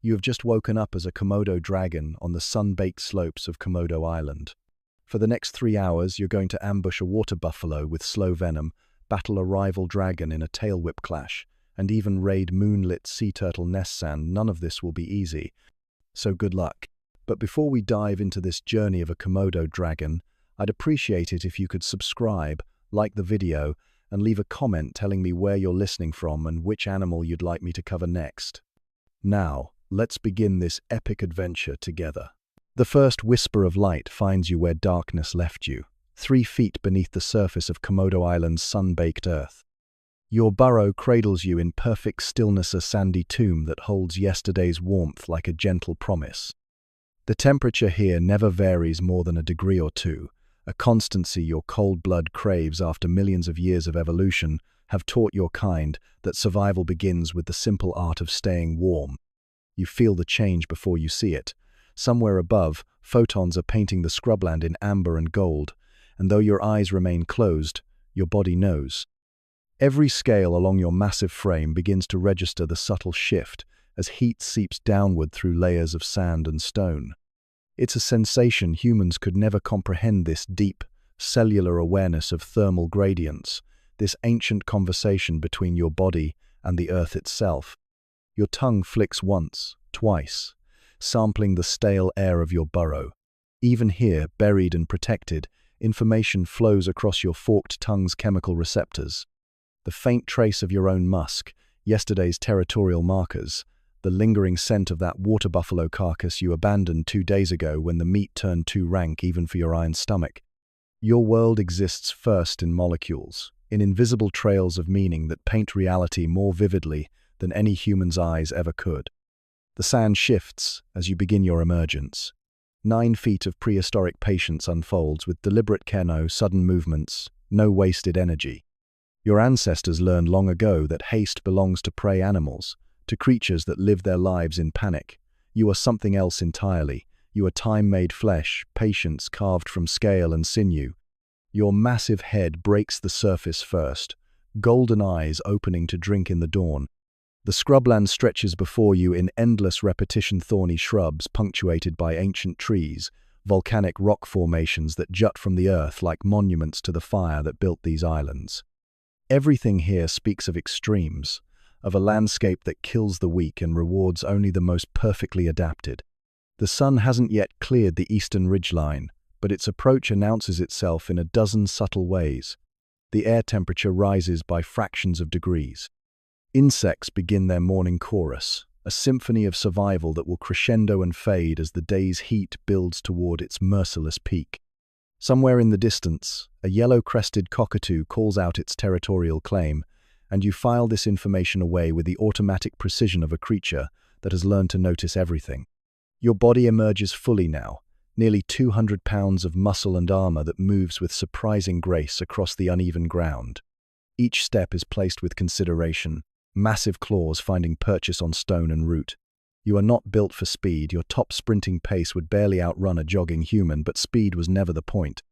You have just woken up as a Komodo dragon on the sun-baked slopes of Komodo Island. For the next 3 hours, you're going to ambush a water buffalo with slow venom, battle a rival dragon in a tail whip clash, and even raid moonlit sea turtle nest sand. None of this will be easy, so good luck. But before we dive into this journey of a Komodo dragon, I'd appreciate it if you could subscribe, like the video, and leave a comment telling me where you're listening from and which animal you'd like me to cover next. Now, let's begin this epic adventure together. The first whisper of light finds you where darkness left you, 3 feet beneath the surface of Komodo Island's sun-baked earth. Your burrow cradles you in perfect stillness, a sandy tomb that holds yesterday's warmth like a gentle promise. The temperature here never varies more than a degree or two, a constancy your cold blood craves after millions of years of evolution have taught your kind that survival begins with the simple art of staying warm. You feel the change before you see it. Somewhere above, photons are painting the scrubland in amber and gold, and though your eyes remain closed, your body knows. Every scale along your massive frame begins to register the subtle shift as heat seeps downward through layers of sand and stone. It's a sensation humans could never comprehend, this deep, cellular awareness of thermal gradients, this ancient conversation between your body and the earth itself. Your tongue flicks once, twice, sampling the stale air of your burrow. Even here, buried and protected, information flows across your forked tongue's chemical receptors. The faint trace of your own musk, yesterday's territorial markers, the lingering scent of that water buffalo carcass you abandoned 2 days ago when the meat turned too rank even for your iron stomach. Your world exists first in molecules, in invisible trails of meaning that paint reality more vividly than any human's eyes ever could. The sand shifts as you begin your emergence. 9 feet of prehistoric patience unfolds with deliberate care, no sudden movements, no wasted energy. Your ancestors learned long ago that haste belongs to prey animals, to creatures that live their lives in panic. You are something else entirely. You are time-made flesh, patience carved from scale and sinew. Your massive head breaks the surface first, golden eyes opening to drink in the dawn. The scrubland stretches before you in endless repetition, thorny shrubs punctuated by ancient trees, volcanic rock formations that jut from the earth like monuments to the fire that built these islands. Everything here speaks of extremes, of a landscape that kills the weak and rewards only the most perfectly adapted. The sun hasn't yet cleared the eastern ridgeline, but its approach announces itself in a dozen subtle ways. The air temperature rises by fractions of degrees. Insects begin their morning chorus, a symphony of survival that will crescendo and fade as the day's heat builds toward its merciless peak. Somewhere in the distance, a yellow-crested cockatoo calls out its territorial claim, and you file this information away with the automatic precision of a creature that has learned to notice everything. Your body emerges fully now, nearly 200 pounds of muscle and armor that moves with surprising grace across the uneven ground. Each step is placed with consideration, massive claws finding purchase on stone and root. You are not built for speed. Your top sprinting pace would barely outrun a jogging human, but speed was never the point.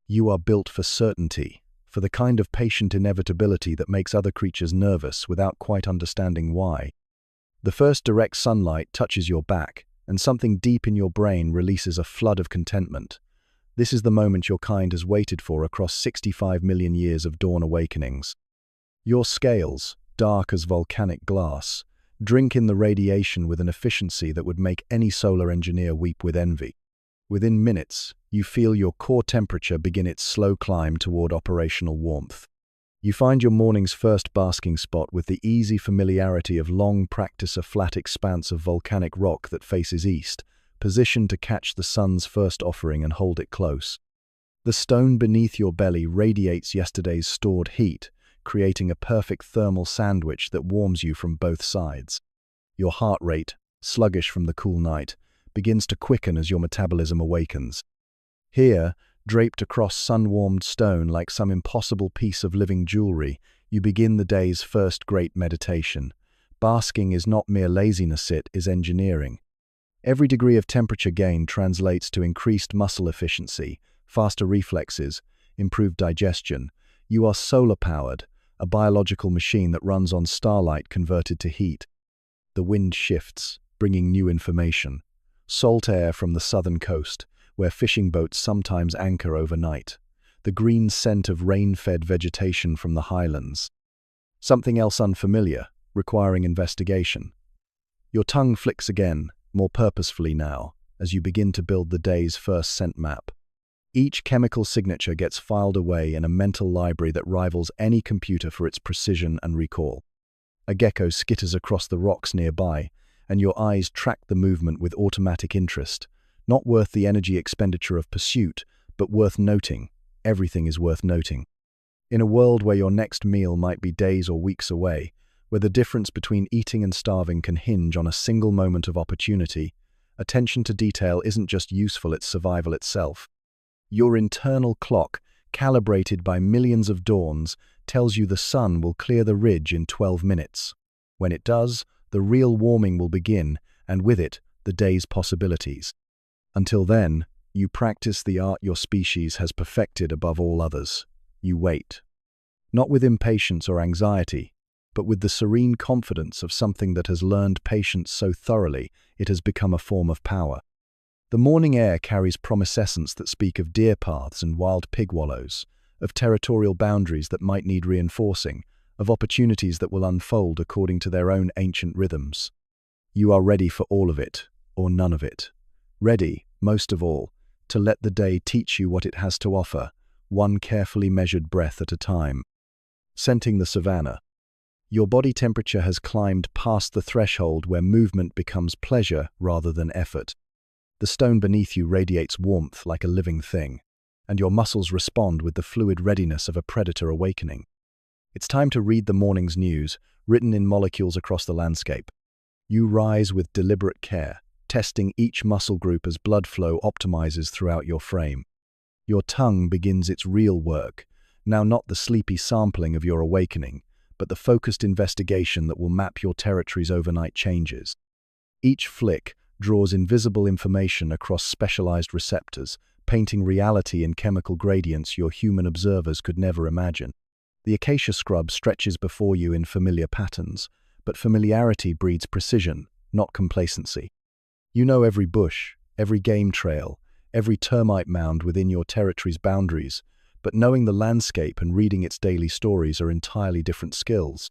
You are built for certainty, for the kind of patient inevitability that makes other creatures nervous without quite understanding why. The first direct sunlight touches your back, and something deep in your brain releases a flood of contentment. This is the moment your kind has waited for across 65 million years of dawn awakenings. Your scales, dark as volcanic glass, drink in the radiation with an efficiency that would make any solar engineer weep with envy. Within minutes, you feel your core temperature begin its slow climb toward operational warmth. You find your morning's first basking spot with the easy familiarity of long practice, a flat expanse of volcanic rock that faces east, positioned to catch the sun's first offering and hold it close. The stone beneath your belly radiates yesterday's stored heat, creating a perfect thermal sandwich that warms you from both sides. Your heart rate, sluggish from the cool night, begins to quicken as your metabolism awakens. Here, draped across sun-warmed stone like some impossible piece of living jewelry, you begin the day's first great meditation. Basking is not mere laziness, it is engineering. Every degree of temperature gain translates to increased muscle efficiency, faster reflexes, improved digestion. You are solar-powered, a biological machine that runs on starlight converted to heat. The wind shifts, bringing new information. Salt air from the southern coast, where fishing boats sometimes anchor overnight. The green scent of rain-fed vegetation from the highlands. Something else unfamiliar, requiring investigation. Your tongue flicks again, more purposefully now, as you begin to build the day's first scent map. Each chemical signature gets filed away in a mental library that rivals any computer for its precision and recall. A gecko skitters across the rocks nearby, and your eyes track the movement with automatic interest. Not worth the energy expenditure of pursuit, but worth noting. Everything is worth noting. In a world where your next meal might be days or weeks away, where the difference between eating and starving can hinge on a single moment of opportunity, attention to detail isn't just useful, it's survival itself. Your internal clock, calibrated by millions of dawns, tells you the sun will clear the ridge in 12 minutes. When it does, the real warming will begin, and with it, the day's possibilities. Until then, you practice the art your species has perfected above all others. You wait. Not with impatience or anxiety, but with the serene confidence of something that has learned patience so thoroughly it has become a form of power. The morning air carries promisescence that speak of deer paths and wild pig wallows, of territorial boundaries that might need reinforcing, of opportunities that will unfold according to their own ancient rhythms. You are ready for all of it, or none of it. Ready, most of all, to let the day teach you what it has to offer, one carefully measured breath at a time. Scenting the savannah. Your body temperature has climbed past the threshold where movement becomes pleasure rather than effort. The stone beneath you radiates warmth like a living thing, and your muscles respond with the fluid readiness of a predator awakening. It's time to read the morning's news, written in molecules across the landscape. You rise with deliberate care, testing each muscle group as blood flow optimizes throughout your frame. Your tongue begins its real work, now not the sleepy sampling of your awakening, but the focused investigation that will map your territory's overnight changes. Each flick draws invisible information across specialized receptors, painting reality in chemical gradients your human observers could never imagine. The acacia scrub stretches before you in familiar patterns, but familiarity breeds precision, not complacency. You know every bush, every game trail, every termite mound within your territory's boundaries, but knowing the landscape and reading its daily stories are entirely different skills.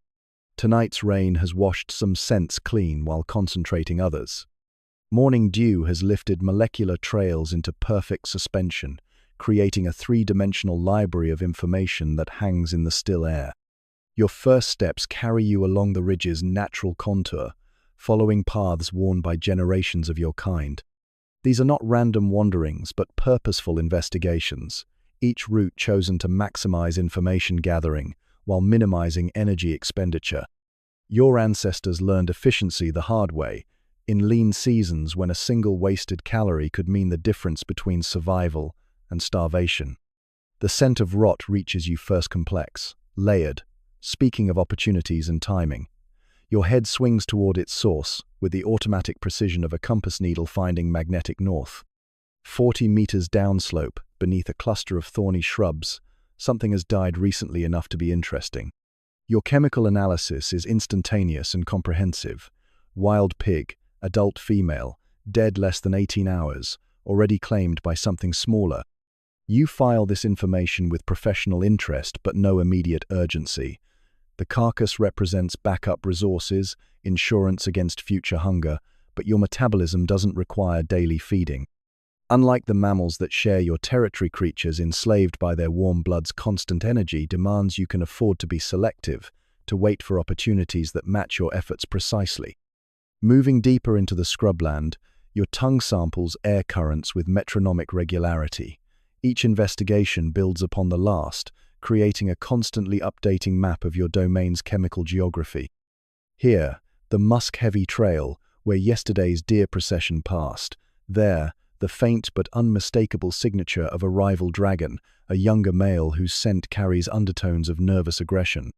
Tonight's rain has washed some scents clean while concentrating others. Morning dew has lifted molecular trails into perfect suspension, creating a three-dimensional library of information that hangs in the still air. Your first steps carry you along the ridge's natural contour, following paths worn by generations of your kind. These are not random wanderings, but purposeful investigations, each route chosen to maximize information gathering while minimizing energy expenditure. Your ancestors learned efficiency the hard way, in lean seasons when a single wasted calorie could mean the difference between survival and starvation. The scent of rot reaches you first complex, layered, speaking of opportunities and timing. Your head swings toward its source, with the automatic precision of a compass needle finding magnetic north. 40 meters downslope, beneath a cluster of thorny shrubs, something has died recently enough to be interesting. Your chemical analysis is instantaneous and comprehensive. Wild pig, adult female, dead less than 18 hours, already claimed by something smaller. You file this information with professional interest but no immediate urgency. The carcass represents backup resources, insurance against future hunger, but your metabolism doesn't require daily feeding. Unlike the mammals that share your territory, creatures enslaved by their warm blood's constant energy demands you can afford to be selective, to wait for opportunities that match your efforts precisely. Moving deeper into the scrubland, your tongue samples air currents with metronomic regularity. Each investigation builds upon the last, creating a constantly updating map of your domain's chemical geography. Here, the musk-heavy trail, where yesterday's deer procession passed. There, the faint but unmistakable signature of a rival dragon, a younger male whose scent carries undertones of nervous aggression.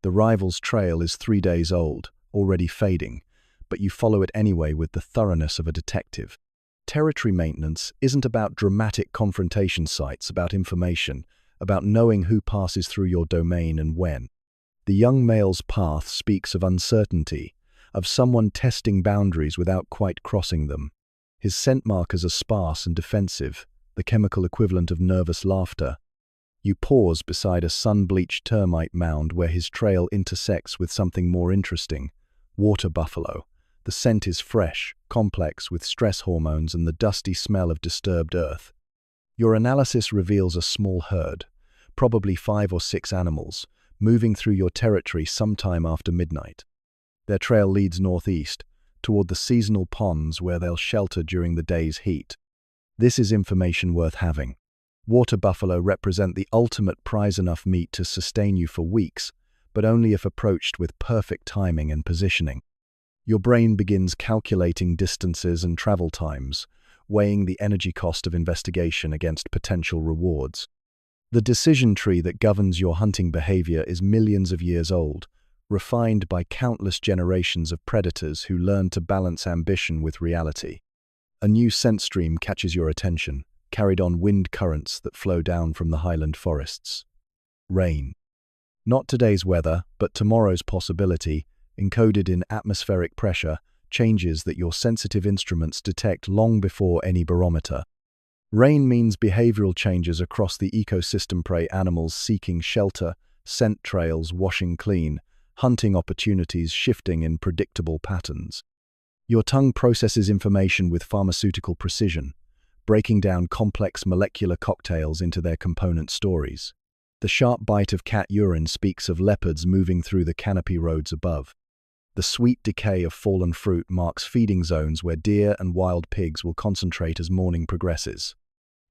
The rival's trail is 3 days old, already fading, but you follow it anyway with the thoroughness of a detective. Territory maintenance isn't about dramatic confrontation sites, about information, about knowing who passes through your domain and when. The young male's path speaks of uncertainty, of someone testing boundaries without quite crossing them. His scent markers are sparse and defensive, the chemical equivalent of nervous laughter. You pause beside a sun-bleached termite mound where his trail intersects with something more interesting: water buffalo. The scent is fresh, complex with stress hormones and the dusty smell of disturbed earth. Your analysis reveals a small herd, probably 5 or 6 animals, moving through your territory sometime after midnight. Their trail leads northeast, toward the seasonal ponds where they'll shelter during the day's heat. This is information worth having. Water buffalo represent the ultimate prize-enough meat to sustain you for weeks, but only if approached with perfect timing and positioning. Your brain begins calculating distances and travel times, weighing the energy cost of investigation against potential rewards. The decision tree that governs your hunting behavior is millions of years old, refined by countless generations of predators who learned to balance ambition with reality. A new scent stream catches your attention, carried on wind currents that flow down from the highland forests. Rain. Not today's weather, but tomorrow's possibility, encoded in atmospheric pressure, changes that your sensitive instruments detect long before any barometer. Rain means behavioral changes across the ecosystem: prey animals seeking shelter, scent trails washing clean, hunting opportunities shifting in predictable patterns. Your tongue processes information with pharmaceutical precision, breaking down complex molecular cocktails into their component stories. The sharp bite of cat urine speaks of leopards moving through the canopy roads above. The sweet decay of fallen fruit marks feeding zones where deer and wild pigs will concentrate as morning progresses.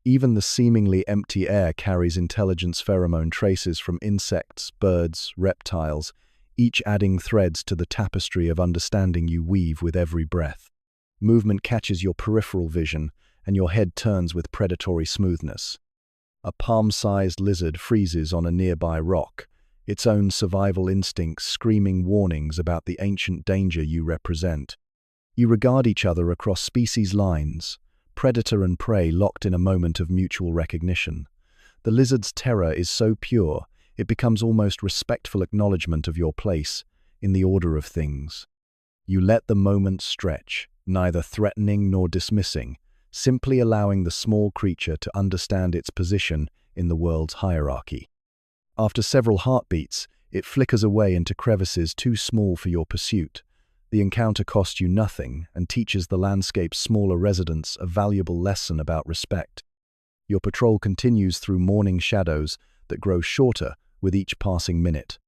Even the seemingly empty air carries intelligence pheromone traces from insects, birds, reptiles, each adding threads to the tapestry of understanding you weave with every breath. Movement catches your peripheral vision, and your head turns with predatory smoothness. A palm-sized lizard freezes on a nearby rock, its own survival instincts screaming warnings about the ancient danger you represent. You regard each other across species lines, predator and prey locked in a moment of mutual recognition. The lizard's terror is so pure, it becomes almost respectful acknowledgement of your place in the order of things. You let the moment stretch, neither threatening nor dismissing, simply allowing the small creature to understand its position in the world's hierarchy. After several heartbeats, it flickers away into crevices too small for your pursuit. The encounter costs you nothing and teaches the landscape's smaller residents a valuable lesson about respect. Your patrol continues through morning shadows that grow shorter with each passing minute.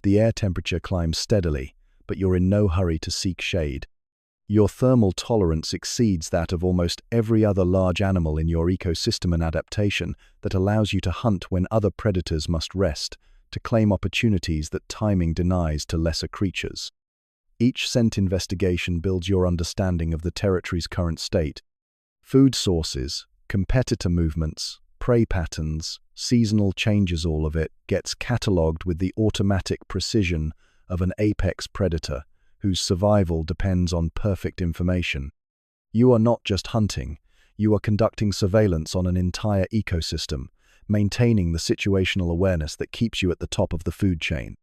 The air temperature climbs steadily, but you're in no hurry to seek shade. Your thermal tolerance exceeds that of almost every other large animal in your ecosystem, an adaptation that allows you to hunt when other predators must rest, to claim opportunities that timing denies to lesser creatures. Each scent investigation builds your understanding of the territory's current state. Food sources, competitor movements, prey patterns, seasonal changes, all of it gets catalogued with the automatic precision of an apex predator whose survival depends on perfect information. You are not just hunting, you are conducting surveillance on an entire ecosystem, maintaining the situational awareness that keeps you at the top of the food chain.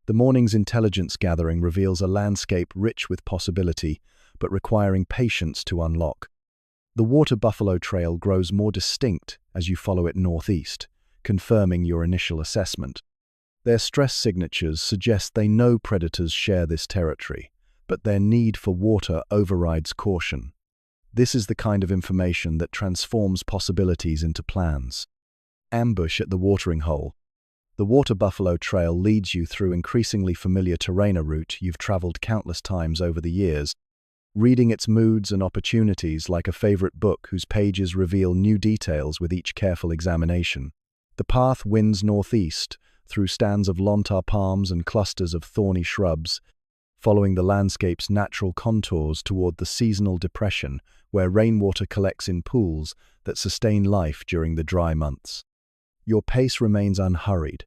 The morning's intelligence gathering reveals a landscape rich with possibility, but requiring patience to unlock. The water buffalo trail grows more distinct as you follow it northeast, confirming your initial assessment. Their stress signatures suggest they know predators share this territory, but their need for water overrides caution. This is the kind of information that transforms possibilities into plans. Ambush at the watering hole. The water buffalo trail leads you through increasingly familiar terrain, a route you've traveled countless times over the years, reading its moods and opportunities like a favorite book whose pages reveal new details with each careful examination. The path winds northeast, through stands of lontar palms and clusters of thorny shrubs, following the landscape's natural contours toward the seasonal depression where rainwater collects in pools that sustain life during the dry months. Your pace remains unhurried,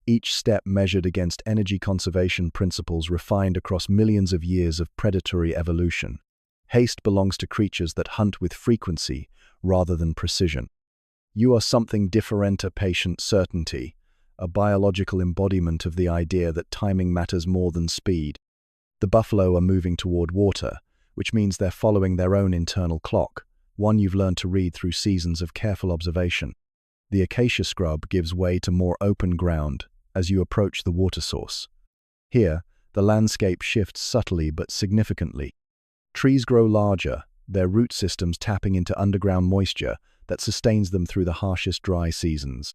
each step measured against energy conservation principles refined across millions of years of predatory evolution. Haste belongs to creatures that hunt with frequency rather than precision. You are something different, a patient certainty, a biological embodiment of the idea that timing matters more than speed. The buffalo are moving toward water, which means they're following their own internal clock, one you've learned to read through seasons of careful observation. The acacia scrub gives way to more open ground as you approach the water source. Here, the landscape shifts subtly but significantly. Trees grow larger, their root systems tapping into underground moisture that sustains them through the harshest dry seasons.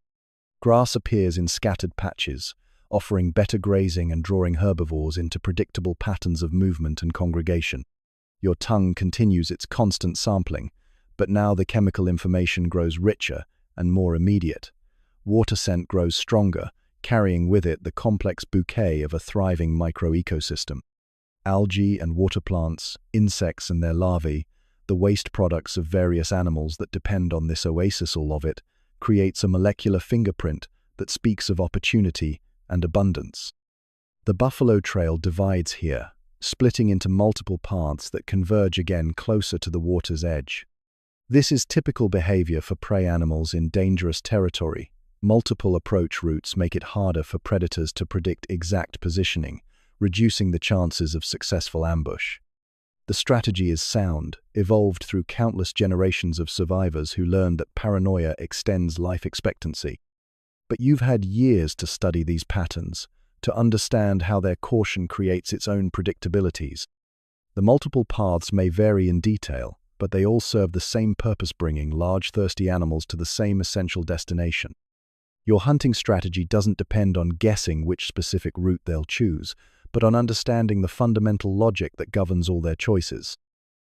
Grass appears in scattered patches, offering better grazing and drawing herbivores into predictable patterns of movement and congregation. Your tongue continues its constant sampling, but now the chemical information grows richer and more immediate. Water scent grows stronger, carrying with it the complex bouquet of a thriving microecosystem. Algae and water plants, insects and their larvae, the waste products of various animals that depend on this oasis all of it, creates a molecular fingerprint that speaks of opportunity and abundance. The buffalo trail divides here, splitting into multiple paths that converge again closer to the water's edge. This is typical behavior for prey animals in dangerous territory. Multiple approach routes make it harder for predators to predict exact positioning, reducing the chances of successful ambush. The strategy is sound, evolved through countless generations of survivors who learned that paranoia extends life expectancy. But you've had years to study these patterns, to understand how their caution creates its own predictabilities. The multiple paths may vary in detail, but they all serve the same purpose, bringing large, thirsty animals to the same essential destination. Your hunting strategy doesn't depend on guessing which specific route they'll choose, but on understanding the fundamental logic that governs all their choices.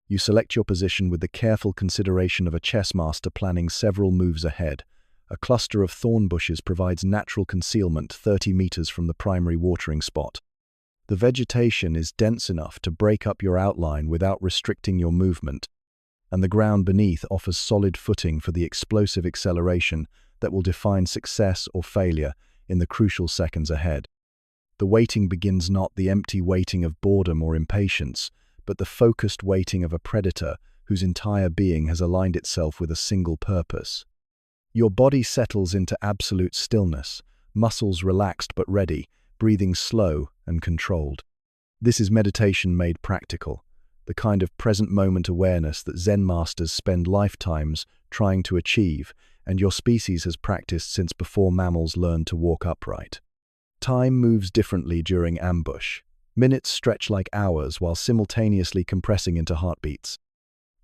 You select your position with the careful consideration of a chess master planning several moves ahead. A cluster of thorn bushes provides natural concealment 30 meters from the primary watering spot. The vegetation is dense enough to break up your outline without restricting your movement, and the ground beneath offers solid footing for the explosive acceleration that will define success or failure in the crucial seconds ahead. The waiting begins not the empty waiting of boredom or impatience, but the focused waiting of a predator whose entire being has aligned itself with a single purpose. Your body settles into absolute stillness, muscles relaxed but ready, breathing slow and controlled. This is meditation made practical, the kind of present moment awareness that Zen masters spend lifetimes trying to achieve, and your species has practiced since before mammals learned to walk upright. Time moves differently during ambush. Minutes stretch like hours while simultaneously compressing into heartbeats.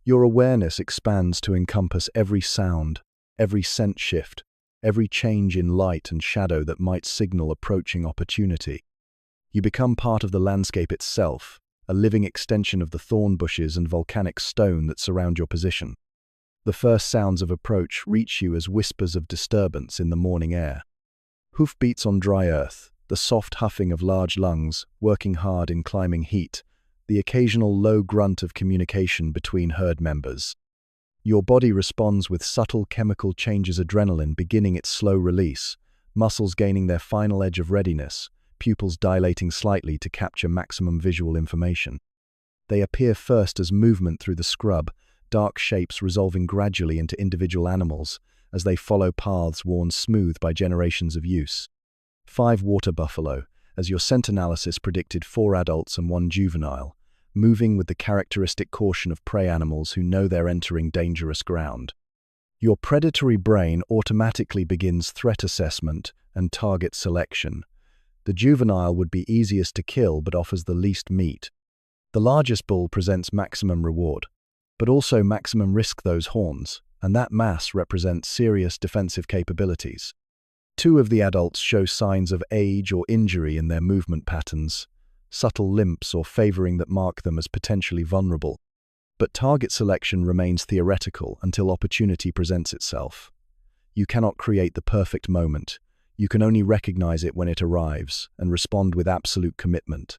Your awareness expands to encompass every sound, every scent shift, every change in light and shadow that might signal approaching opportunity. You become part of the landscape itself, a living extension of the thorn bushes and volcanic stone that surround your position. The first sounds of approach reach you as whispers of disturbance in the morning air. Hoofbeats on dry earth, the soft huffing of large lungs, working hard in climbing heat, the occasional low grunt of communication between herd members. Your body responds with subtle chemical changes, adrenaline beginning its slow release, muscles gaining their final edge of readiness, pupils dilating slightly to capture maximum visual information. They appear first as movement through the scrub, dark shapes resolving gradually into individual animals as they follow paths worn smooth by generations of use. 5 water buffalo, as your scent analysis predicted 4 adults and 1 juvenile, moving with the characteristic caution of prey animals who know they're entering dangerous ground. Your predatory brain automatically begins threat assessment and target selection. The juvenile would be easiest to kill but offers the least meat. The largest bull presents maximum reward, but also maximum risk, those horns, and that mass represents serious defensive capabilities. 2 of the adults show signs of age or injury in their movement patterns, subtle limps or favoring that mark them as potentially vulnerable. But target selection remains theoretical until opportunity presents itself. You cannot create the perfect moment. You can only recognize it when it arrives and respond with absolute commitment.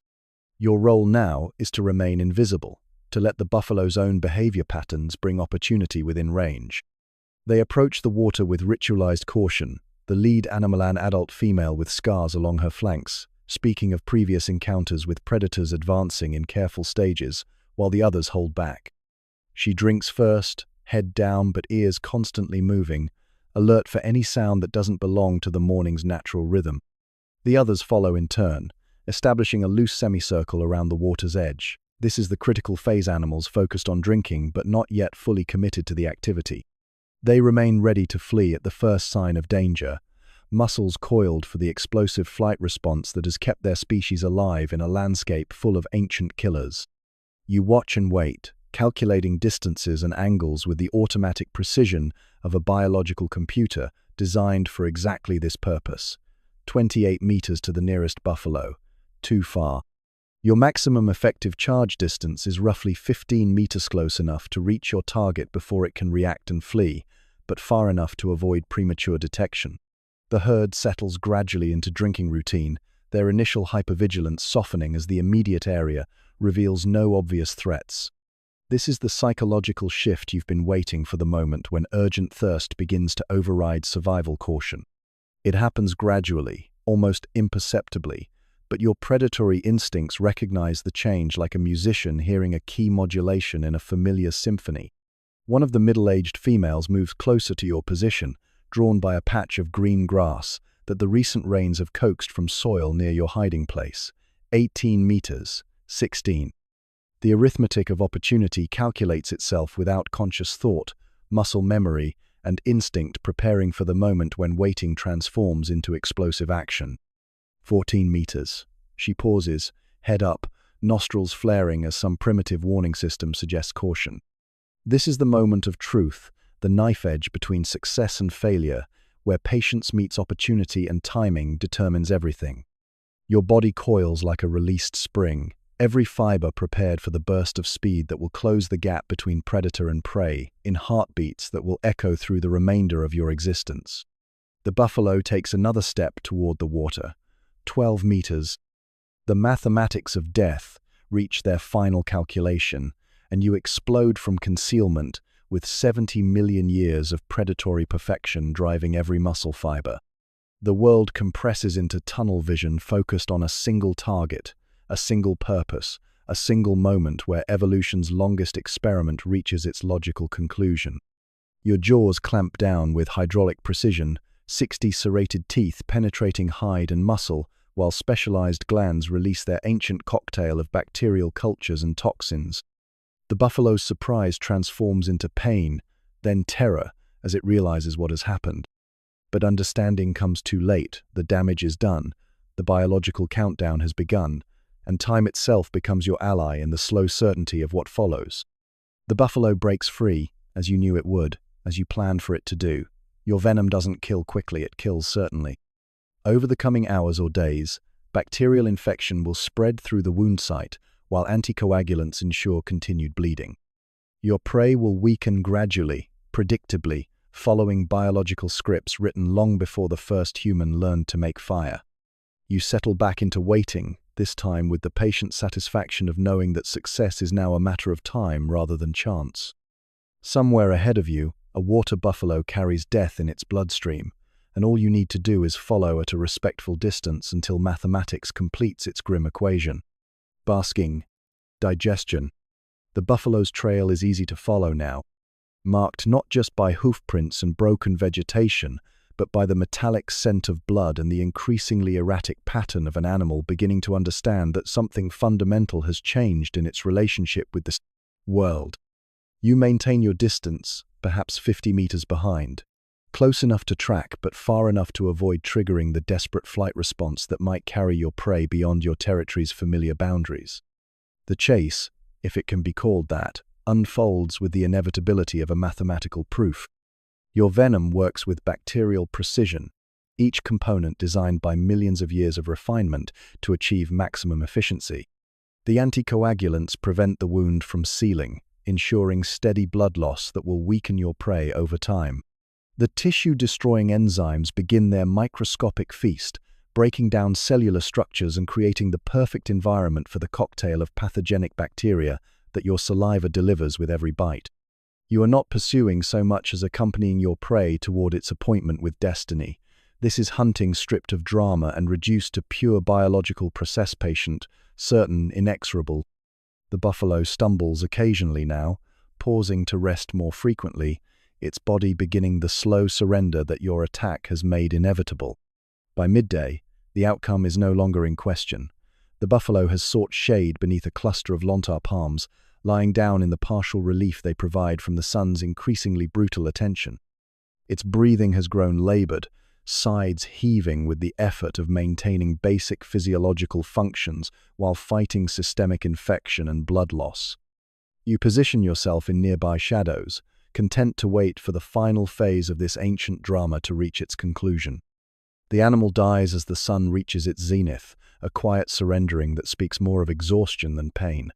Your role now is to remain invisible, to let the buffalo's own behavior patterns bring opportunity within range. They approach the water with ritualized caution, the lead animal an adult female with scars along her flanks, speaking of previous encounters with predators advancing in careful stages, while the others hold back. She drinks first, head down but ears constantly moving, alert for any sound that doesn't belong to the morning's natural rhythm. The others follow in turn, establishing a loose semicircle around the water's edge. This is the critical phase animals focused on drinking but not yet fully committed to the activity. They remain ready to flee at the first sign of danger, muscles coiled for the explosive flight response that has kept their species alive in a landscape full of ancient killers. You watch and wait, calculating distances and angles with the automatic precision of a biological computer designed for exactly this purpose. 28 meters to the nearest buffalo. Too far. Your maximum effective charge distance is roughly 15 meters, close enough to reach your target before it can react and flee, but far enough to avoid premature detection. The herd settles gradually into drinking routine, their initial hypervigilance softening as the immediate area reveals no obvious threats. This is the psychological shift you've been waiting for, the moment when urgent thirst begins to override survival caution. It happens gradually, almost imperceptibly, but your predatory instincts recognize the change like a musician hearing a key modulation in a familiar symphony. One of the middle-aged females moves closer to your position, drawn by a patch of green grass that the recent rains have coaxed from soil near your hiding place. 18 meters, 16. The arithmetic of opportunity calculates itself without conscious thought, muscle memory, and instinct preparing for the moment when waiting transforms into explosive action. 14 meters. She pauses, head up, nostrils flaring as some primitive warning system suggests caution. This is the moment of truth, the knife edge between success and failure, where patience meets opportunity and timing determines everything. Your body coils like a released spring, every fiber prepared for the burst of speed that will close the gap between predator and prey, in heartbeats that will echo through the remainder of your existence. The buffalo takes another step toward the water. 12 meters. The mathematics of death reach their final calculation, and you explode from concealment with 70 million years of predatory perfection driving every muscle fiber. The world compresses into tunnel vision focused on a single target, a single purpose, a single moment where evolution's longest experiment reaches its logical conclusion. Your jaws clamp down with hydraulic precision, 60 serrated teeth penetrating hide and muscle, while specialized glands release their ancient cocktail of bacterial cultures and toxins. The buffalo's surprise transforms into pain, then terror, as it realizes what has happened. But understanding comes too late. The damage is done, the biological countdown has begun, and time itself becomes your ally in the slow certainty of what follows. The buffalo breaks free, as you knew it would, as you planned for it to do. Your venom doesn't kill quickly, it kills certainly. Over the coming hours or days, bacterial infection will spread through the wound site, while anticoagulants ensure continued bleeding. Your prey will weaken gradually, predictably, following biological scripts written long before the first human learned to make fire. You settle back into waiting, this time with the patient satisfaction of knowing that success is now a matter of time rather than chance. Somewhere ahead of you, a water buffalo carries death in its bloodstream, and all you need to do is follow at a respectful distance until mathematics completes its grim equation. Basking. Digestion. The buffalo's trail is easy to follow now, marked not just by hoof prints and broken vegetation, but by the metallic scent of blood and the increasingly erratic pattern of an animal beginning to understand that something fundamental has changed in its relationship with the world. You maintain your distance, perhaps 50 meters behind, close enough to track but far enough to avoid triggering the desperate flight response that might carry your prey beyond your territory's familiar boundaries. The chase, if it can be called that, unfolds with the inevitability of a mathematical proof. Your venom works with bacterial precision, each component designed by millions of years of refinement to achieve maximum efficiency. The anticoagulants prevent the wound from sealing, ensuring steady blood loss that will weaken your prey over time. The tissue-destroying enzymes begin their microscopic feast, breaking down cellular structures and creating the perfect environment for the cocktail of pathogenic bacteria that your saliva delivers with every bite. You are not pursuing so much as accompanying your prey toward its appointment with destiny. This is hunting stripped of drama and reduced to pure biological process, patient, certain, inexorable. The buffalo stumbles occasionally now, pausing to rest more frequently, its body beginning the slow surrender that your attack has made inevitable. By midday, the outcome is no longer in question. The buffalo has sought shade beneath a cluster of lontar palms, lying down in the partial relief they provide from the sun's increasingly brutal attention. Its breathing has grown labored, sides heaving with the effort of maintaining basic physiological functions while fighting systemic infection and blood loss. You position yourself in nearby shadows, content to wait for the final phase of this ancient drama to reach its conclusion. The animal dies as the sun reaches its zenith, a quiet surrendering that speaks more of exhaustion than pain.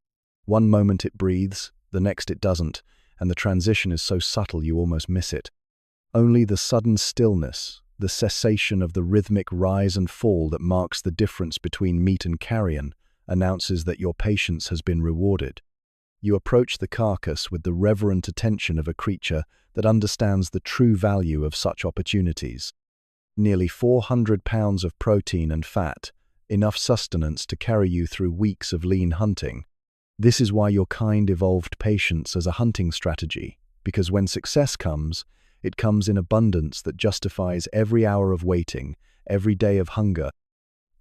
One moment it breathes, the next it doesn't, and the transition is so subtle you almost miss it. Only the sudden stillness, the cessation of the rhythmic rise and fall that marks the difference between meat and carrion, announces that your patience has been rewarded. You approach the carcass with the reverent attention of a creature that understands the true value of such opportunities. Nearly 400 pounds of protein and fat, enough sustenance to carry you through weeks of lean hunting. This is why your kind evolved patience as a hunting strategy, because when success comes, it comes in abundance that justifies every hour of waiting, every day of hunger,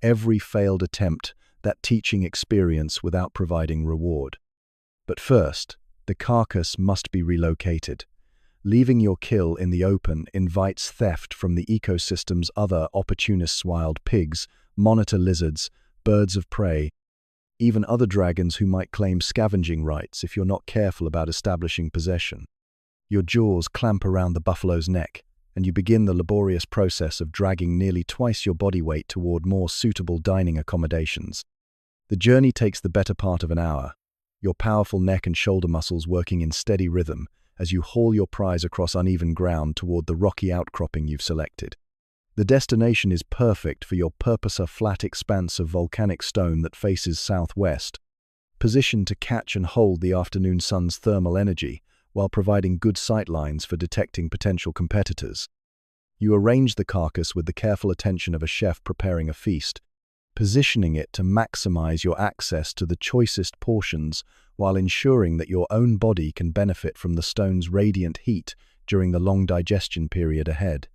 every failed attempt, that teaching experience without providing reward. But first, the carcass must be relocated. Leaving your kill in the open invites theft from the ecosystem's other opportunists: wild pigs, monitor lizards, birds of prey, even other dragons who might claim scavenging rights if you're not careful about establishing possession. Your jaws clamp around the buffalo's neck, and you begin the laborious process of dragging nearly twice your body weight toward more suitable dining accommodations. The journey takes the better part of an hour, your powerful neck and shoulder muscles working in steady rhythm as you haul your prize across uneven ground toward the rocky outcropping you've selected. The destination is perfect for your purpose, a flat expanse of volcanic stone that faces southwest, positioned to catch and hold the afternoon sun's thermal energy while providing good sight lines for detecting potential competitors. You arrange the carcass with the careful attention of a chef preparing a feast, positioning it to maximize your access to the choicest portions while ensuring that your own body can benefit from the stone's radiant heat during the long digestion period ahead.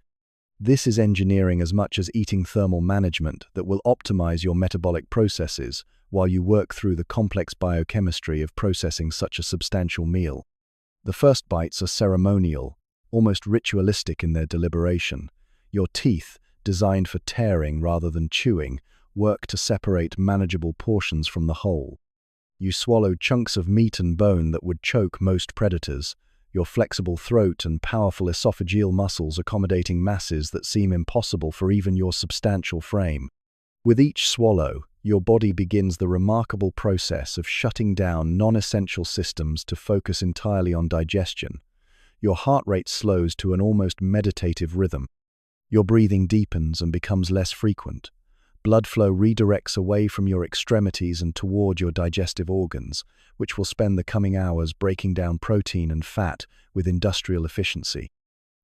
This is engineering as much as eating thermal management that will optimize your metabolic processes while you work through the complex biochemistry of processing such a substantial meal. The first bites are ceremonial, almost ritualistic in their deliberation. Your teeth, designed for tearing rather than chewing, work to separate manageable portions from the whole. You swallow chunks of meat and bone that would choke most predators, your flexible throat and powerful esophageal muscles accommodating masses that seem impossible for even your substantial frame. With each swallow, your body begins the remarkable process of shutting down non-essential systems to focus entirely on digestion. Your heart rate slows to an almost meditative rhythm. Your breathing deepens and becomes less frequent. Blood flow redirects away from your extremities and toward your digestive organs, which will spend the coming hours breaking down protein and fat with industrial efficiency.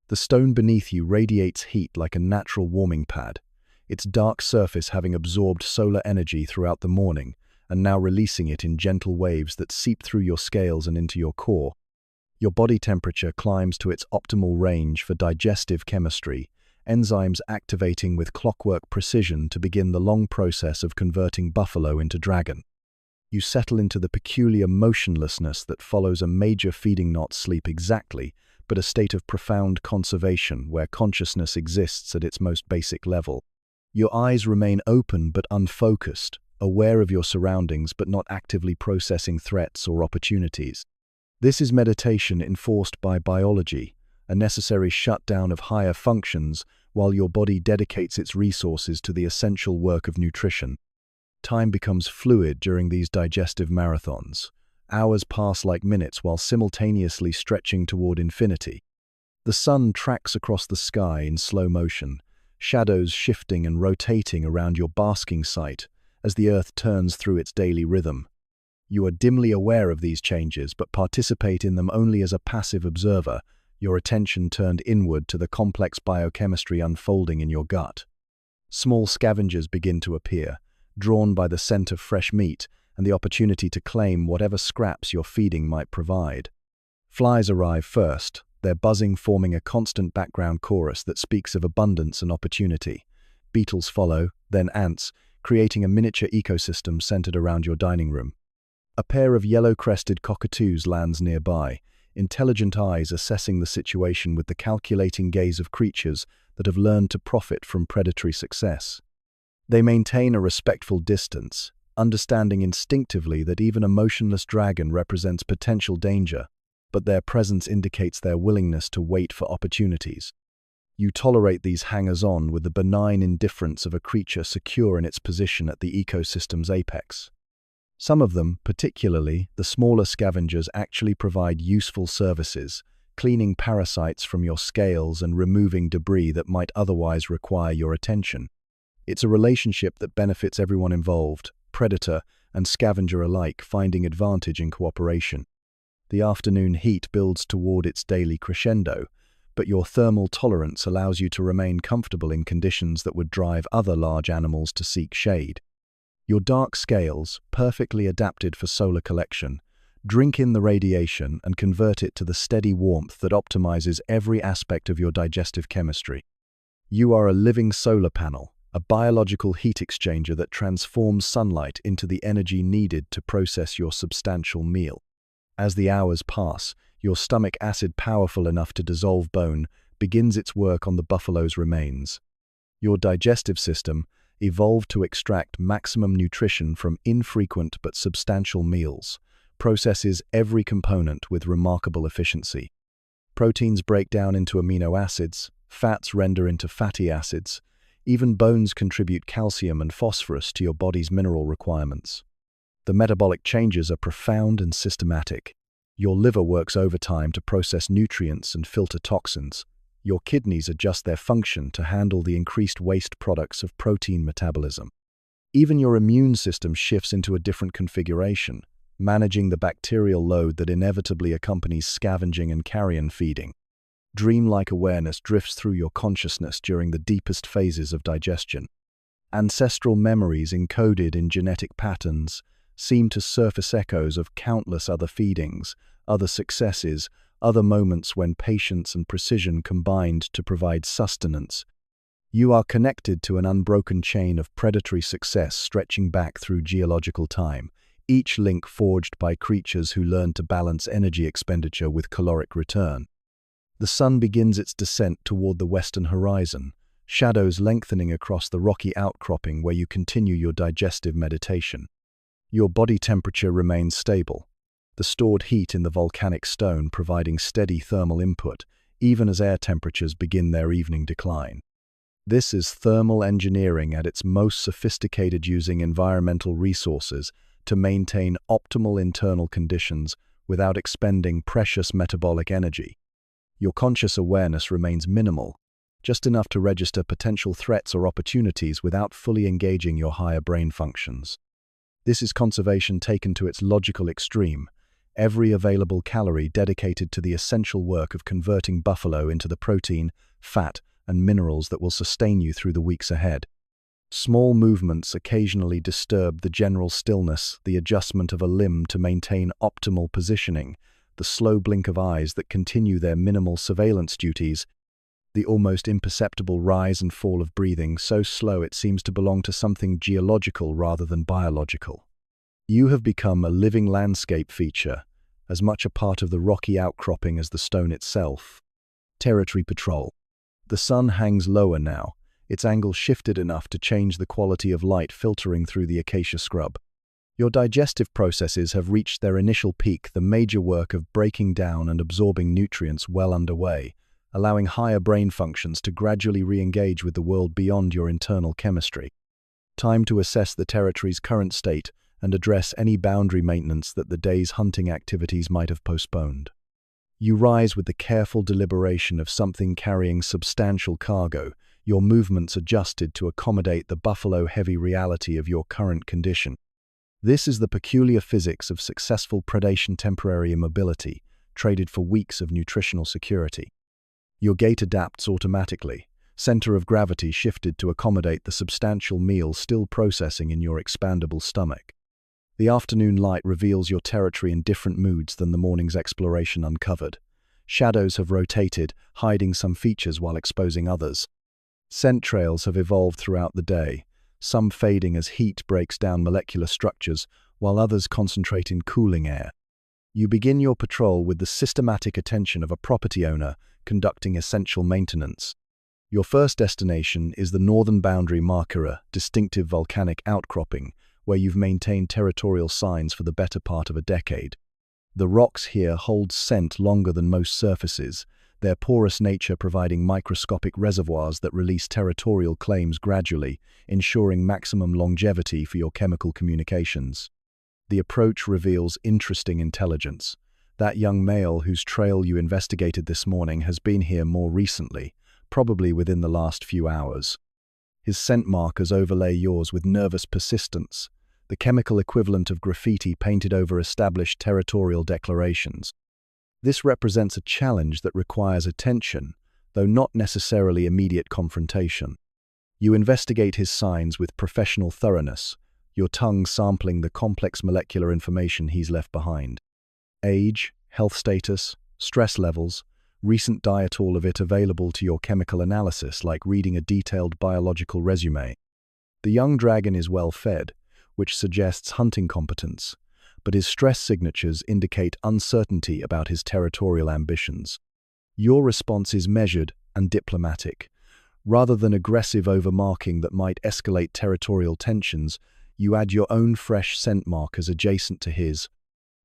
The stone beneath you radiates heat like a natural warming pad, its dark surface having absorbed solar energy throughout the morning and now releasing it in gentle waves that seep through your scales and into your core. Your body temperature climbs to its optimal range for digestive chemistry, enzymes activating with clockwork precision to begin the long process of converting buffalo into dragon. You settle into the peculiar motionlessness that follows a major feeding knot sleep exactly, but a state of profound conservation where consciousness exists at its most basic level. Your eyes remain open but unfocused, aware of your surroundings but not actively processing threats or opportunities. This is meditation enforced by biology, a necessary shutdown of higher functions while your body dedicates its resources to the essential work of nutrition. Time becomes fluid during these digestive marathons. Hours pass like minutes while simultaneously stretching toward infinity. The sun tracks across the sky in slow motion, shadows shifting and rotating around your basking site as the earth turns through its daily rhythm. You are dimly aware of these changes but participate in them only as a passive observer, your attention turned inward to the complex biochemistry unfolding in your gut. Small scavengers begin to appear, drawn by the scent of fresh meat and the opportunity to claim whatever scraps your feeding might provide. Flies arrive first, their buzzing forming a constant background chorus that speaks of abundance and opportunity. Beetles follow, then ants, creating a miniature ecosystem centered around your dining room. A pair of yellow-crested cockatoos lands nearby, intelligent eyes assessing the situation with the calculating gaze of creatures that have learned to profit from predatory success. They maintain a respectful distance, understanding instinctively that even a motionless dragon represents potential danger, but their presence indicates their willingness to wait for opportunities. You tolerate these hangers-on with the benign indifference of a creature secure in its position at the ecosystem's apex. Some of them, particularly the smaller scavengers, actually provide useful services, cleaning parasites from your scales and removing debris that might otherwise require your attention. It's a relationship that benefits everyone involved, predator and scavenger alike, finding advantage in cooperation. The afternoon heat builds toward its daily crescendo, but your thermal tolerance allows you to remain comfortable in conditions that would drive other large animals to seek shade. Your dark scales, perfectly adapted for solar collection, drink in the radiation and convert it to the steady warmth that optimizes every aspect of your digestive chemistry. You are a living solar panel, a biological heat exchanger that transforms sunlight into the energy needed to process your substantial meal. As the hours pass, your stomach acid, powerful enough to dissolve bone, begins its work on the buffalo's remains. Your digestive system, evolved to extract maximum nutrition from infrequent but substantial meals, processes every component with remarkable efficiency. Proteins break down into amino acids, fats render into fatty acids, even bones contribute calcium and phosphorus to your body's mineral requirements. The metabolic changes are profound and systematic. Your liver works overtime to process nutrients and filter toxins. Your kidneys adjust their function to handle the increased waste products of protein metabolism. Even your immune system shifts into a different configuration, managing the bacterial load that inevitably accompanies scavenging and carrion feeding. Dreamlike awareness drifts through your consciousness during the deepest phases of digestion. Ancestral memories encoded in genetic patterns seem to surface echoes of countless other feedings, other successes, other moments when patience and precision combined to provide sustenance. You are connected to an unbroken chain of predatory success stretching back through geological time, each link forged by creatures who learned to balance energy expenditure with caloric return. The sun begins its descent toward the western horizon, shadows lengthening across the rocky outcropping where you continue your digestive meditation. Your body temperature remains stable, the stored heat in the volcanic stone providing steady thermal input, even as air temperatures begin their evening decline. This is thermal engineering at its most sophisticated, using environmental resources to maintain optimal internal conditions without expending precious metabolic energy. Your conscious awareness remains minimal, just enough to register potential threats or opportunities without fully engaging your higher brain functions. This is conservation taken to its logical extreme, every available calorie dedicated to the essential work of converting buffalo into the protein, fat, and minerals that will sustain you through the weeks ahead. Small movements occasionally disturb the general stillness, the adjustment of a limb to maintain optimal positioning, the slow blink of eyes that continue their minimal surveillance duties, the almost imperceptible rise and fall of breathing, so slow it seems to belong to something geological rather than biological. You have become a living landscape feature, as much a part of the rocky outcropping as the stone itself. Territory patrol. The sun hangs lower now, its angle shifted enough to change the quality of light filtering through the acacia scrub. Your digestive processes have reached their initial peak, the major work of breaking down and absorbing nutrients well underway, allowing higher brain functions to gradually re-engage with the world beyond your internal chemistry. Time to assess the territory's current state and address any boundary maintenance that the day's hunting activities might have postponed. You rise with the careful deliberation of something carrying substantial cargo, your movements adjusted to accommodate the buffalo-heavy reality of your current condition. This is the peculiar physics of successful predation: temporary immobility, traded for weeks of nutritional security. Your gait adapts automatically, center of gravity shifted to accommodate the substantial meal still processing in your expandable stomach. The afternoon light reveals your territory in different moods than the morning's exploration uncovered. Shadows have rotated, hiding some features while exposing others. Scent trails have evolved throughout the day, some fading as heat breaks down molecular structures, while others concentrate in cooling air. You begin your patrol with the systematic attention of a property owner conducting essential maintenance. Your first destination is the northern boundary marker, a distinctive volcanic outcropping, where you've maintained territorial signs for the better part of a decade. The rocks here hold scent longer than most surfaces, their porous nature providing microscopic reservoirs that release territorial claims gradually, ensuring maximum longevity for your chemical communications. The approach reveals interesting intelligence. That young male whose trail you investigated this morning has been here more recently, probably within the last few hours. His scent markers overlay yours with nervous persistence, the chemical equivalent of graffiti painted over established territorial declarations. This represents a challenge that requires attention, though not necessarily immediate confrontation. You investigate his signs with professional thoroughness, your tongue sampling the complex molecular information he's left behind. Age, health status, stress levels, recent diet, all of it available to your chemical analysis, like reading a detailed biological resume. The young dragon is well fed, which suggests hunting competence, but his stress signatures indicate uncertainty about his territorial ambitions. Your response is measured and diplomatic. Rather than aggressive overmarking that might escalate territorial tensions, you add your own fresh scent markers adjacent to his,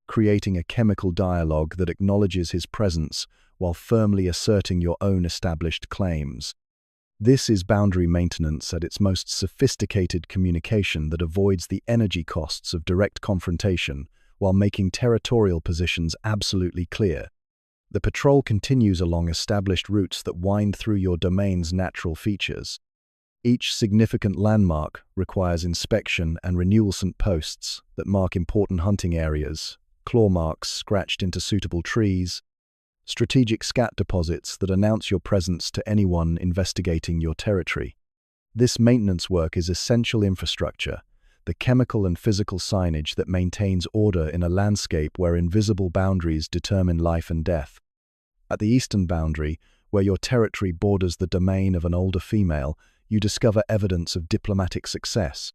creating a chemical dialogue that acknowledges his presence while firmly asserting your own established claims. This is boundary maintenance at its most sophisticated communication that avoids the energy costs of direct confrontation while making territorial positions absolutely clear. The patrol continues along established routes that wind through your domain's natural features. Each significant landmark requires inspection and renewal posts that mark important hunting areas, claw marks scratched into suitable trees, strategic scat deposits that announce your presence to anyone investigating your territory. This maintenance work is essential infrastructure, the chemical and physical signage that maintains order in a landscape where invisible boundaries determine life and death. At the eastern boundary, where your territory borders the domain of an older female, you discover evidence of diplomatic success.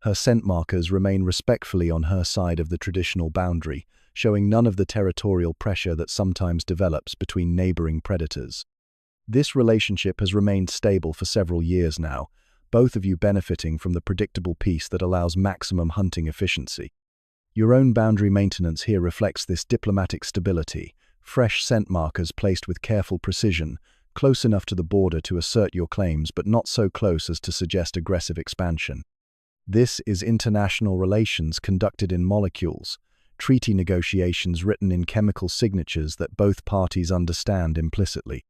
Her scent markers remain respectfully on her side of the traditional boundary, showing none of the territorial pressure that sometimes develops between neighboring predators. This relationship has remained stable for several years now, both of you benefiting from the predictable peace that allows maximum hunting efficiency. Your own boundary maintenance here reflects this diplomatic stability, fresh scent markers placed with careful precision, close enough to the border to assert your claims but not so close as to suggest aggressive expansion. This is international relations conducted in molecules, treaty negotiations written in chemical signatures that both parties understand implicitly.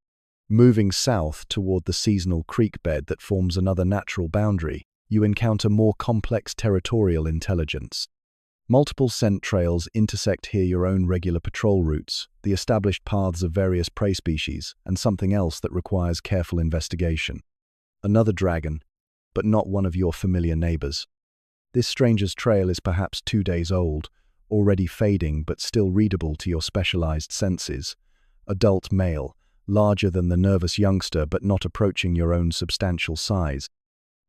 Moving south toward the seasonal creek bed that forms another natural boundary, you encounter more complex territorial intelligence. Multiple scent trails intersect here your own regular patrol routes, the established paths of various prey species, and something else that requires careful investigation. Another dragon, but not one of your familiar neighbors. This stranger's trail is perhaps 2 days old, already fading but still readable to your specialized senses. Adult male, larger than the nervous youngster but not approaching your own substantial size.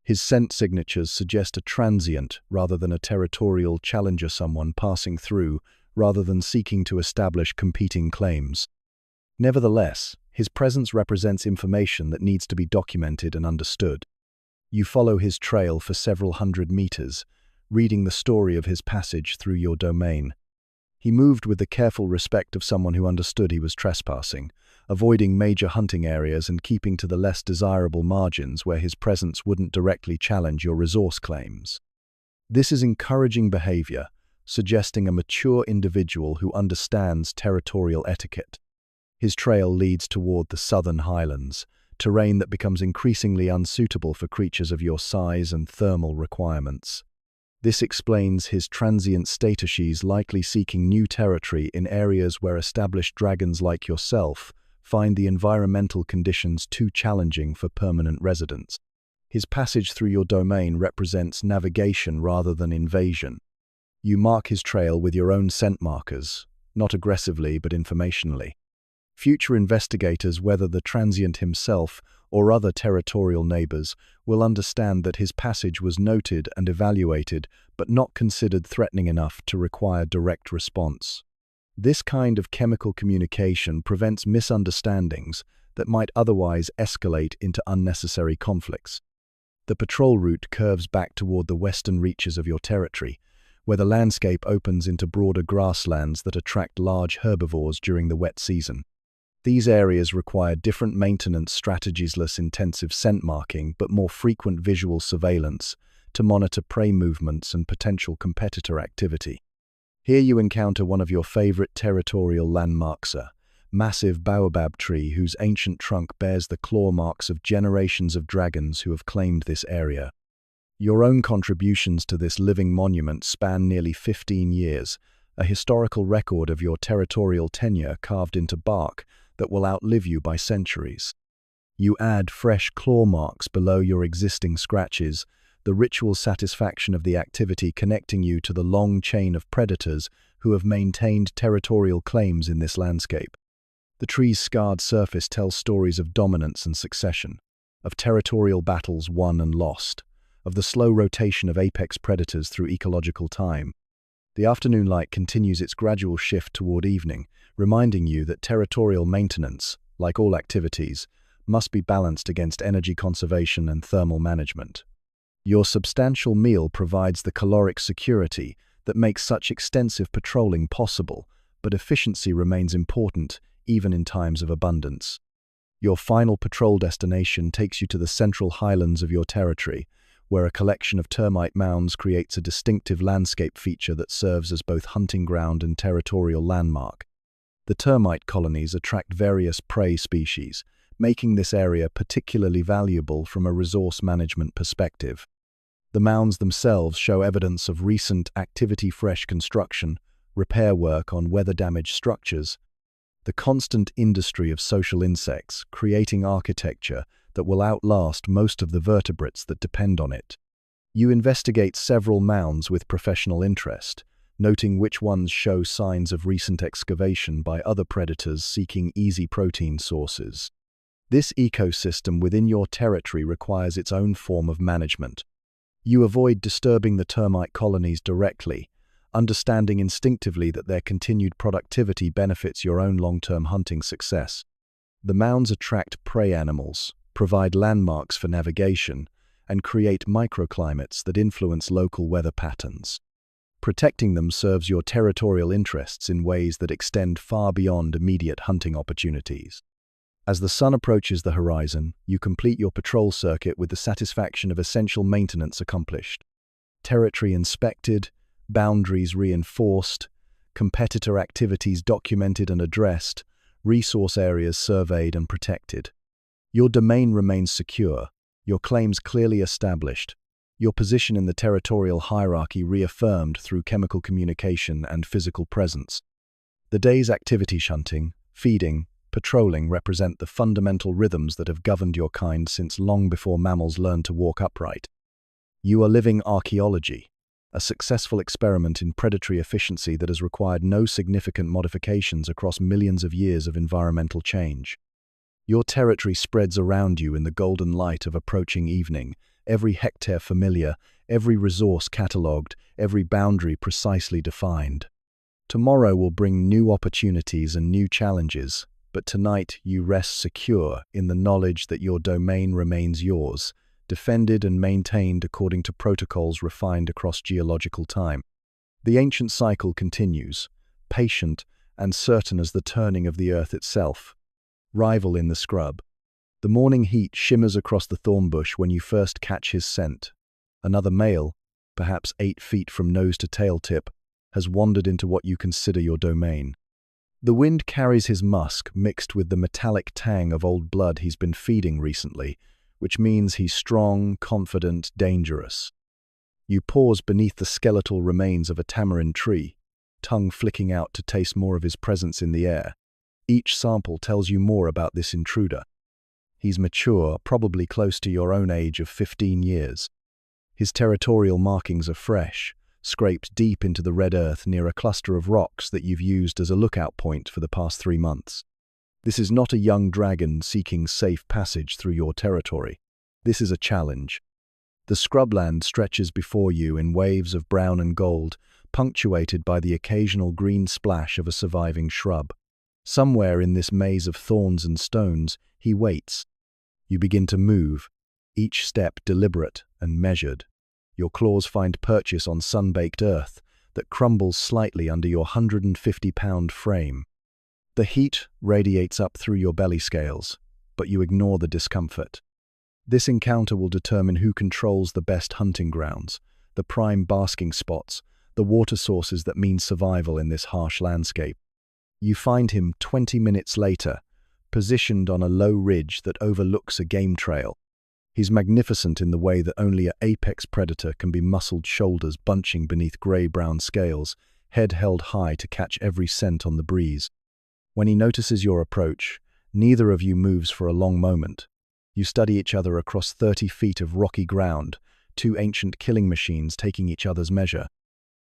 His scent signatures suggest a transient rather than a territorial challenger, someone passing through rather than seeking to establish competing claims. Nevertheless, his presence represents information that needs to be documented and understood. You follow his trail for several hundred meters, reading the story of his passage through your domain. He moved with the careful respect of someone who understood he was trespassing, avoiding major hunting areas and keeping to the less desirable margins where his presence wouldn't directly challenge your resource claims. This is encouraging behavior, suggesting a mature individual who understands territorial etiquette. His trail leads toward the southern highlands, terrain that becomes increasingly unsuitable for creatures of your size and thermal requirements. This explains his transient statushes likely seeking new territory in areas where established dragons like yourself find the environmental conditions too challenging for permanent residence. His passage through your domain represents navigation rather than invasion. You mark his trail with your own scent markers, not aggressively but informationally. Future investigators, whether the transient himself or other territorial neighbors, will understand that his passage was noted and evaluated, but not considered threatening enough to require direct response. This kind of chemical communication prevents misunderstandings that might otherwise escalate into unnecessary conflicts. The patrol route curves back toward the western reaches of your territory, where the landscape opens into broader grasslands that attract large herbivores during the wet season. These areas require different maintenance strategies, less intensive scent marking, but more frequent visual surveillance to monitor prey movements and potential competitor activity. Here you encounter one of your favorite territorial landmarks, a massive baobab tree whose ancient trunk bears the claw marks of generations of dragons who have claimed this area. Your own contributions to this living monument span nearly 15 years, a historical record of your territorial tenure carved into bark that will outlive you by centuries. You add fresh claw marks below your existing scratches, the ritual satisfaction of the activity connecting you to the long chain of predators who have maintained territorial claims in this landscape. The tree's scarred surface tells stories of dominance and succession, of territorial battles won and lost, of the slow rotation of apex predators through ecological time. The afternoon light continues its gradual shift toward evening, reminding you that territorial maintenance, like all activities, must be balanced against energy conservation and thermal management. Your substantial meal provides the caloric security that makes such extensive patrolling possible, but efficiency remains important even in times of abundance. Your final patrol destination takes you to the central highlands of your territory, where a collection of termite mounds creates a distinctive landscape feature that serves as both hunting ground and territorial landmark. The termite colonies attract various prey species, making this area particularly valuable from a resource management perspective. The mounds themselves show evidence of recent activity-fresh construction, repair work on weather-damaged structures, the constant industry of social insects, creating architecture that will outlast most of the vertebrates that depend on it. You investigate several mounds with professional interest, noting which ones show signs of recent excavation by other predators seeking easy protein sources. This ecosystem within your territory requires its own form of management. You avoid disturbing the termite colonies directly, understanding instinctively that their continued productivity benefits your own long-term hunting success. The mounds attract prey animals, provide landmarks for navigation, and create microclimates that influence local weather patterns. Protecting them serves your territorial interests in ways that extend far beyond immediate hunting opportunities. As the sun approaches the horizon, you complete your patrol circuit with the satisfaction of essential maintenance accomplished. Territory inspected, boundaries reinforced, competitor activities documented and addressed, resource areas surveyed and protected. Your domain remains secure, your claims clearly established, your position in the territorial hierarchy reaffirmed through chemical communication and physical presence. The day's activities, hunting, feeding, patrolling, represent the fundamental rhythms that have governed your kind since long before mammals learned to walk upright. You are living archaeology, a successful experiment in predatory efficiency that has required no significant modifications across millions of years of environmental change. Your territory spreads around you in the golden light of approaching evening, every hectare familiar, every resource catalogued, every boundary precisely defined. Tomorrow will bring new opportunities and new challenges, but tonight you rest secure in the knowledge that your domain remains yours, defended and maintained according to protocols refined across geological time. The ancient cycle continues, patient and certain as the turning of the earth itself. Rival in the scrub. The morning heat shimmers across the thorn bush when you first catch his scent. Another male, perhaps 8 feet from nose to tail tip, has wandered into what you consider your domain. The wind carries his musk mixed with the metallic tang of old blood he's been feeding recently, which means he's strong, confident, dangerous. You pause beneath the skeletal remains of a tamarind tree, tongue flicking out to taste more of his presence in the air. Each sample tells you more about this intruder. He's mature, probably close to your own age of 15 years. His territorial markings are fresh, scraped deep into the red earth near a cluster of rocks that you've used as a lookout point for the past 3 months. This is not a young dragon seeking safe passage through your territory. This is a challenge. The scrubland stretches before you in waves of brown and gold, punctuated by the occasional green splash of a surviving shrub. Somewhere in this maze of thorns and stones, he waits. You begin to move, each step deliberate and measured. Your claws find purchase on sun-baked earth that crumbles slightly under your 150-pound frame. The heat radiates up through your belly scales, but you ignore the discomfort. This encounter will determine who controls the best hunting grounds, the prime basking spots, the water sources that mean survival in this harsh landscape. You find him 20 minutes later, positioned on a low ridge that overlooks a game trail. He's magnificent in the way that only an apex predator can be, muscled shoulders bunching beneath grey-brown scales, head held high to catch every scent on the breeze. When he notices your approach, neither of you moves for a long moment. You study each other across 30 feet of rocky ground, two ancient killing machines taking each other's measure.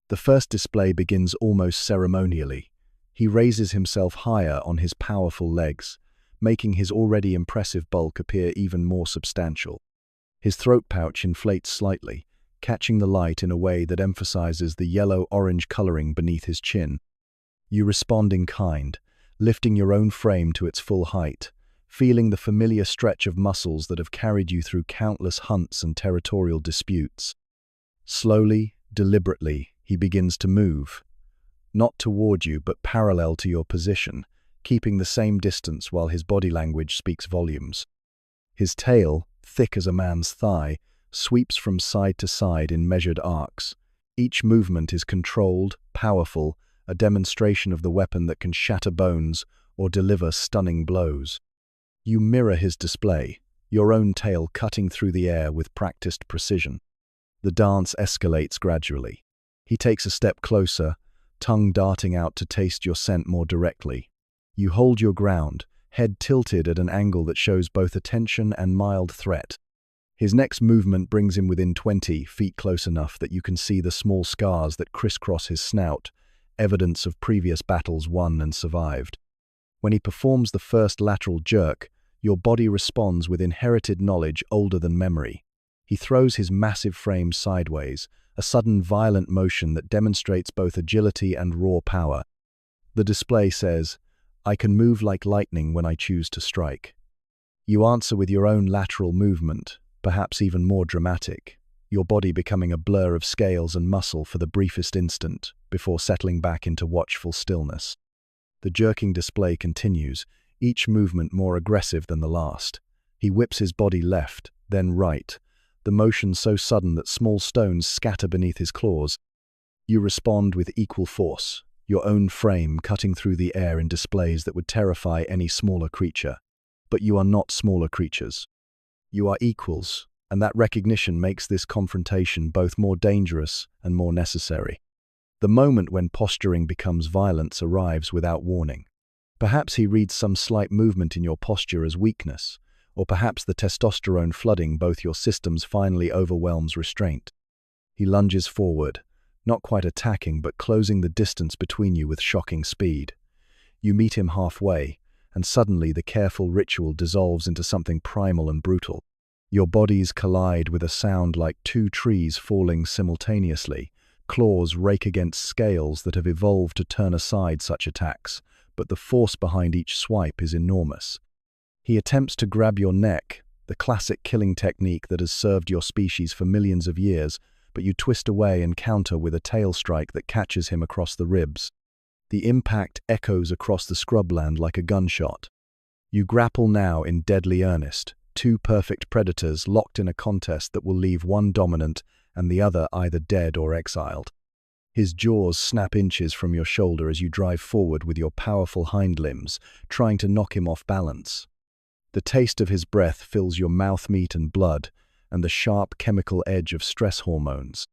The first display begins almost ceremonially. He raises himself higher on his powerful legs, making his already impressive bulk appear even more substantial. His throat pouch inflates slightly, catching the light in a way that emphasizes the yellow-orange coloring beneath his chin. You respond in kind, lifting your own frame to its full height, feeling the familiar stretch of muscles that have carried you through countless hunts and territorial disputes. Slowly, deliberately, he begins to move, not toward you but parallel to your position, keeping the same distance while his body language speaks volumes. His tail, thick as a man's thigh, sweeps from side to side in measured arcs. Each movement is controlled, powerful, a demonstration of the weapon that can shatter bones or deliver stunning blows. You mirror his display, your own tail cutting through the air with practiced precision. The dance escalates gradually. He takes a step closer, tongue darting out to taste your scent more directly. You hold your ground, head tilted at an angle that shows both attention and mild threat. His next movement brings him within 20 feet close enough that you can see the small scars that crisscross his snout, evidence of previous battles won and survived. When he performs the first lateral jerk, your body responds with inherited knowledge older than memory. He throws his massive frame sideways, a sudden violent motion that demonstrates both agility and raw power. The display says, "I can move like lightning when I choose to strike." You answer with your own lateral movement, perhaps even more dramatic, your body becoming a blur of scales and muscle for the briefest instant, before settling back into watchful stillness. The jerking display continues, each movement more aggressive than the last. He whips his body left, then right, the motion so sudden that small stones scatter beneath his claws. You respond with equal force, your own frame cutting through the air in displays that would terrify any smaller creature. But you are not smaller creatures. You are equals, and that recognition makes this confrontation both more dangerous and more necessary. The moment when posturing becomes violence arrives without warning. Perhaps he reads some slight movement in your posture as weakness, or perhaps the testosterone flooding both your systems finally overwhelms restraint. He lunges forward, not quite attacking but closing the distance between you with shocking speed. You meet him halfway, and suddenly the careful ritual dissolves into something primal and brutal. Your bodies collide with a sound like two trees falling simultaneously. Claws rake against scales that have evolved to turn aside such attacks, but the force behind each swipe is enormous. He attempts to grab your neck, the classic killing technique that has served your species for millions of years, but you twist away and counter with a tail strike that catches him across the ribs. The impact echoes across the scrubland like a gunshot. You grapple now in deadly earnest, two perfect predators locked in a contest that will leave one dominant and the other either dead or exiled. His jaws snap inches from your shoulder as you drive forward with your powerful hind limbs, trying to knock him off balance. The taste of his breath fills your mouth meat and blood, and the sharp chemical edge of stress hormones.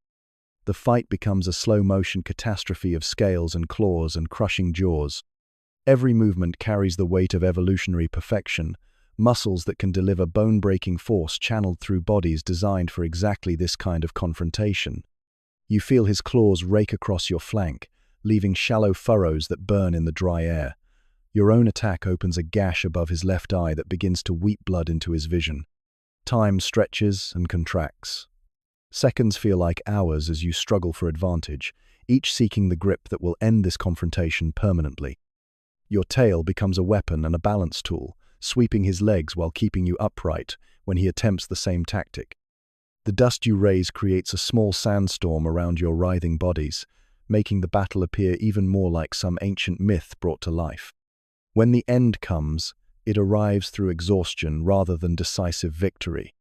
The fight becomes a slow-motion catastrophe of scales and claws and crushing jaws. Every movement carries the weight of evolutionary perfection, muscles that can deliver bone-breaking force channeled through bodies designed for exactly this kind of confrontation. You feel his claws rake across your flank, leaving shallow furrows that burn in the dry air. Your own attack opens a gash above his left eye that begins to weep blood into his vision. Time stretches and contracts. Seconds feel like hours as you struggle for advantage, each seeking the grip that will end this confrontation permanently. Your tail becomes a weapon and a balance tool, sweeping his legs while keeping you upright when he attempts the same tactic. The dust you raise creates a small sandstorm around your writhing bodies, making the battle appear even more like some ancient myth brought to life. When the end comes, it arrives through exhaustion rather than decisive victory.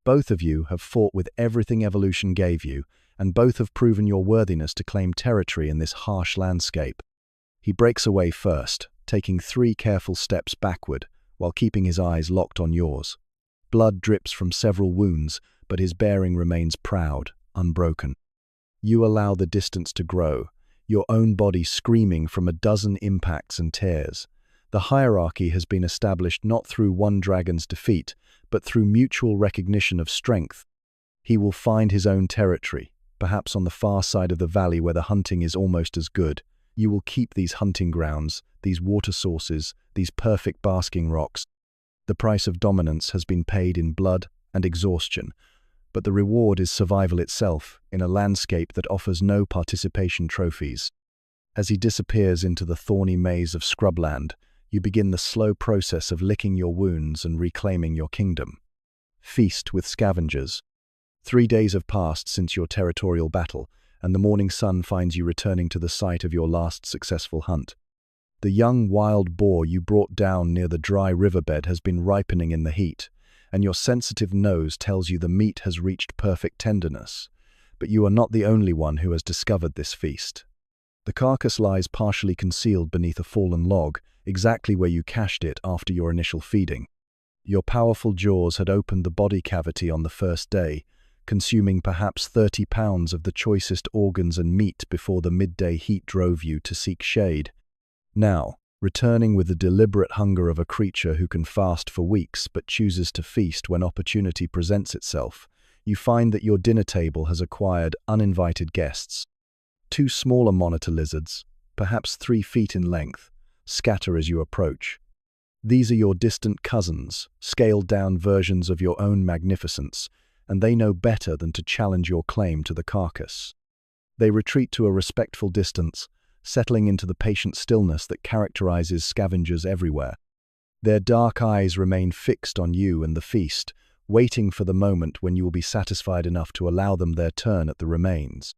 Both of you have fought with everything evolution gave you, and both have proven your worthiness to claim territory in this harsh landscape. He breaks away first, taking 3 careful steps backward, while keeping his eyes locked on yours. Blood drips from several wounds, but his bearing remains proud, unbroken. You allow the distance to grow, your own body screaming from a dozen impacts and tears. The hierarchy has been established not through one dragon's defeat, but through mutual recognition of strength. He will find his own territory, perhaps on the far side of the valley where the hunting is almost as good. You will keep these hunting grounds, these water sources, these perfect basking rocks. The price of dominance has been paid in blood and exhaustion, but the reward is survival itself in a landscape that offers no participation trophies. As he disappears into the thorny maze of scrubland, you begin the slow process of licking your wounds and reclaiming your kingdom. Feast with scavengers. 3 days have passed since your territorial battle, and the morning sun finds you returning to the site of your last successful hunt. The young wild boar you brought down near the dry riverbed has been ripening in the heat, and your sensitive nose tells you the meat has reached perfect tenderness. But you are not the only one who has discovered this feast. The carcass lies partially concealed beneath a fallen log, exactly where you cached it after your initial feeding. Your powerful jaws had opened the body cavity on the first day, consuming perhaps 30 pounds of the choicest organs and meat before the midday heat drove you to seek shade. Now, returning with the deliberate hunger of a creature who can fast for weeks but chooses to feast when opportunity presents itself, you find that your dinner table has acquired uninvited guests. 2 smaller monitor lizards, perhaps 3 feet in length, scatter as you approach. These are your distant cousins, scaled-down versions of your own magnificence, and they know better than to challenge your claim to the carcass. They retreat to a respectful distance, settling into the patient stillness that characterizes scavengers everywhere. Their dark eyes remain fixed on you and the feast, waiting for the moment when you will be satisfied enough to allow them their turn at the remains.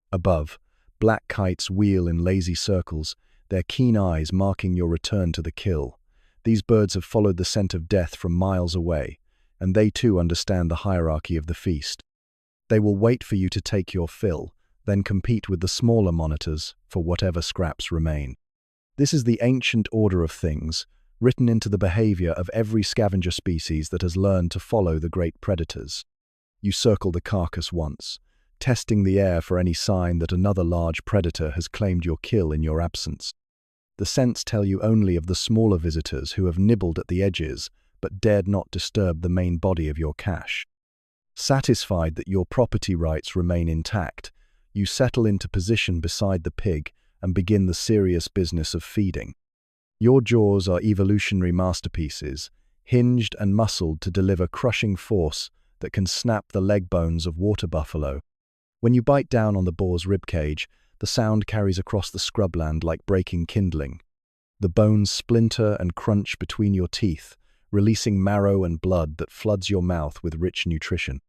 Above, black kites wheel in lazy circles, their keen eyes marking your return to the kill. These birds have followed the scent of death from miles away, and they too understand the hierarchy of the feast. They will wait for you to take your fill, then compete with the smaller monitors for whatever scraps remain. This is the ancient order of things, written into the behavior of every scavenger species that has learned to follow the great predators. You circle the carcass once, testing the air for any sign that another large predator has claimed your kill in your absence. The scents tell you only of the smaller visitors who have nibbled at the edges but dared not disturb the main body of your cache. Satisfied that your property rights remain intact, you settle into position beside the pig and begin the serious business of feeding. Your jaws are evolutionary masterpieces, hinged and muscled to deliver crushing force that can snap the leg bones of water buffalo. When you bite down on the boar's ribcage, the sound carries across the scrubland like breaking kindling. The bones splinter and crunch between your teeth, releasing marrow and blood that floods your mouth with rich nutrition.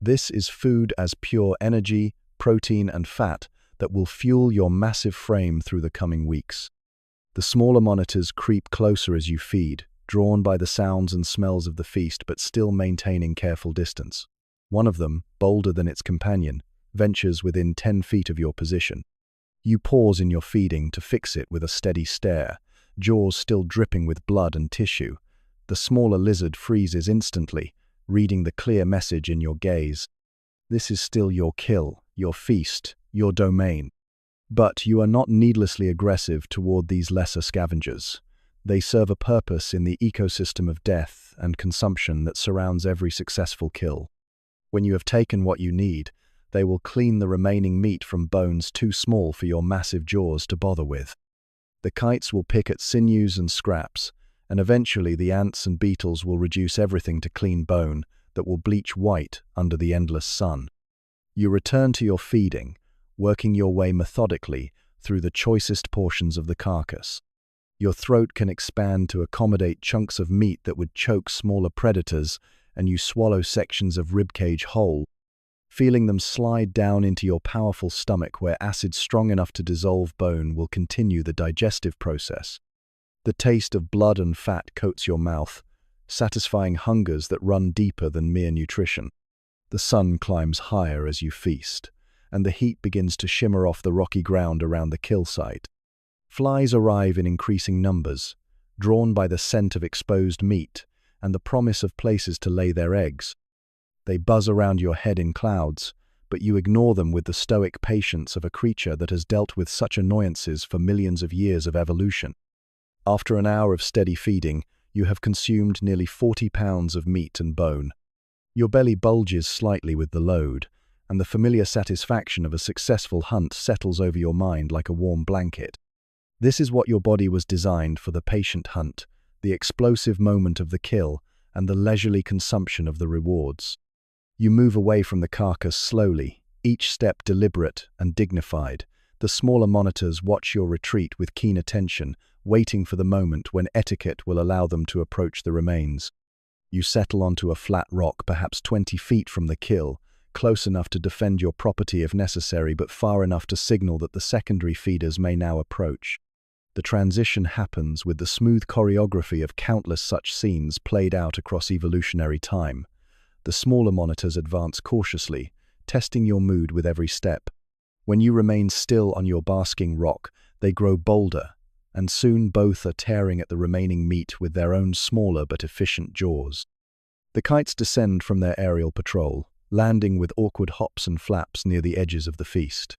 This is food as pure energy, protein and fat that will fuel your massive frame through the coming weeks. The smaller monitors creep closer as you feed, drawn by the sounds and smells of the feast but still maintaining careful distance. One of them, bolder than its companion, ventures within 10 feet of your position. You pause in your feeding to fix it with a steady stare, jaws still dripping with blood and tissue. The smaller lizard freezes instantly, reading the clear message in your gaze. This is still your kill, your feast, your domain. But you are not needlessly aggressive toward these lesser scavengers. They serve a purpose in the ecosystem of death and consumption that surrounds every successful kill. When you have taken what you need, they will clean the remaining meat from bones too small for your massive jaws to bother with. The kites will pick at sinews and scraps, and eventually the ants and beetles will reduce everything to clean bone that will bleach white under the endless sun. You return to your feeding, working your way methodically through the choicest portions of the carcass. Your throat can expand to accommodate chunks of meat that would choke smaller predators, and you swallow sections of ribcage whole, feeling them slide down into your powerful stomach where acid strong enough to dissolve bone will continue the digestive process. The taste of blood and fat coats your mouth, satisfying hungers that run deeper than mere nutrition. The sun climbs higher as you feast, and the heat begins to shimmer off the rocky ground around the kill site. Flies arrive in increasing numbers, drawn by the scent of exposed meat and the promise of places to lay their eggs. They buzz around your head in clouds, but you ignore them with the stoic patience of a creature that has dealt with such annoyances for millions of years of evolution. After an hour of steady feeding, you have consumed nearly 40 pounds of meat and bone. Your belly bulges slightly with the load, and the familiar satisfaction of a successful hunt settles over your mind like a warm blanket. This is what your body was designed for: the patient hunt, the explosive moment of the kill, and the leisurely consumption of the rewards. You move away from the carcass slowly, each step deliberate and dignified. The smaller monitors watch your retreat with keen attention, waiting for the moment when etiquette will allow them to approach the remains. You settle onto a flat rock perhaps 20 feet from the kill, close enough to defend your property if necessary, but far enough to signal that the secondary feeders may now approach. The transition happens with the smooth choreography of countless such scenes played out across evolutionary time. The smaller monitors advance cautiously, testing your mood with every step. When you remain still on your basking rock, they grow bolder, and soon both are tearing at the remaining meat with their own smaller but efficient jaws. The kites descend from their aerial patrol, landing with awkward hops and flaps near the edges of the feast.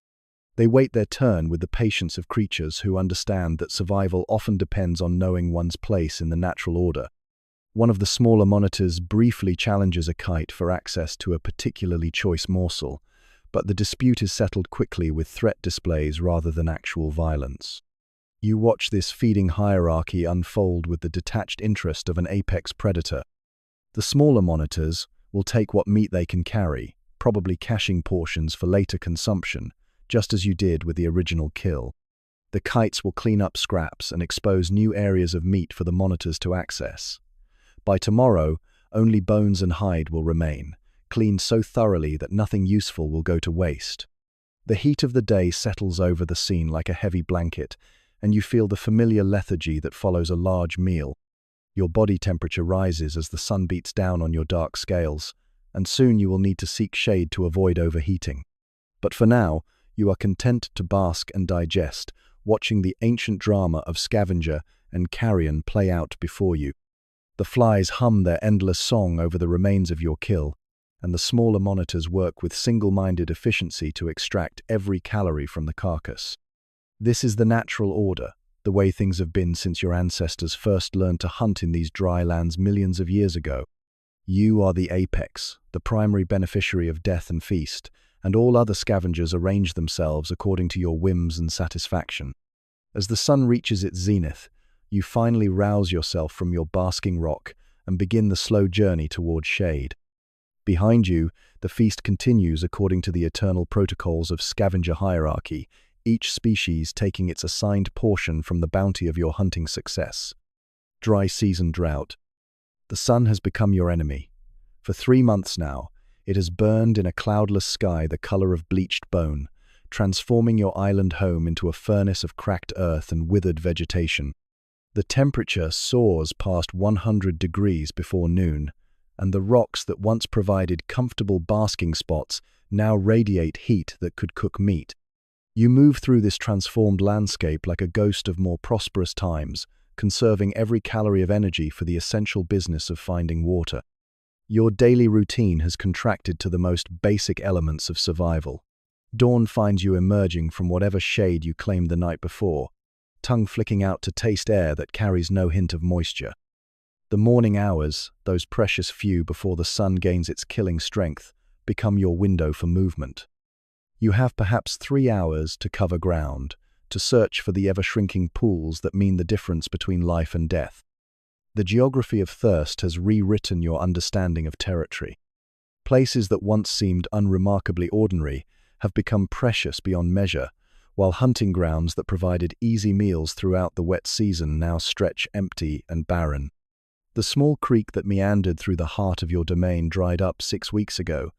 They wait their turn with the patience of creatures who understand that survival often depends on knowing one's place in the natural order. One of the smaller monitors briefly challenges a kite for access to a particularly choice morsel, but the dispute is settled quickly with threat displays rather than actual violence. You watch this feeding hierarchy unfold with the detached interest of an apex predator. The smaller monitors will take what meat they can carry, probably caching portions for later consumption, just as you did with the original kill. The kites will clean up scraps and expose new areas of meat for the monitors to access. By tomorrow, only bones and hide will remain, cleaned so thoroughly that nothing useful will go to waste. The heat of the day settles over the scene like a heavy blanket, and you feel the familiar lethargy that follows a large meal. Your body temperature rises as the sun beats down on your dark scales, and soon you will need to seek shade to avoid overheating. But for now, you are content to bask and digest, watching the ancient drama of scavenger and carrion play out before you. The flies hum their endless song over the remains of your kill, and the smaller monitors work with single-minded efficiency to extract every calorie from the carcass. This is the natural order, the way things have been since your ancestors first learned to hunt in these dry lands millions of years ago. You are the apex, the primary beneficiary of death and feast, and all other scavengers arrange themselves according to your whims and satisfaction. As the sun reaches its zenith, you finally rouse yourself from your basking rock and begin the slow journey toward shade. Behind you, the feast continues according to the eternal protocols of scavenger hierarchy, each species taking its assigned portion from the bounty of your hunting success. Dry season drought. The sun has become your enemy. For 3 months now, it has burned in a cloudless sky the color of bleached bone, transforming your island home into a furnace of cracked earth and withered vegetation. The temperature soars past 100 degrees before noon, and the rocks that once provided comfortable basking spots now radiate heat that could cook meat. You move through this transformed landscape like a ghost of more prosperous times, conserving every calorie of energy for the essential business of finding water. Your daily routine has contracted to the most basic elements of survival. Dawn finds you emerging from whatever shade you claimed the night before, tongue flicking out to taste air that carries no hint of moisture. The morning hours, those precious few before the sun gains its killing strength, become your window for movement. You have perhaps 3 hours to cover ground, to search for the ever-shrinking pools that mean the difference between life and death. The geography of thirst has rewritten your understanding of territory. Places that once seemed unremarkably ordinary have become precious beyond measure, while hunting grounds that provided easy meals throughout the wet season now stretch empty and barren. The small creek that meandered through the heart of your domain dried up 6 weeks ago,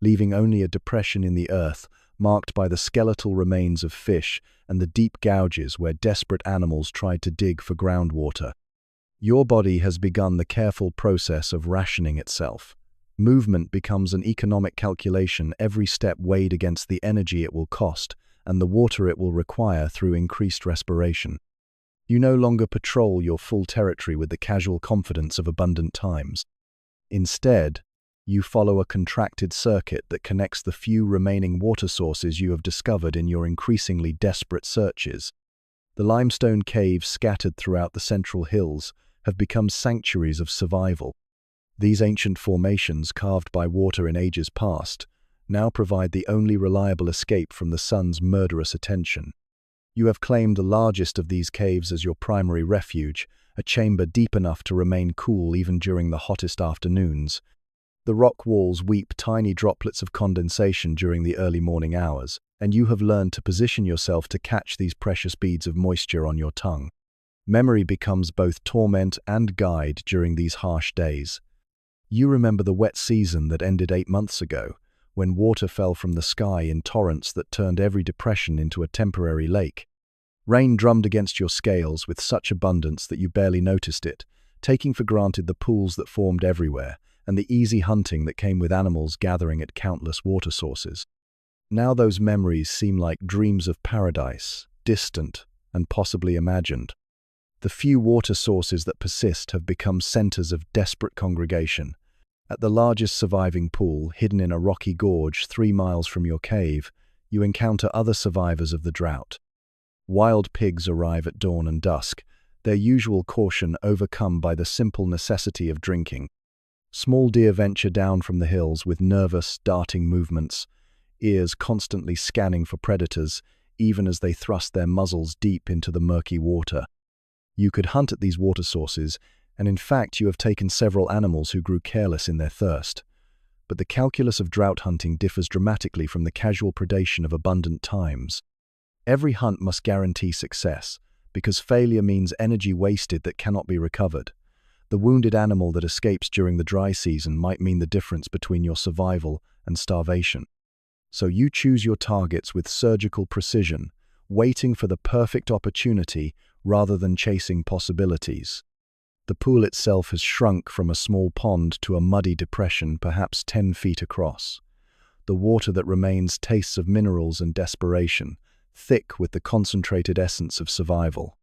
leaving only a depression in the earth marked by the skeletal remains of fish and the deep gouges where desperate animals tried to dig for groundwater. Your body has begun the careful process of rationing itself. Movement becomes an economic calculation, every step weighed against the energy it will cost and the water it will require through increased respiration. You no longer patrol your full territory with the casual confidence of abundant times. Instead, you follow a contracted circuit that connects the few remaining water sources you have discovered in your increasingly desperate searches. The limestone caves scattered throughout the central hills have become sanctuaries of survival. These ancient formations, carved by water in ages past, now provide the only reliable escape from the sun's murderous attention. You have claimed the largest of these caves as your primary refuge, a chamber deep enough to remain cool even during the hottest afternoons. The rock walls weep tiny droplets of condensation during the early morning hours, and you have learned to position yourself to catch these precious beads of moisture on your tongue. Memory becomes both torment and guide during these harsh days. You remember the wet season that ended 8 months ago, when water fell from the sky in torrents that turned every depression into a temporary lake. Rain drummed against your scales with such abundance that you barely noticed it, taking for granted the pools that formed everywhere and the easy hunting that came with animals gathering at countless water sources. Now those memories seem like dreams of paradise, distant and possibly imagined. The few water sources that persist have become centers of desperate congregation. At the largest surviving pool, hidden in a rocky gorge 3 miles from your cave, you encounter other survivors of the drought. Wild pigs arrive at dawn and dusk, their usual caution overcome by the simple necessity of drinking. Small deer venture down from the hills with nervous, darting movements, ears constantly scanning for predators, even as they thrust their muzzles deep into the murky water. You could hunt at these water sources, and in fact you have taken several animals who grew careless in their thirst. But the calculus of drought hunting differs dramatically from the casual predation of abundant times. Every hunt must guarantee success, because failure means energy wasted that cannot be recovered. The wounded animal that escapes during the dry season might mean the difference between your survival and starvation. So you choose your targets with surgical precision, waiting for the perfect opportunity rather than chasing possibilities. The pool itself has shrunk from a small pond to a muddy depression perhaps 10 feet across. The water that remains tastes of minerals and desperation, thick with the concentrated essence of survival.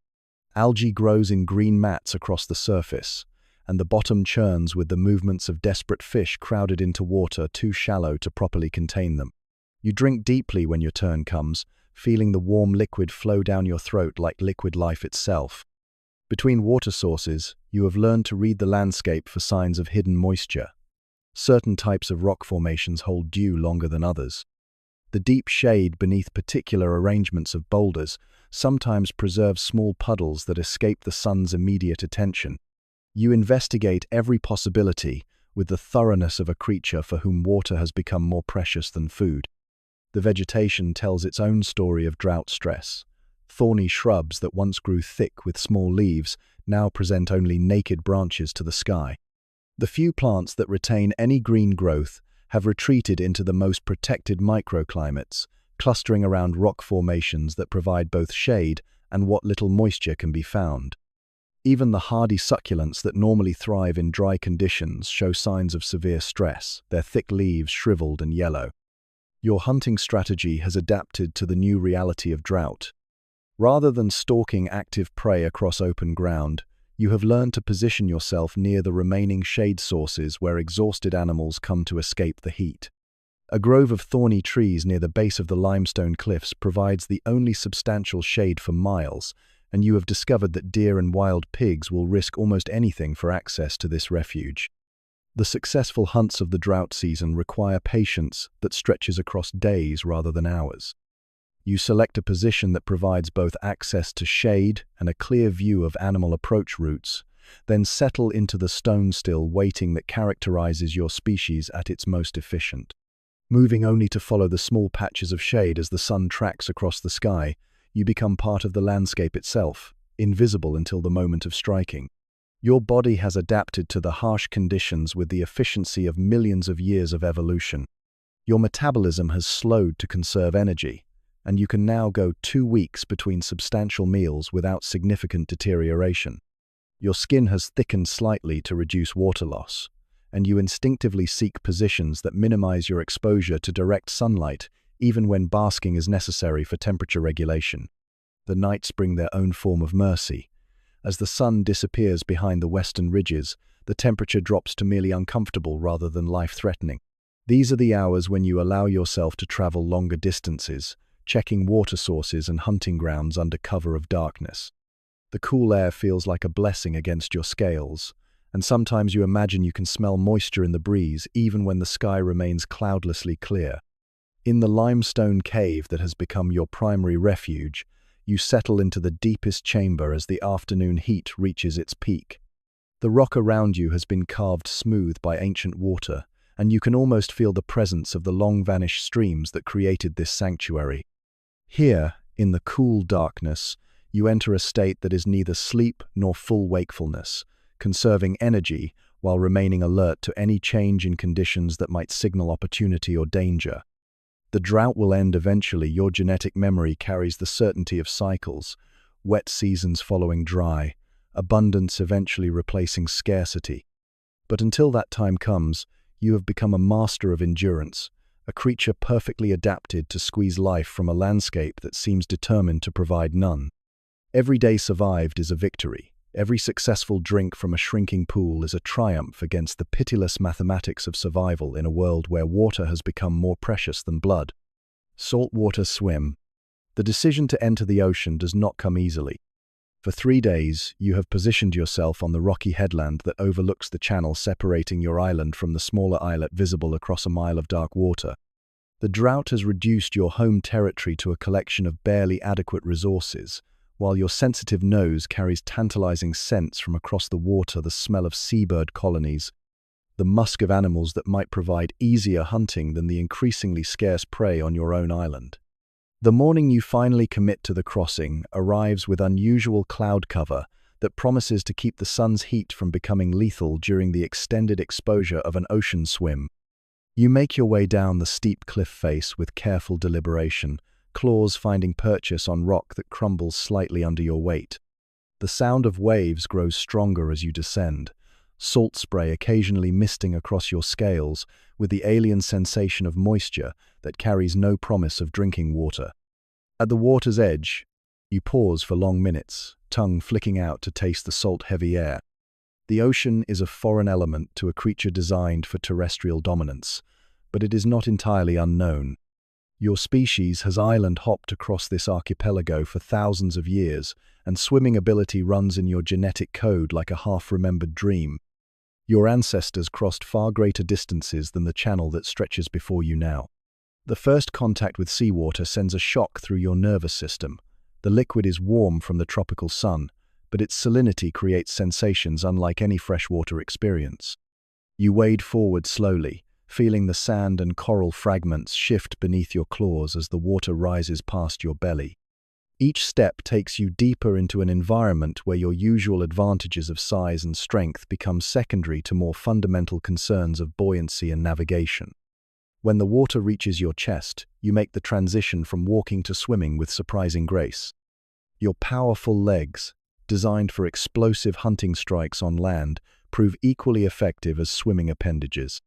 Algae grows in green mats across the surface, and the bottom churns with the movements of desperate fish crowded into water too shallow to properly contain them. You drink deeply when your turn comes, feeling the warm liquid flow down your throat like liquid life itself. Between water sources, you have learned to read the landscape for signs of hidden moisture. Certain types of rock formations hold dew longer than others. The deep shade beneath particular arrangements of boulders sometimes preserves small puddles that escape the sun's immediate attention. You investigate every possibility with the thoroughness of a creature for whom water has become more precious than food. The vegetation tells its own story of drought stress. Thorny shrubs that once grew thick with small leaves now present only naked branches to the sky. The few plants that retain any green growth have retreated into the most protected microclimates, clustering around rock formations that provide both shade and what little moisture can be found. Even the hardy succulents that normally thrive in dry conditions show signs of severe stress, their thick leaves shriveled and yellow. Your hunting strategy has adapted to the new reality of drought. Rather than stalking active prey across open ground, you have learned to position yourself near the remaining shade sources where exhausted animals come to escape the heat. A grove of thorny trees near the base of the limestone cliffs provides the only substantial shade for miles, and you have discovered that deer and wild pigs will risk almost anything for access to this refuge. The successful hunts of the drought season require patience that stretches across days rather than hours. You select a position that provides both access to shade and a clear view of animal approach routes, then settle into the stone-still waiting that characterizes your species at its most efficient. Moving only to follow the small patches of shade as the sun tracks across the sky, you become part of the landscape itself, invisible until the moment of striking. Your body has adapted to the harsh conditions with the efficiency of millions of years of evolution. Your metabolism has slowed to conserve energy, and you can now go 2 weeks between substantial meals without significant deterioration. Your skin has thickened slightly to reduce water loss, and you instinctively seek positions that minimize your exposure to direct sunlight, even when basking is necessary for temperature regulation. The nights bring their own form of mercy. As the sun disappears behind the western ridges, the temperature drops to merely uncomfortable rather than life-threatening. These are the hours when you allow yourself to travel longer distances, checking water sources and hunting grounds under cover of darkness. The cool air feels like a blessing against your scales, and sometimes you imagine you can smell moisture in the breeze even when the sky remains cloudlessly clear. In the limestone cave that has become your primary refuge, you settle into the deepest chamber as the afternoon heat reaches its peak. The rock around you has been carved smooth by ancient water, and you can almost feel the presence of the long-vanished streams that created this sanctuary. Here, in the cool darkness, you enter a state that is neither sleep nor full wakefulness, conserving energy while remaining alert to any change in conditions that might signal opportunity or danger. The drought will end eventually. Your genetic memory carries the certainty of cycles, wet seasons following dry, abundance eventually replacing scarcity. But until that time comes, you have become a master of endurance, a creature perfectly adapted to squeeze life from a landscape that seems determined to provide none. Every day survived is a victory. Every successful drink from a shrinking pool is a triumph against the pitiless mathematics of survival in a world where water has become more precious than blood. Saltwater swim. The decision to enter the ocean does not come easily. For 3 days, you have positioned yourself on the rocky headland that overlooks the channel separating your island from the smaller islet visible across a mile of dark water. The drought has reduced your home territory to a collection of barely adequate resources, while your sensitive nose carries tantalizing scents from across the water, the smell of seabird colonies, the musk of animals that might provide easier hunting than the increasingly scarce prey on your own island. The morning you finally commit to the crossing arrives with unusual cloud cover that promises to keep the sun's heat from becoming lethal during the extended exposure of an ocean swim. You make your way down the steep cliff face with careful deliberation, claws finding purchase on rock that crumbles slightly under your weight. The sound of waves grows stronger as you descend, salt spray occasionally misting across your scales with the alien sensation of moisture that carries no promise of drinking water. At the water's edge, you pause for long minutes, tongue flicking out to taste the salt-heavy air. The ocean is a foreign element to a creature designed for terrestrial dominance, but it is not entirely unknown. Your species has island-hopped across this archipelago for thousands of years, and swimming ability runs in your genetic code like a half-remembered dream. Your ancestors crossed far greater distances than the channel that stretches before you now. The first contact with seawater sends a shock through your nervous system. The liquid is warm from the tropical sun, but its salinity creates sensations unlike any freshwater experience. You wade forward slowly, feeling the sand and coral fragments shift beneath your claws as the water rises past your belly. Each step takes you deeper into an environment where your usual advantages of size and strength become secondary to more fundamental concerns of buoyancy and navigation. When the water reaches your chest, you make the transition from walking to swimming with surprising grace. Your powerful legs, designed for explosive hunting strikes on land, prove equally effective as swimming appendages.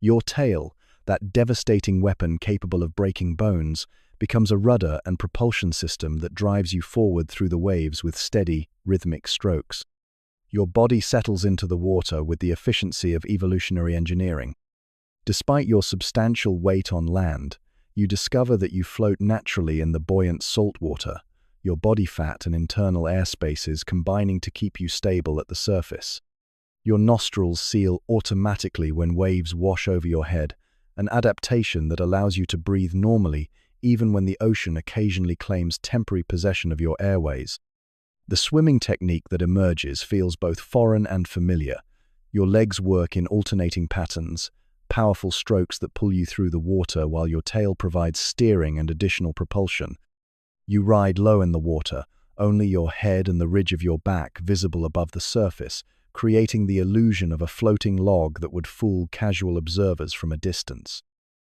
Your tail, that devastating weapon capable of breaking bones, becomes a rudder and propulsion system that drives you forward through the waves with steady, rhythmic strokes. Your body settles into the water with the efficiency of evolutionary engineering. Despite your substantial weight on land, you discover that you float naturally in the buoyant salt water, your body fat and internal air spaces combining to keep you stable at the surface. Your nostrils seal automatically when waves wash over your head, an adaptation that allows you to breathe normally even when the ocean occasionally claims temporary possession of your airways. The swimming technique that emerges feels both foreign and familiar. Your legs work in alternating patterns, powerful strokes that pull you through the water while your tail provides steering and additional propulsion. You ride low in the water, only your head and the ridge of your back visible above the surface, creating the illusion of a floating log that would fool casual observers from a distance.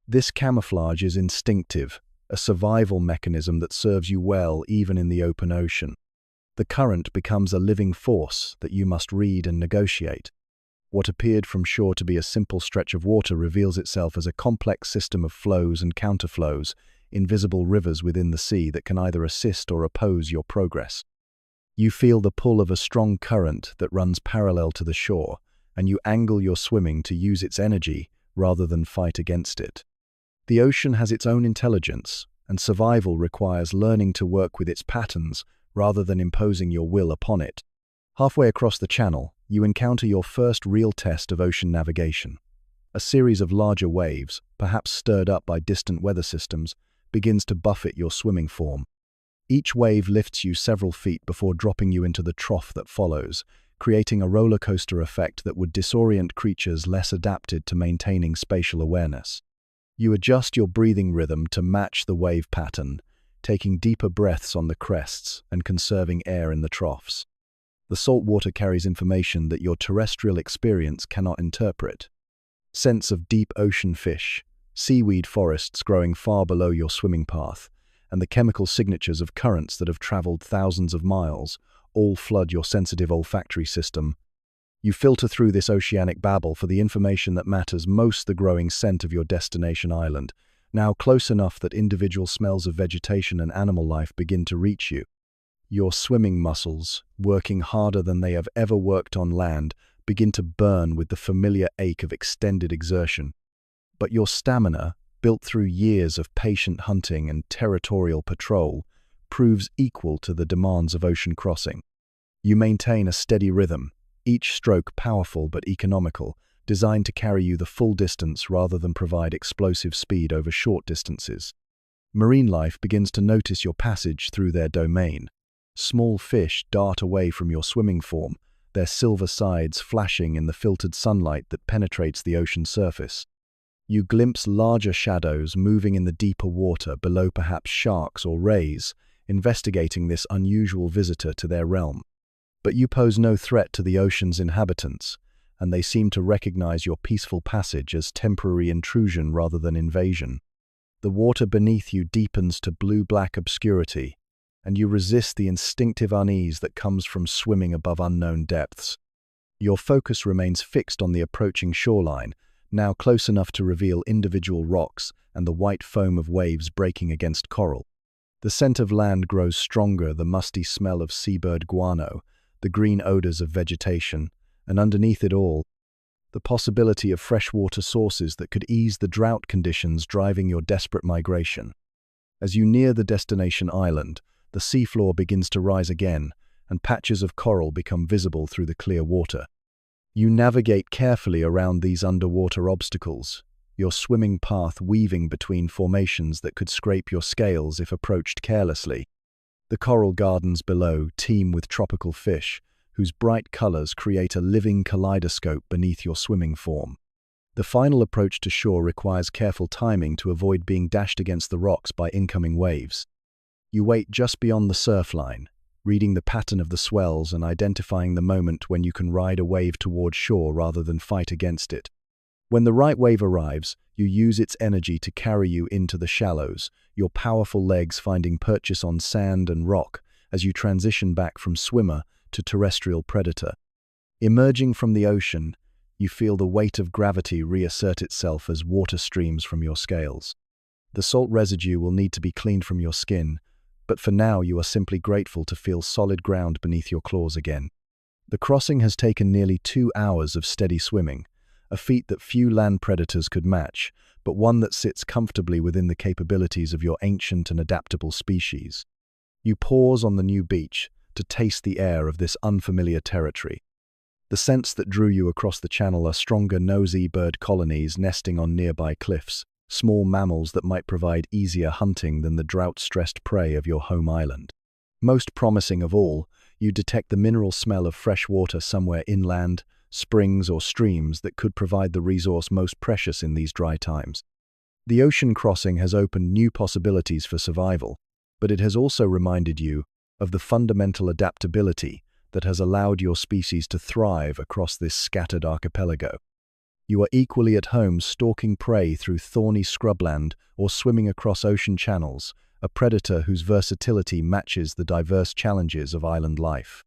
This camouflage is instinctive, a survival mechanism that serves you well even in the open ocean. The current becomes a living force that you must read and negotiate. What appeared from shore to be a simple stretch of water reveals itself as a complex system of flows and counterflows, invisible rivers within the sea that can either assist or oppose your progress. You feel the pull of a strong current that runs parallel to the shore, and you angle your swimming to use its energy rather than fight against it. The ocean has its own intelligence, and survival requires learning to work with its patterns rather than imposing your will upon it. Halfway across the channel, you encounter your first real test of ocean navigation. A series of larger waves, perhaps stirred up by distant weather systems, begins to buffet your swimming form. Each wave lifts you several feet before dropping you into the trough that follows, creating a roller coaster effect that would disorient creatures less adapted to maintaining spatial awareness. You adjust your breathing rhythm to match the wave pattern, taking deeper breaths on the crests and conserving air in the troughs. The salt water carries information that your terrestrial experience cannot interpret. Scents of deep ocean fish, seaweed forests growing far below your swimming path, and the chemical signatures of currents that have traveled thousands of miles all flood your sensitive olfactory system. You filter through this oceanic babble for the information that matters most: the growing scent of your destination island, now close enough that individual smells of vegetation and animal life begin to reach you. Your swimming muscles, working harder than they have ever worked on land, begin to burn with the familiar ache of extended exertion. But your stamina, built through years of patient hunting and territorial patrol, proves equal to the demands of ocean crossing. You maintain a steady rhythm, each stroke powerful but economical, designed to carry you the full distance rather than provide explosive speed over short distances. Marine life begins to notice your passage through their domain. Small fish dart away from your swimming form, their silver sides flashing in the filtered sunlight that penetrates the ocean surface. You glimpse larger shadows moving in the deeper water below, perhaps sharks or rays, investigating this unusual visitor to their realm. But you pose no threat to the ocean's inhabitants, and they seem to recognize your peaceful passage as temporary intrusion rather than invasion. The water beneath you deepens to blue-black obscurity, and you resist the instinctive unease that comes from swimming above unknown depths. Your focus remains fixed on the approaching shoreline, now close enough to reveal individual rocks and the white foam of waves breaking against coral. The scent of land grows stronger, the musty smell of seabird guano, the green odors of vegetation, and underneath it all, the possibility of freshwater sources that could ease the drought conditions driving your desperate migration. As you near the destination island, the seafloor begins to rise again, and patches of coral become visible through the clear water. You navigate carefully around these underwater obstacles, your swimming path weaving between formations that could scrape your scales if approached carelessly. The coral gardens below teem with tropical fish, whose bright colors create a living kaleidoscope beneath your swimming form. The final approach to shore requires careful timing to avoid being dashed against the rocks by incoming waves. You wait just beyond the surf line, reading the pattern of the swells and identifying the moment when you can ride a wave toward shore rather than fight against it. When the right wave arrives, you use its energy to carry you into the shallows, your powerful legs finding purchase on sand and rock as you transition back from swimmer to terrestrial predator. Emerging from the ocean, you feel the weight of gravity reassert itself as water streams from your scales. The salt residue will need to be cleaned from your skin, but for now you are simply grateful to feel solid ground beneath your claws again. The crossing has taken nearly 2 hours of steady swimming, a feat that few land predators could match, but one that sits comfortably within the capabilities of your ancient and adaptable species. You pause on the new beach to taste the air of this unfamiliar territory. The scents that drew you across the channel are stronger nosy bird colonies nesting on nearby cliffs, small mammals that might provide easier hunting than the drought-stressed prey of your home island. Most promising of all, you detect the mineral smell of fresh water somewhere inland, springs or streams that could provide the resource most precious in these dry times. The ocean crossing has opened new possibilities for survival, but it has also reminded you of the fundamental adaptability that has allowed your species to thrive across this scattered archipelago. You are equally at home stalking prey through thorny scrubland or swimming across ocean channels, a predator whose versatility matches the diverse challenges of island life.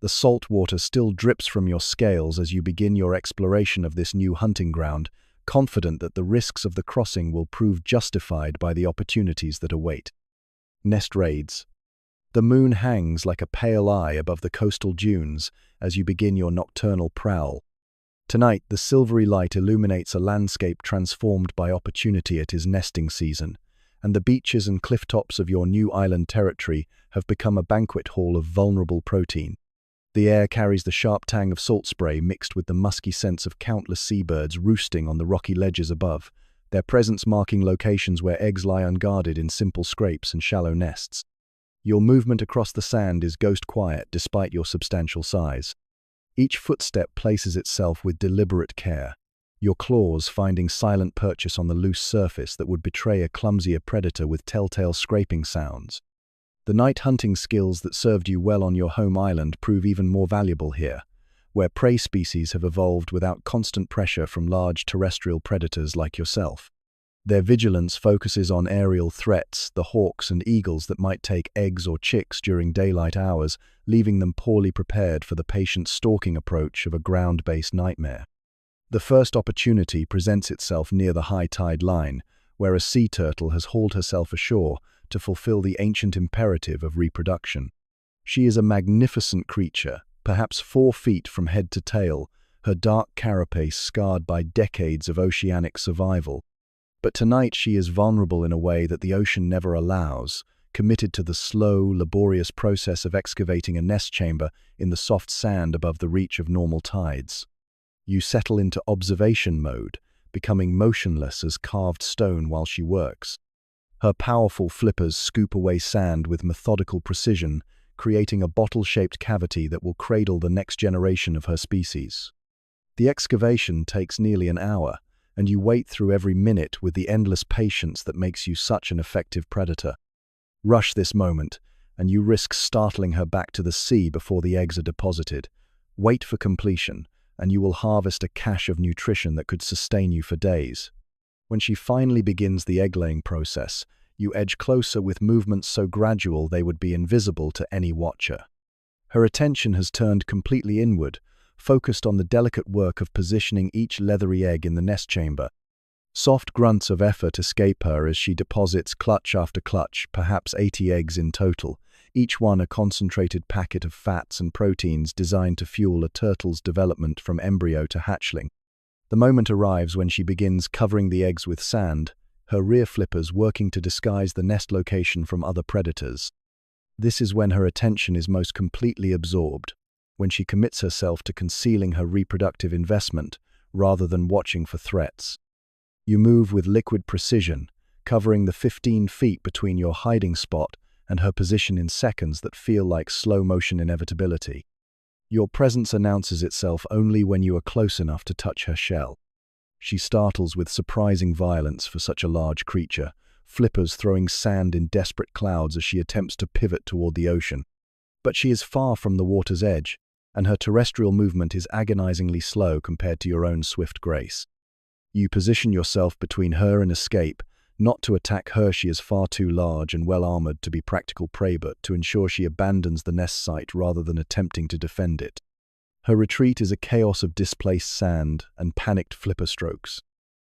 The salt water still drips from your scales as you begin your exploration of this new hunting ground, confident that the risks of the crossing will prove justified by the opportunities that await. Nest raids. The moon hangs like a pale eye above the coastal dunes as you begin your nocturnal prowl. Tonight, the silvery light illuminates a landscape transformed by opportunity at his nesting season, and the beaches and cliff tops of your new island territory have become a banquet hall of vulnerable protein. The air carries the sharp tang of salt spray mixed with the musky scents of countless seabirds roosting on the rocky ledges above, their presence marking locations where eggs lie unguarded in simple scrapes and shallow nests. Your movement across the sand is ghost quiet despite your substantial size. Each footstep places itself with deliberate care, your claws finding silent purchase on the loose surface that would betray a clumsier predator with telltale scraping sounds. The night hunting skills that served you well on your home island prove even more valuable here, where prey species have evolved without constant pressure from large terrestrial predators like yourself. Their vigilance focuses on aerial threats, the hawks and eagles that might take eggs or chicks during daylight hours, leaving them poorly prepared for the patient stalking approach of a ground-based nightmare. The first opportunity presents itself near the high tide line, where a sea turtle has hauled herself ashore to fulfill the ancient imperative of reproduction. She is a magnificent creature, perhaps 4 feet from head to tail, her dark carapace scarred by decades of oceanic survival. But tonight she is vulnerable in a way that the ocean never allows, committed to the slow, laborious process of excavating a nest chamber in the soft sand above the reach of normal tides. You settle into observation mode, becoming motionless as carved stone while she works. Her powerful flippers scoop away sand with methodical precision, creating a bottle-shaped cavity that will cradle the next generation of her species. The excavation takes nearly an hour, and you wait through every minute with the endless patience that makes you such an effective predator. Rush this moment, and you risk startling her back to the sea before the eggs are deposited. Wait for completion, and you will harvest a cache of nutrition that could sustain you for days. When she finally begins the egg-laying process, you edge closer with movements so gradual they would be invisible to any watcher. Her attention has turned completely inward, focused on the delicate work of positioning each leathery egg in the nest chamber. Soft grunts of effort escape her as she deposits clutch after clutch, perhaps 80 eggs in total, each one a concentrated packet of fats and proteins designed to fuel a turtle's development from embryo to hatchling. The moment arrives when she begins covering the eggs with sand, her rear flippers working to disguise the nest location from other predators. This is when her attention is most completely absorbed, when she commits herself to concealing her reproductive investment rather than watching for threats. You move with liquid precision, covering the 15 feet between your hiding spot and her position in seconds that feel like slow-motion inevitability. Your presence announces itself only when you are close enough to touch her shell. She startles with surprising violence for such a large creature, flippers throwing sand in desperate clouds as she attempts to pivot toward the ocean. But she is far from the water's edge, and her terrestrial movement is agonizingly slow compared to your own swift grace. You position yourself between her and escape, not to attack her, she is far too large and well-armored to be practical prey, but to ensure she abandons the nest site rather than attempting to defend it. Her retreat is a chaos of displaced sand and panicked flipper strokes.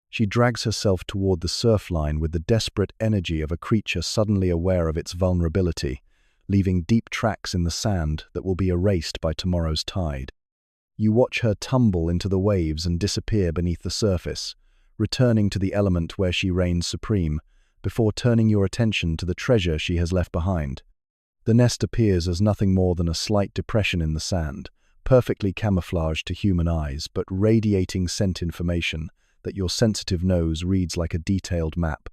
She drags herself toward the surf line with the desperate energy of a creature suddenly aware of its vulnerability, leaving deep tracks in the sand that will be erased by tomorrow's tide. You watch her tumble into the waves and disappear beneath the surface, returning to the element where she reigns supreme, before turning your attention to the treasure she has left behind. The nest appears as nothing more than a slight depression in the sand, perfectly camouflaged to human eyes, but radiating scent information that your sensitive nose reads like a detailed map.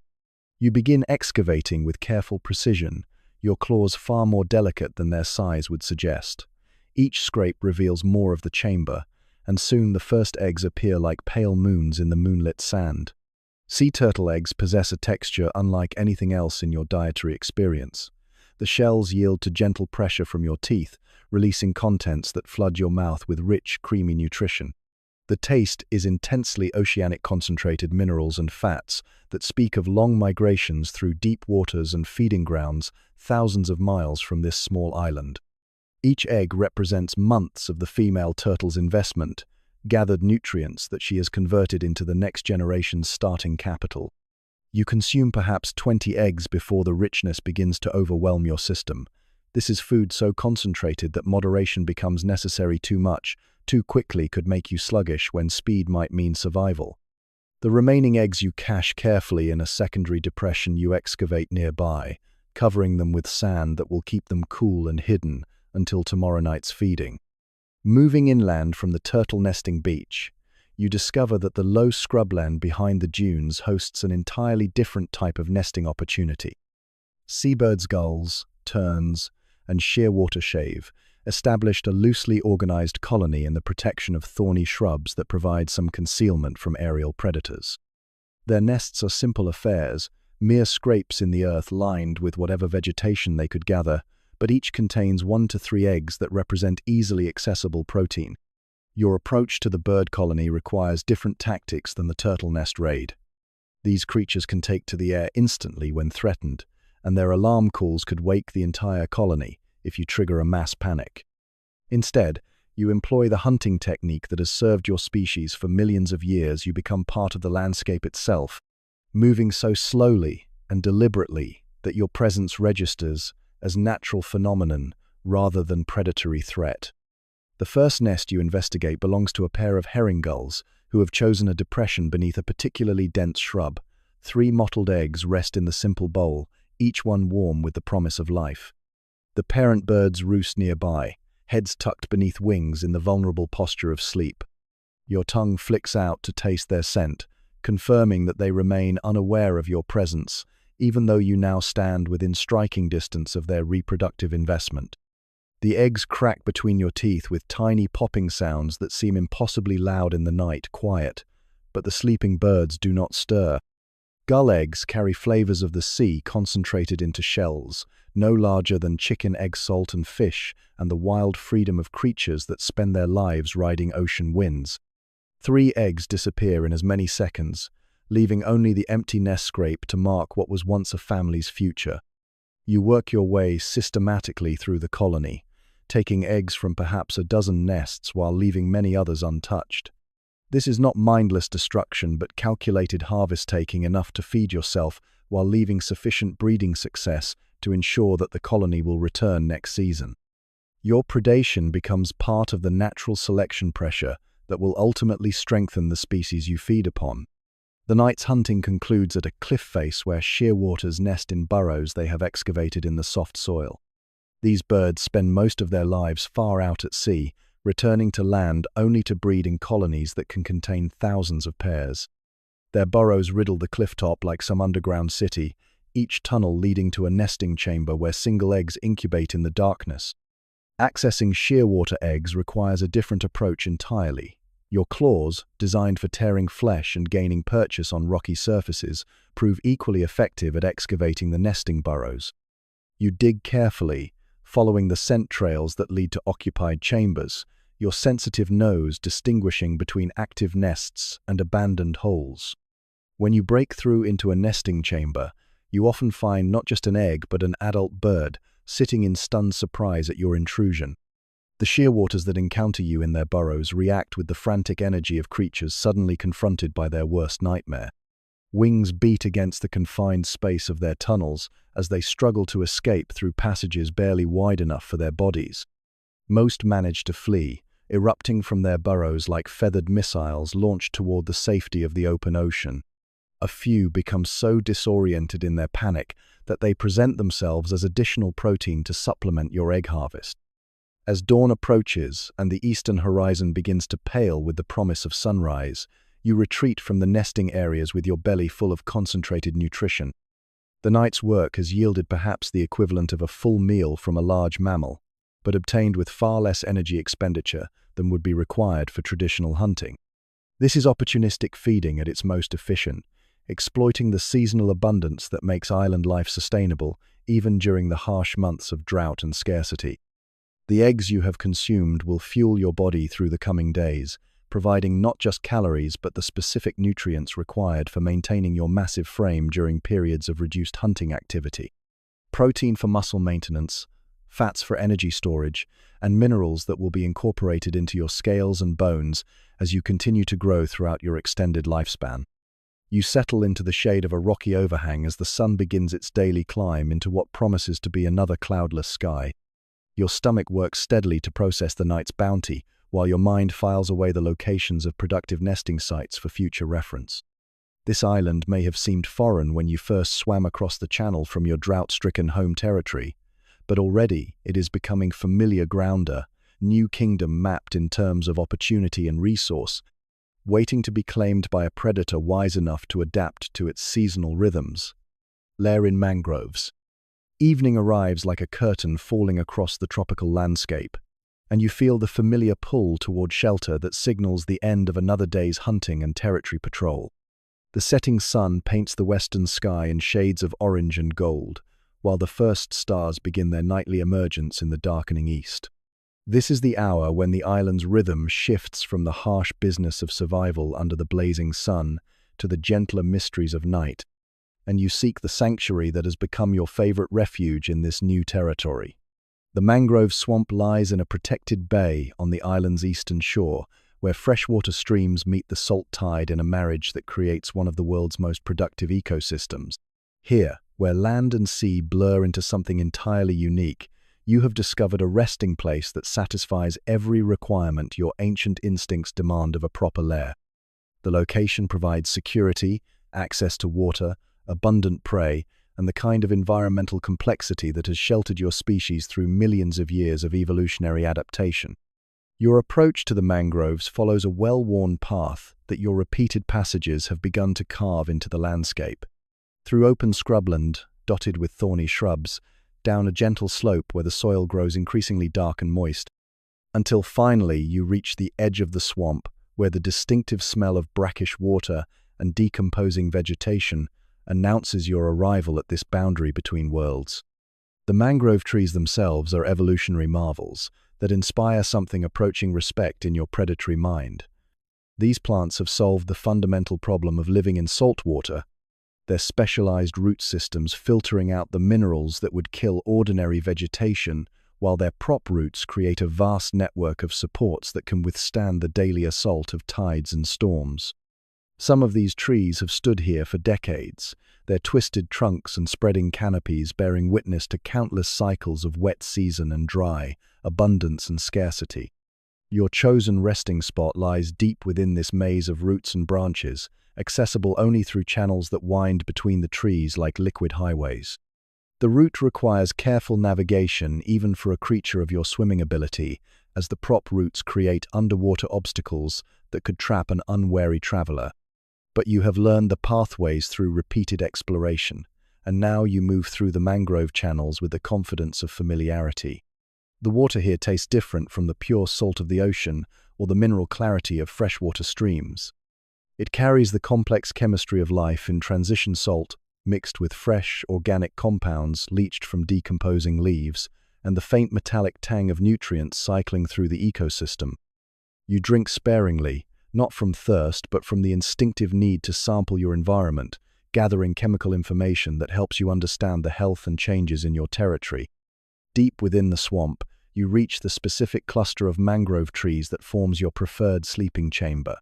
You begin excavating with careful precision, your claws far more delicate than their size would suggest. Each scrape reveals more of the chamber, and soon the first eggs appear like pale moons in the moonlit sand. Sea turtle eggs possess a texture unlike anything else in your dietary experience. The shells yield to gentle pressure from your teeth, releasing contents that flood your mouth with rich, creamy nutrition. The taste is intensely oceanic concentrated minerals and fats that speak of long migrations through deep waters and feeding grounds thousands of miles from this small island. Each egg represents months of the female turtle's investment, gathered nutrients that she has converted into the next generation's starting capital. You consume perhaps 20 eggs before the richness begins to overwhelm your system. This is food so concentrated that moderation becomes necessary. Too quickly could make you sluggish when speed might mean survival. The remaining eggs you cache carefully in a secondary depression you excavate nearby, covering them with sand that will keep them cool and hidden until tomorrow night's feeding. Moving inland from the turtle nesting beach, you discover that the low scrubland behind the dunes hosts an entirely different type of nesting opportunity. Seabirds, gulls, terns, and shearwater shave established a loosely organized colony in the protection of thorny shrubs that provide some concealment from aerial predators. Their nests are simple affairs, mere scrapes in the earth lined with whatever vegetation they could gather, but each contains 1 to 3 eggs that represent easily accessible protein. Your approach to the bird colony requires different tactics than the turtle nest raid. These creatures can take to the air instantly when threatened, and their alarm calls could wake the entire colony if you trigger a mass panic. Instead, you employ the hunting technique that has served your species for millions of years. You become part of the landscape itself, moving so slowly and deliberately that your presence registers as natural phenomenon rather than predatory threat. The first nest you investigate belongs to a pair of herring gulls who have chosen a depression beneath a particularly dense shrub. 3 mottled eggs rest in the simple bowl, each one warm with the promise of life. The parent birds roost nearby, heads tucked beneath wings in the vulnerable posture of sleep. Your tongue flicks out to taste their scent, confirming that they remain unaware of your presence, even though you now stand within striking distance of their reproductive investment. The eggs crack between your teeth with tiny popping sounds that seem impossibly loud in the night quiet, but the sleeping birds do not stir. Gull eggs carry flavors of the sea concentrated into shells, no larger than chicken, egg, salt, and fish, and the wild freedom of creatures that spend their lives riding ocean winds. 3 eggs disappear in as many seconds, leaving only the empty nest scrape to mark what was once a family's future. You work your way systematically through the colony, taking eggs from perhaps a dozen nests while leaving many others untouched. This is not mindless destruction, but calculated harvest, taking enough to feed yourself while leaving sufficient breeding success to ensure that the colony will return next season. Your predation becomes part of the natural selection pressure that will ultimately strengthen the species you feed upon. The night's hunting concludes at a cliff face where shearwaters nest in burrows they have excavated in the soft soil. These birds spend most of their lives far out at sea, returning to land only to breed in colonies that can contain thousands of pairs. Their burrows riddle the cliff top like some underground city, each tunnel leading to a nesting chamber where single eggs incubate in the darkness. Accessing shearwater eggs requires a different approach entirely. Your claws, designed for tearing flesh and gaining purchase on rocky surfaces, prove equally effective at excavating the nesting burrows. You dig carefully, following the scent trails that lead to occupied chambers, your sensitive nose distinguishing between active nests and abandoned holes. When you break through into a nesting chamber, you often find not just an egg but an adult bird sitting in stunned surprise at your intrusion. The shearwaters that encounter you in their burrows react with the frantic energy of creatures suddenly confronted by their worst nightmare. Wings beat against the confined space of their tunnels as they struggle to escape through passages barely wide enough for their bodies. Most manage to flee, erupting from their burrows like feathered missiles launched toward the safety of the open ocean. A few become so disoriented in their panic that they present themselves as additional protein to supplement your egg harvest. As dawn approaches and the eastern horizon begins to pale with the promise of sunrise, you retreat from the nesting areas with your belly full of concentrated nutrition. The night's work has yielded perhaps the equivalent of a full meal from a large mammal, but obtained with far less energy expenditure than would be required for traditional hunting. This is opportunistic feeding at its most efficient, exploiting the seasonal abundance that makes island life sustainable even during the harsh months of drought and scarcity. The eggs you have consumed will fuel your body through the coming days, providing not just calories but the specific nutrients required for maintaining your massive frame during periods of reduced hunting activity. Protein for muscle maintenance, fats for energy storage, and minerals that will be incorporated into your scales and bones as you continue to grow throughout your extended lifespan. You settle into the shade of a rocky overhang as the sun begins its daily climb into what promises to be another cloudless sky. Your stomach works steadily to process the night's bounty, while your mind files away the locations of productive nesting sites for future reference. This island may have seemed foreign when you first swam across the channel from your drought-stricken home territory, but already it is becoming familiar grounder, new kingdom mapped in terms of opportunity and resource, waiting to be claimed by a predator wise enough to adapt to its seasonal rhythms. Lair in mangroves. Evening arrives like a curtain falling across the tropical landscape, and you feel the familiar pull toward shelter that signals the end of another day's hunting and territory patrol. The setting sun paints the western sky in shades of orange and gold, while the first stars begin their nightly emergence in the darkening east. This is the hour when the island's rhythm shifts from the harsh business of survival under the blazing sun to the gentler mysteries of night, and you seek the sanctuary that has become your favorite refuge in this new territory. The mangrove swamp lies in a protected bay on the island's eastern shore, where freshwater streams meet the salt tide in a marriage that creates one of the world's most productive ecosystems. Here, where land and sea blur into something entirely unique, you have discovered a resting place that satisfies every requirement your ancient instincts demand of a proper lair. The location provides security, access to water, abundant prey, and the kind of environmental complexity that has sheltered your species through millions of years of evolutionary adaptation. Your approach to the mangroves follows a well-worn path that your repeated passages have begun to carve into the landscape. Through open scrubland, dotted with thorny shrubs, down a gentle slope where the soil grows increasingly dark and moist, until finally you reach the edge of the swamp where the distinctive smell of brackish water and decomposing vegetation announces your arrival at this boundary between worlds. The mangrove trees themselves are evolutionary marvels that inspire something approaching respect in your predatory mind. These plants have solved the fundamental problem of living in salt water, their specialized root systems filtering out the minerals that would kill ordinary vegetation, while their prop roots create a vast network of supports that can withstand the daily assault of tides and storms. Some of these trees have stood here for decades, their twisted trunks and spreading canopies bearing witness to countless cycles of wet season and dry, abundance and scarcity. Your chosen resting spot lies deep within this maze of roots and branches, accessible only through channels that wind between the trees like liquid highways. The route requires careful navigation even for a creature of your swimming ability, as the prop roots create underwater obstacles that could trap an unwary traveler. But you have learned the pathways through repeated exploration, and now you move through the mangrove channels with the confidence of familiarity. The water here tastes different from the pure salt of the ocean or the mineral clarity of freshwater streams. It carries the complex chemistry of life in transition salt, mixed with fresh, organic compounds leached from decomposing leaves, and the faint metallic tang of nutrients cycling through the ecosystem. You drink sparingly, not from thirst but from the instinctive need to sample your environment, gathering chemical information that helps you understand the health and changes in your territory. Deep within the swamp, you reach the specific cluster of mangrove trees that forms your preferred sleeping chamber.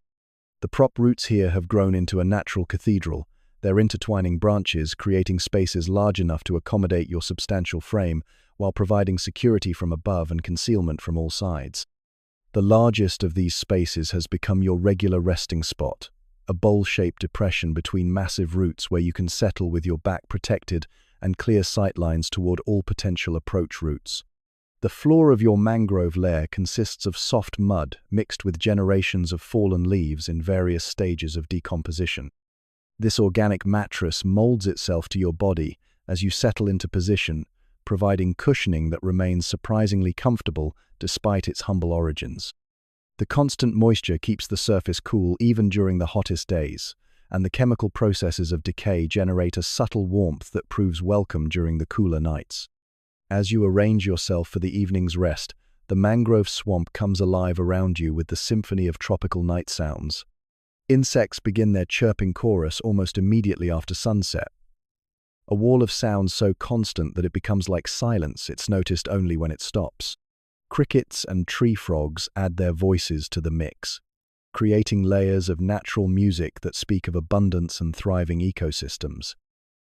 The prop roots here have grown into a natural cathedral, their intertwining branches creating spaces large enough to accommodate your substantial frame while providing security from above and concealment from all sides. The largest of these spaces has become your regular resting spot, a bowl-shaped depression between massive roots where you can settle with your back protected and clear sightlines toward all potential approach routes. The floor of your mangrove lair consists of soft mud mixed with generations of fallen leaves in various stages of decomposition. This organic mattress molds itself to your body as you settle into position, providing cushioning that remains surprisingly comfortable despite its humble origins. The constant moisture keeps the surface cool even during the hottest days, and the chemical processes of decay generate a subtle warmth that proves welcome during the cooler nights. As you arrange yourself for the evening's rest, the mangrove swamp comes alive around you with the symphony of tropical night sounds. Insects begin their chirping chorus almost immediately after sunset. A wall of sound so constant that it becomes like silence, it's noticed only when it stops. Crickets and tree frogs add their voices to the mix, creating layers of natural music that speak of abundance and thriving ecosystems.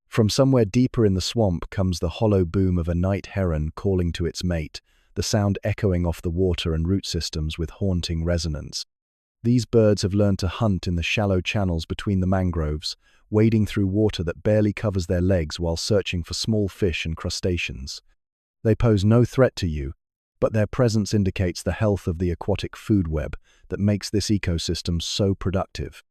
From somewhere deeper in the swamp comes the hollow boom of a night heron calling to its mate, the sound echoing off the water and root systems with haunting resonance. These birds have learned to hunt in the shallow channels between the mangroves, wading through water that barely covers their legs while searching for small fish and crustaceans. They pose no threat to you, but their presence indicates the health of the aquatic food web that makes this ecosystem so productive.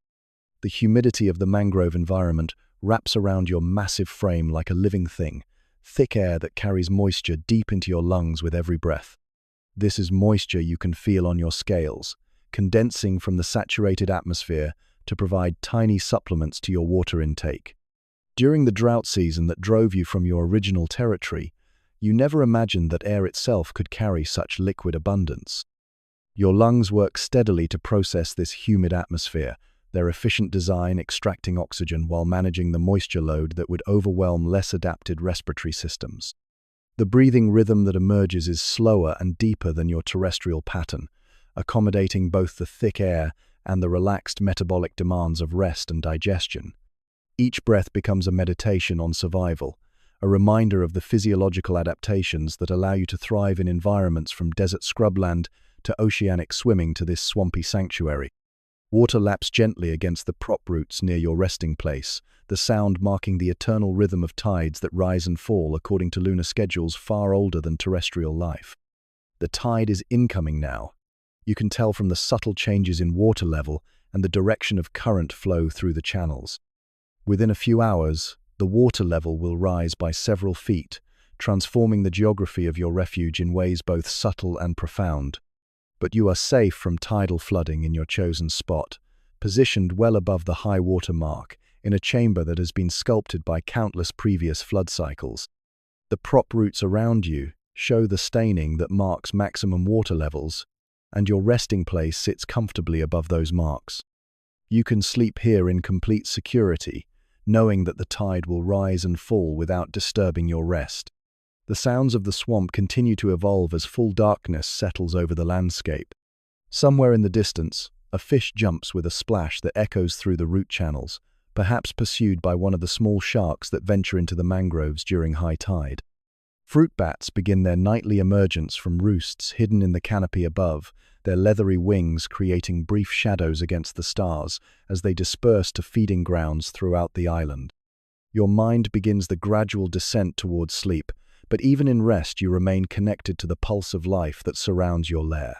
The humidity of the mangrove environment wraps around your massive frame like a living thing, thick air that carries moisture deep into your lungs with every breath. This is moisture you can feel on your scales, condensing from the saturated atmosphere to provide tiny supplements to your water intake. During the drought season that drove you from your original territory, you never imagined that air itself could carry such liquid abundance. Your lungs work steadily to process this humid atmosphere, their efficient design extracting oxygen while managing the moisture load that would overwhelm less adapted respiratory systems. The breathing rhythm that emerges is slower and deeper than your terrestrial pattern, accommodating both the thick air and the relaxed metabolic demands of rest and digestion. Each breath becomes a meditation on survival, a reminder of the physiological adaptations that allow you to thrive in environments from desert scrubland to oceanic swimming to this swampy sanctuary. Water laps gently against the prop roots near your resting place, the sound marking the eternal rhythm of tides that rise and fall according to lunar schedules far older than terrestrial life. The tide is incoming now. You can tell from the subtle changes in water level and the direction of current flow through the channels. Within a few hours, the water level will rise by several feet, transforming the geography of your refuge in ways both subtle and profound. But you are safe from tidal flooding in your chosen spot, positioned well above the high water mark, in a chamber that has been sculpted by countless previous flood cycles. The prop roots around you show the staining that marks maximum water levels, and your resting place sits comfortably above those marks. You can sleep here in complete security, knowing that the tide will rise and fall without disturbing your rest. The sounds of the swamp continue to evolve as full darkness settles over the landscape. Somewhere in the distance, a fish jumps with a splash that echoes through the root channels, perhaps pursued by one of the small sharks that venture into the mangroves during high tide. Fruit bats begin their nightly emergence from roosts hidden in the canopy above, their leathery wings creating brief shadows against the stars as they disperse to feeding grounds throughout the island. Your mind begins the gradual descent towards sleep, but even in rest you remain connected to the pulse of life that surrounds your lair.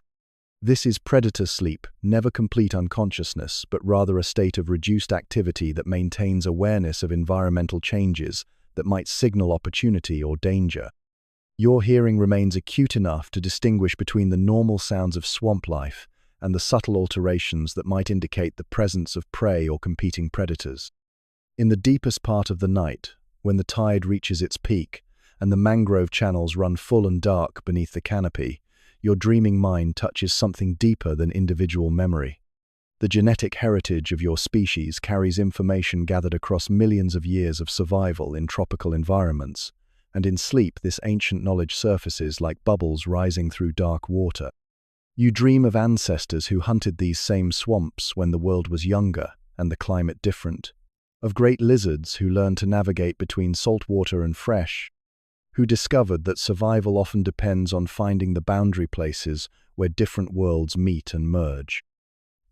This is predator sleep, never complete unconsciousness, but rather a state of reduced activity that maintains awareness of environmental changes that might signal opportunity or danger. Your hearing remains acute enough to distinguish between the normal sounds of swamp life and the subtle alterations that might indicate the presence of prey or competing predators. In the deepest part of the night, when the tide reaches its peak, and the mangrove channels run full and dark beneath the canopy, your dreaming mind touches something deeper than individual memory. The genetic heritage of your species carries information gathered across millions of years of survival in tropical environments, and in sleep this ancient knowledge surfaces like bubbles rising through dark water. You dream of ancestors who hunted these same swamps when the world was younger and the climate different, of great lizards who learned to navigate between salt water and fresh, who discovered that survival often depends on finding the boundary places where different worlds meet and merge.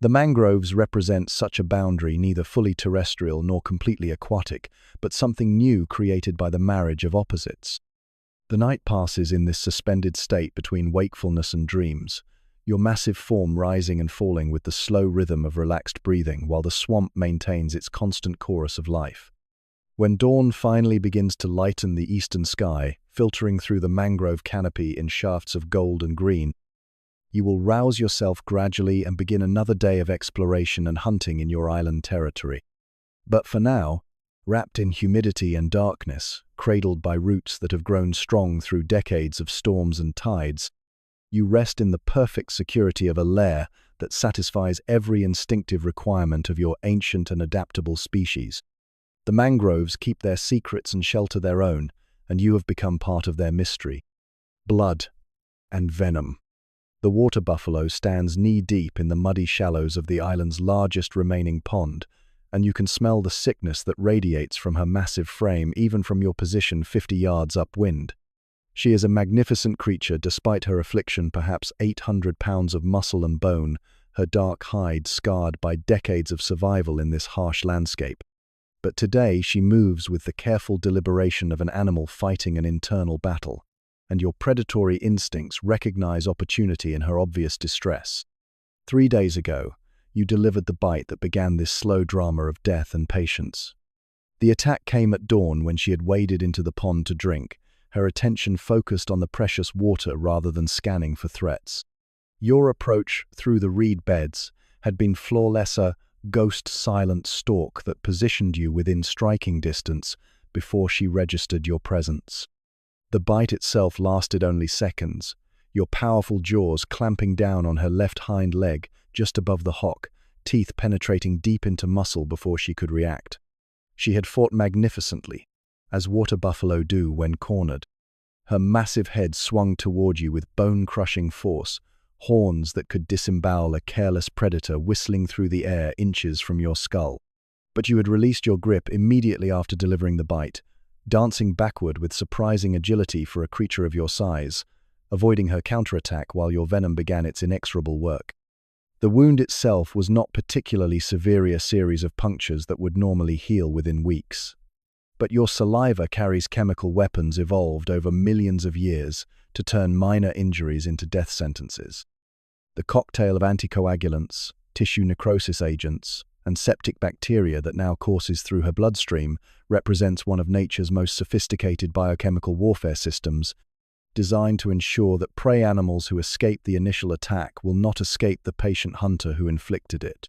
The mangroves represent such a boundary, neither fully terrestrial nor completely aquatic, but something new created by the marriage of opposites. The night passes in this suspended state between wakefulness and dreams, your massive form rising and falling with the slow rhythm of relaxed breathing while the swamp maintains its constant chorus of life. When dawn finally begins to lighten the eastern sky, filtering through the mangrove canopy in shafts of gold and green, you will rouse yourself gradually and begin another day of exploration and hunting in your island territory. But for now, wrapped in humidity and darkness, cradled by roots that have grown strong through decades of storms and tides, you rest in the perfect security of a lair that satisfies every instinctive requirement of your ancient and adaptable species. The mangroves keep their secrets and shelter their own, and you have become part of their mystery. Blood and venom. The water buffalo stands knee-deep in the muddy shallows of the island's largest remaining pond, and you can smell the sickness that radiates from her massive frame even from your position 50 yards upwind. She is a magnificent creature despite her affliction, perhaps 800 pounds of muscle and bone, her dark hide scarred by decades of survival in this harsh landscape. But today she moves with the careful deliberation of an animal fighting an internal battle, and your predatory instincts recognize opportunity in her obvious distress. 3 days ago, you delivered the bite that began this slow drama of death and patience. The attack came at dawn when she had waded into the pond to drink, her attention focused on the precious water rather than scanning for threats. Your approach through the reed beds had been flawless, a ghost-silent stalk that positioned you within striking distance before she registered your presence. The bite itself lasted only seconds, your powerful jaws clamping down on her left hind leg just above the hock, teeth penetrating deep into muscle before she could react. She had fought magnificently, as water buffalo do when cornered. Her massive head swung toward you with bone-crushing force, horns that could disembowel a careless predator whistling through the air inches from your skull. But you had released your grip immediately after delivering the bite, dancing backward with surprising agility for a creature of your size, avoiding her counterattack while your venom began its inexorable work. The wound itself was not particularly severe, a series of punctures that would normally heal within weeks. But your saliva carries chemical weapons evolved over millions of years to turn minor injuries into death sentences. The cocktail of anticoagulants, tissue necrosis agents, and septic bacteria that now courses through her bloodstream represents one of nature's most sophisticated biochemical warfare systems, designed to ensure that prey animals who escape the initial attack will not escape the patient hunter who inflicted it.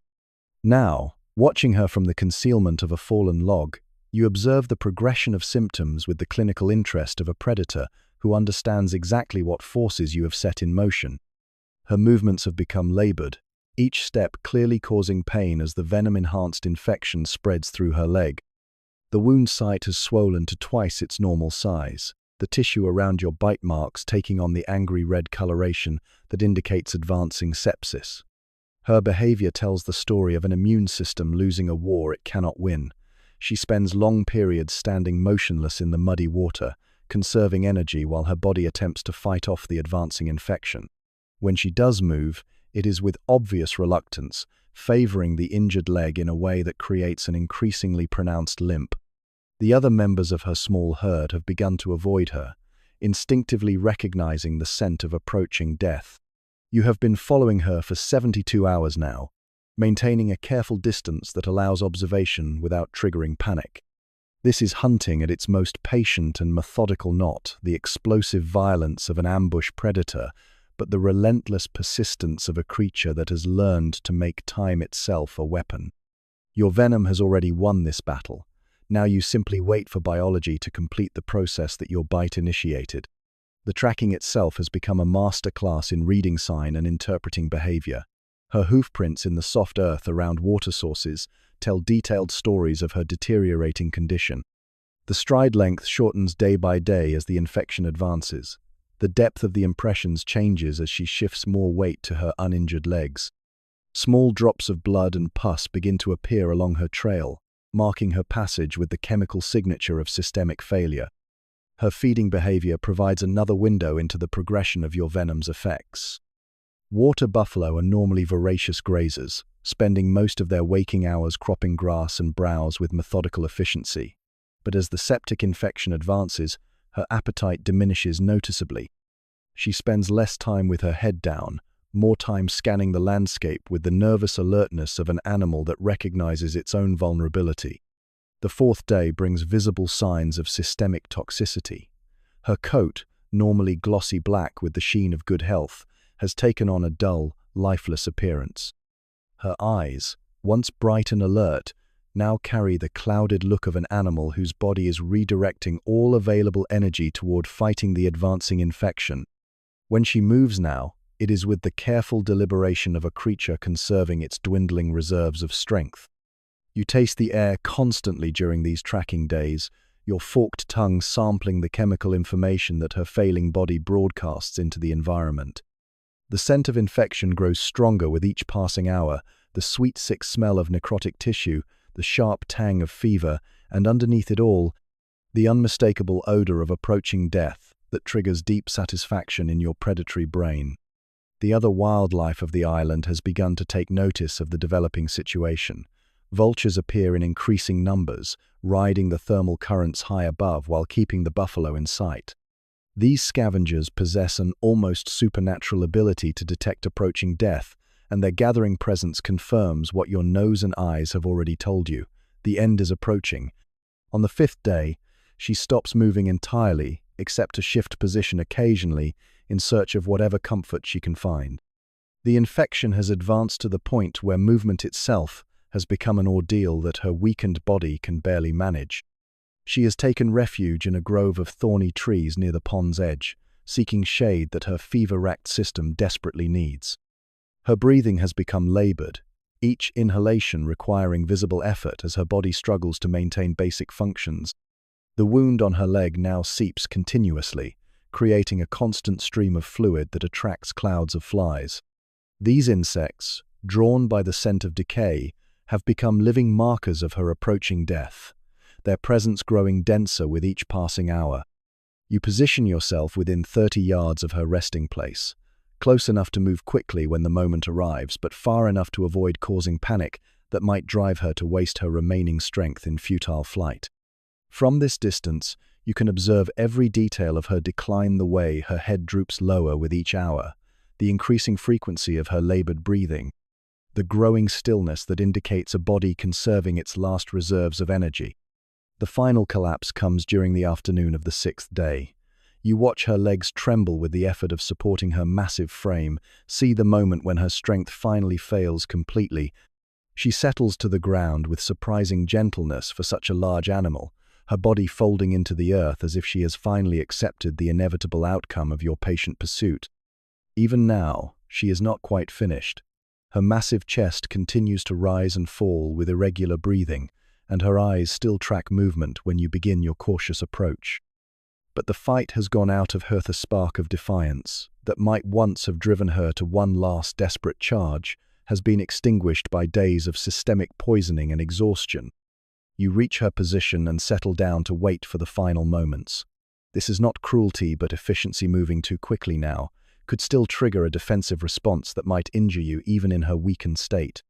Now, watching her from the concealment of a fallen log, you observe the progression of symptoms with the clinical interest of a predator who understands exactly what forces you have set in motion. Her movements have become labored, each step clearly causing pain as the venom-enhanced infection spreads through her leg. The wound site has swollen to twice its normal size, the tissue around your bite marks taking on the angry red coloration that indicates advancing sepsis. Her behavior tells the story of an immune system losing a war it cannot win. She spends long periods standing motionless in the muddy water, conserving energy while her body attempts to fight off the advancing infection. When she does move, it is with obvious reluctance, favoring the injured leg in a way that creates an increasingly pronounced limp. The other members of her small herd have begun to avoid her, instinctively recognizing the scent of approaching death. You have been following her for 72 hours now, maintaining a careful distance that allows observation without triggering panic. This is hunting at its most patient and methodical, not the explosive violence of an ambush predator, but the relentless persistence of a creature that has learned to make time itself a weapon. Your venom has already won this battle. Now you simply wait for biology to complete the process that your bite initiated. The tracking itself has become a masterclass in reading sign and interpreting behavior. Her hoofprints in the soft earth around water sources tell detailed stories of her deteriorating condition. The stride length shortens day by day as the infection advances. The depth of the impressions changes as she shifts more weight to her uninjured legs. Small drops of blood and pus begin to appear along her trail, marking her passage with the chemical signature of systemic failure. Her feeding behavior provides another window into the progression of your venom's effects. Water buffalo are normally voracious grazers, spending most of their waking hours cropping grass and browse with methodical efficiency. But as the septic infection advances, her appetite diminishes noticeably. She spends less time with her head down, more time scanning the landscape with the nervous alertness of an animal that recognizes its own vulnerability. The fourth day brings visible signs of systemic toxicity. Her coat, normally glossy black with the sheen of good health, has taken on a dull, lifeless appearance. Her eyes, once bright and alert, now carry the clouded look of an animal whose body is redirecting all available energy toward fighting the advancing infection. When she moves now, it is with the careful deliberation of a creature conserving its dwindling reserves of strength. You taste the air constantly during these tracking days, your forked tongue sampling the chemical information that her failing body broadcasts into the environment. The scent of infection grows stronger with each passing hour, the sweet sick smell of necrotic tissue, the sharp tang of fever, and underneath it all, the unmistakable odor of approaching death that triggers deep satisfaction in your predatory brain. The other wildlife of the island has begun to take notice of the developing situation. Vultures appear in increasing numbers, riding the thermal currents high above while keeping the buffalo in sight. These scavengers possess an almost supernatural ability to detect approaching death, and their gathering presence confirms what your nose and eyes have already told you. The end is approaching. On the fifth day, she stops moving entirely, except to shift position occasionally in search of whatever comfort she can find. The infection has advanced to the point where movement itself has become an ordeal that her weakened body can barely manage. She has taken refuge in a grove of thorny trees near the pond's edge, seeking shade that her fever-racked system desperately needs. Her breathing has become labored, each inhalation requiring visible effort as her body struggles to maintain basic functions. The wound on her leg now seeps continuously, creating a constant stream of fluid that attracts clouds of flies. These insects, drawn by the scent of decay, have become living markers of her approaching death, their presence growing denser with each passing hour. You position yourself within 30 yards of her resting place, close enough to move quickly when the moment arrives, but far enough to avoid causing panic that might drive her to waste her remaining strength in futile flight. From this distance, you can observe every detail of her decline, the way her head droops lower with each hour, the increasing frequency of her labored breathing, the growing stillness that indicates a body conserving its last reserves of energy. The final collapse comes during the afternoon of the sixth day. You watch her legs tremble with the effort of supporting her massive frame, see the moment when her strength finally fails completely. She settles to the ground with surprising gentleness for such a large animal, her body folding into the earth as if she has finally accepted the inevitable outcome of your patient pursuit. Even now, she is not quite finished. Her massive chest continues to rise and fall with irregular breathing, and her eyes still track movement when you begin your cautious approach. But the fight has gone out of her. The spark of defiance that might once have driven her to one last desperate charge has been extinguished by days of systemic poisoning and exhaustion. You reach her position and settle down to wait for the final moments. This is not cruelty, but efficiency. Moving too quickly now could still trigger a defensive response that might injure you even in her weakened state.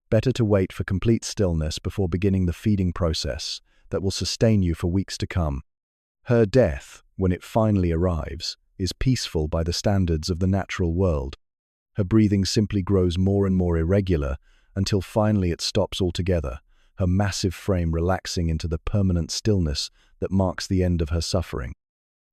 Better to wait for complete stillness before beginning the feeding process that will sustain you for weeks to come. Her death, when it finally arrives, is peaceful by the standards of the natural world. Her breathing simply grows more and more irregular until finally it stops altogether, her massive frame relaxing into the permanent stillness that marks the end of her suffering.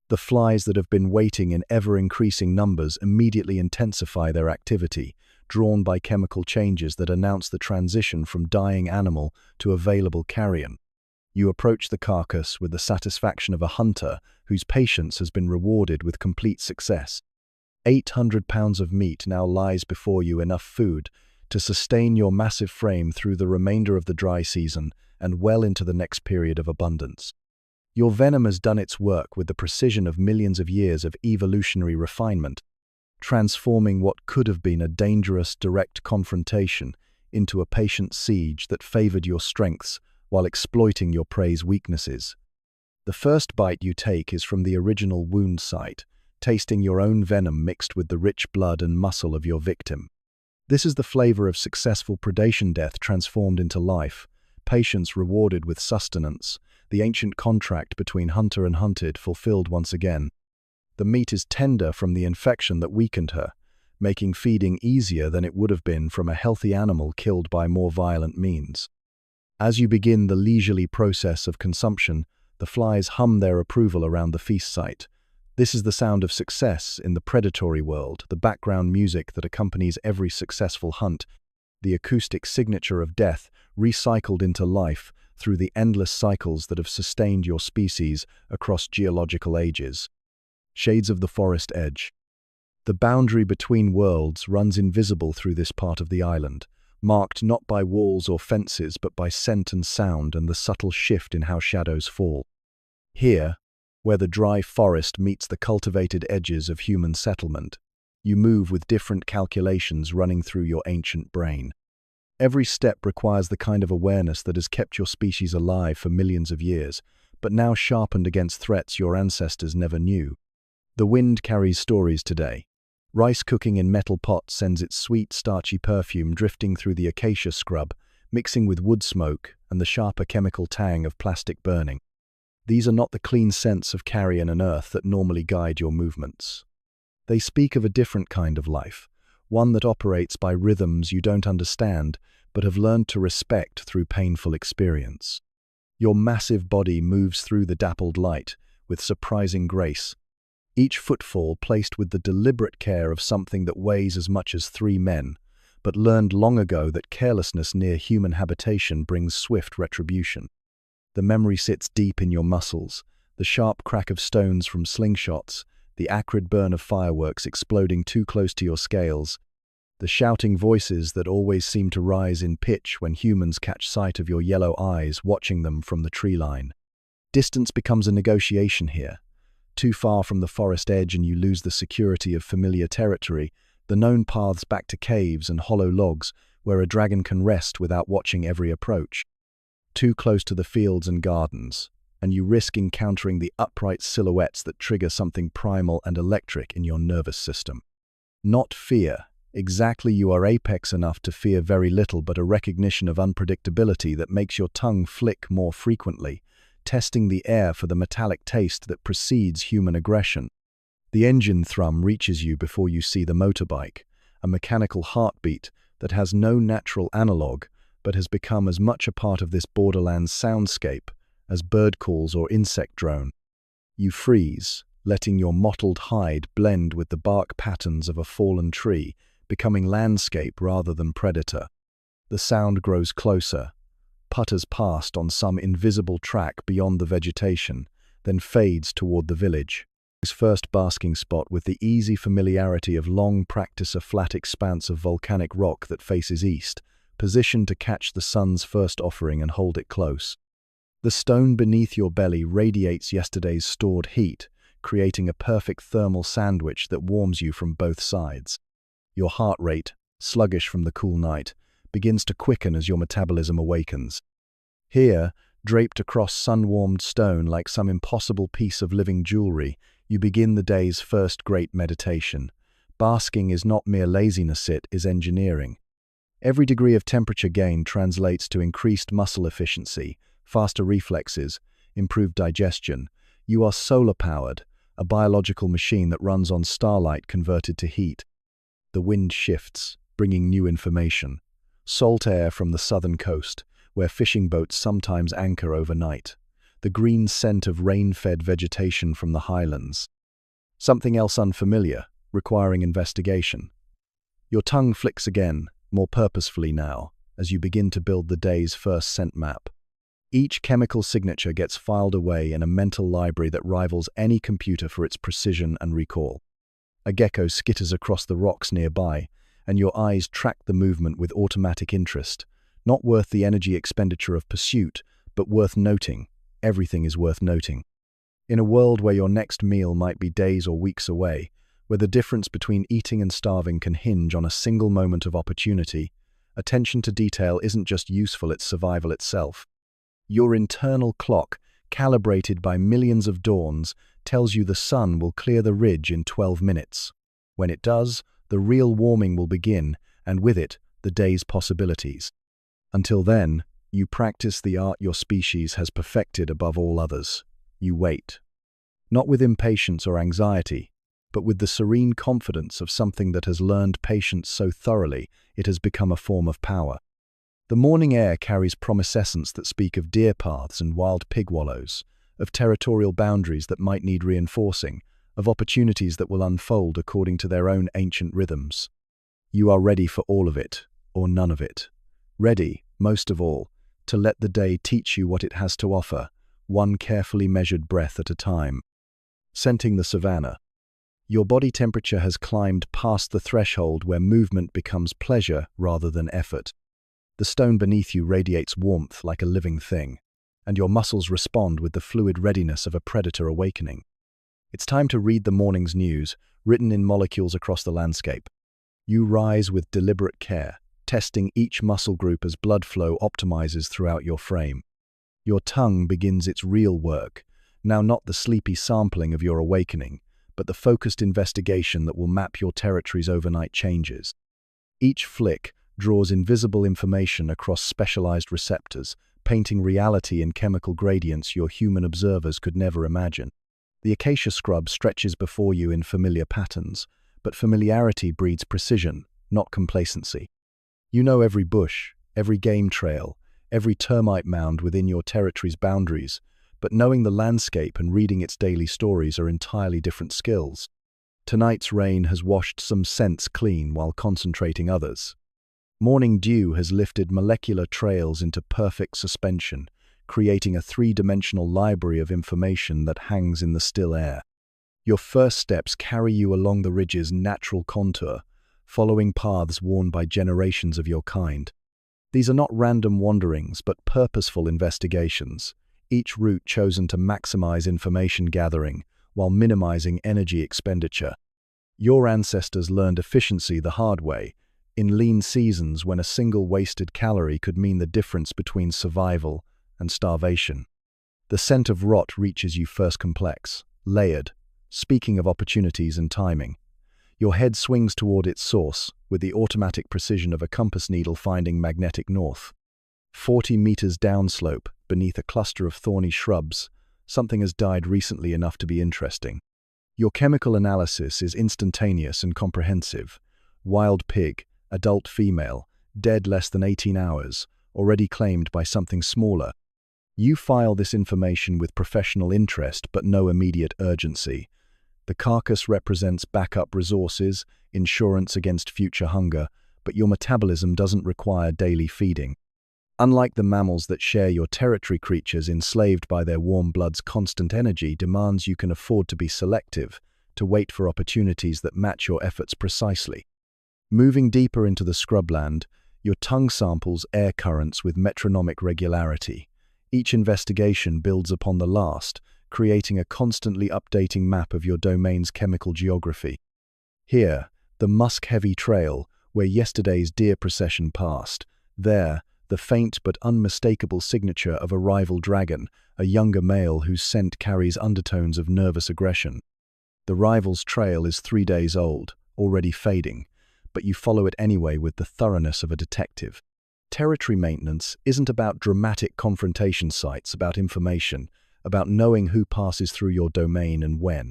The flies that have been waiting in ever-increasing numbers immediately intensify their activity, drawn by chemical changes that announce the transition from dying animal to available carrion. You approach the carcass with the satisfaction of a hunter whose patience has been rewarded with complete success. 800 pounds of meat now lies before you, enough food to sustain your massive frame through the remainder of the dry season and well into the next period of abundance. Your venom has done its work with the precision of millions of years of evolutionary refinement, transforming what could have been a dangerous direct confrontation into a patient siege that favored your strengths while exploiting your prey's weaknesses. The first bite you take is from the original wound site, tasting your own venom mixed with the rich blood and muscle of your victim. This is the flavor of successful predation, death transformed into life, patience rewarded with sustenance, the ancient contract between hunter and hunted fulfilled once again. The meat is tender from the infection that weakened her, making feeding easier than it would have been from a healthy animal killed by more violent means. As you begin the leisurely process of consumption, the flies hum their approval around the feast site. This is the sound of success in the predatory world, the background music that accompanies every successful hunt, the acoustic signature of death recycled into life through the endless cycles that have sustained your species across geological ages. Shades of the forest edge. The boundary between worlds runs invisible through this part of the island, marked not by walls or fences but by scent and sound and the subtle shift in how shadows fall. Here, where the dry forest meets the cultivated edges of human settlement, you move with different calculations running through your ancient brain. Every step requires the kind of awareness that has kept your species alive for millions of years, but now sharpened against threats your ancestors never knew. The wind carries stories today. Rice cooking in metal pots sends its sweet, starchy perfume drifting through the acacia scrub, mixing with wood smoke and the sharper chemical tang of plastic burning. These are not the clean scents of carrion and earth that normally guide your movements. They speak of a different kind of life, one that operates by rhythms you don't understand but have learned to respect through painful experience. Your massive body moves through the dappled light with surprising grace, each footfall placed with the deliberate care of something that weighs as much as 3 men, but learned long ago that carelessness near human habitation brings swift retribution. The memory sits deep in your muscles, the sharp crack of stones from slingshots, the acrid burn of fireworks exploding too close to your scales, the shouting voices that always seem to rise in pitch when humans catch sight of your yellow eyes watching them from the tree line. Distance becomes a negotiation here. Too far from the forest edge and you lose the security of familiar territory, the known paths back to caves and hollow logs where a dragon can rest without watching every approach. Too close to the fields and gardens, and you risk encountering the upright silhouettes that trigger something primal and electric in your nervous system. Not fear. Exactly, you are apex enough to fear very little, but a recognition of unpredictability that makes your tongue flick more frequently, testing the air for the metallic taste that precedes human aggression. The engine thrum reaches you before you see the motorbike, a mechanical heartbeat that has no natural analogue but has become as much a part of this borderlands soundscape as bird calls or insect drone. You freeze, letting your mottled hide blend with the bark patterns of a fallen tree, becoming landscape rather than predator. The sound grows closer, putters past on some invisible track beyond the vegetation, then fades toward the village. His first basking spot with the easy familiarity of long practice, a flat expanse of volcanic rock that faces east, positioned to catch the sun's first offering and hold it close. The stone beneath your belly radiates yesterday's stored heat, creating a perfect thermal sandwich that warms you from both sides. Your heart rate, sluggish from the cool night, begins to quicken as your metabolism awakens. Here, draped across sun-warmed stone like some impossible piece of living jewelry, you begin the day's first great meditation. Basking is not mere laziness, it is engineering. Every degree of temperature gain translates to increased muscle efficiency, faster reflexes, improved digestion. You are solar-powered, a biological machine that runs on starlight converted to heat. The wind shifts, bringing new information. Salt air from the southern coast, where fishing boats sometimes anchor overnight. The green scent of rain-fed vegetation from the highlands. Something else unfamiliar, requiring investigation. Your tongue flicks again, more purposefully now, as you begin to build the day's first scent map. Each chemical signature gets filed away in a mental library that rivals any computer for its precision and recall. A gecko skitters across the rocks nearby, and your eyes track the movement with automatic interest. Not worth the energy expenditure of pursuit, but worth noting. Everything is worth noting. In a world where your next meal might be days or weeks away, where the difference between eating and starving can hinge on a single moment of opportunity, attention to detail isn't just useful, it's survival itself. Your internal clock, calibrated by millions of dawns, tells you the sun will clear the ridge in 12 minutes. When it does, the real warming will begin, and with it, the day's possibilities. Until then, You practice the art your species has perfected above all others. You wait. Not with impatience or anxiety, but with the serene confidence of something that has learned patience so thoroughly it has become a form of power. The morning air carries promescents that speak of deer paths and wild pig wallows, of territorial boundaries that might need reinforcing, of opportunities that will unfold according to their own ancient rhythms. You are ready for all of it, or none of it. Ready, most of all, to let the day teach you what it has to offer, one carefully measured breath at a time. Scenting the savannah. Your body temperature has climbed past the threshold where movement becomes pleasure rather than effort. The stone beneath you radiates warmth like a living thing, and your muscles respond with the fluid readiness of a predator awakening. It's time to read the morning's news, written in molecules across the landscape. You rise with deliberate care, testing each muscle group as blood flow optimizes throughout your frame. Your tongue begins its real work, now not the sleepy sampling of your awakening, but the focused investigation that will map your territory's overnight changes. Each flick draws invisible information across specialized receptors, painting reality in chemical gradients your human observers could never imagine. The acacia scrub stretches before you in familiar patterns, but familiarity breeds precision, not complacency. You know every bush, every game trail, every termite mound within your territory's boundaries, but knowing the landscape and reading its daily stories are entirely different skills. Tonight's rain has washed some scents clean while concentrating others. Morning dew has lifted molecular trails into perfect suspension, creating a three-dimensional library of information that hangs in the still air. Your first steps carry you along the ridge's natural contour, following paths worn by generations of your kind. These are not random wanderings, but purposeful investigations, each route chosen to maximize information gathering while minimizing energy expenditure. Your ancestors learned efficiency the hard way, in lean seasons when a single wasted calorie could mean the difference between survival and starvation. The scent of rot reaches you first complex, layered, speaking of opportunities and timing. Your head swings toward its source, with the automatic precision of a compass needle finding magnetic north. 40 meters downslope, beneath a cluster of thorny shrubs, something has died recently enough to be interesting. Your chemical analysis is instantaneous and comprehensive. Wild pig, adult female, dead less than 18 hours, already claimed by something smaller. You file this information with professional interest but no immediate urgency. The carcass represents backup resources, insurance against future hunger, but your metabolism doesn't require daily feeding. Unlike the mammals that share your territory, creatures enslaved by their warm blood's constant energy demands you can afford to be selective, to wait for opportunities that match your efforts precisely. Moving deeper into the scrubland, your tongue samples air currents with metronomic regularity. Each investigation builds upon the last, creating a constantly updating map of your domain's chemical geography. Here, the musk-heavy trail, where yesterday's deer procession passed. There, the faint but unmistakable signature of a rival dragon, a younger male whose scent carries undertones of nervous aggression. The rival's trail is 3 days old, already fading, but you follow it anyway with the thoroughness of a detective. Territory maintenance isn't about dramatic confrontation sites, about information, about knowing who passes through your domain and when.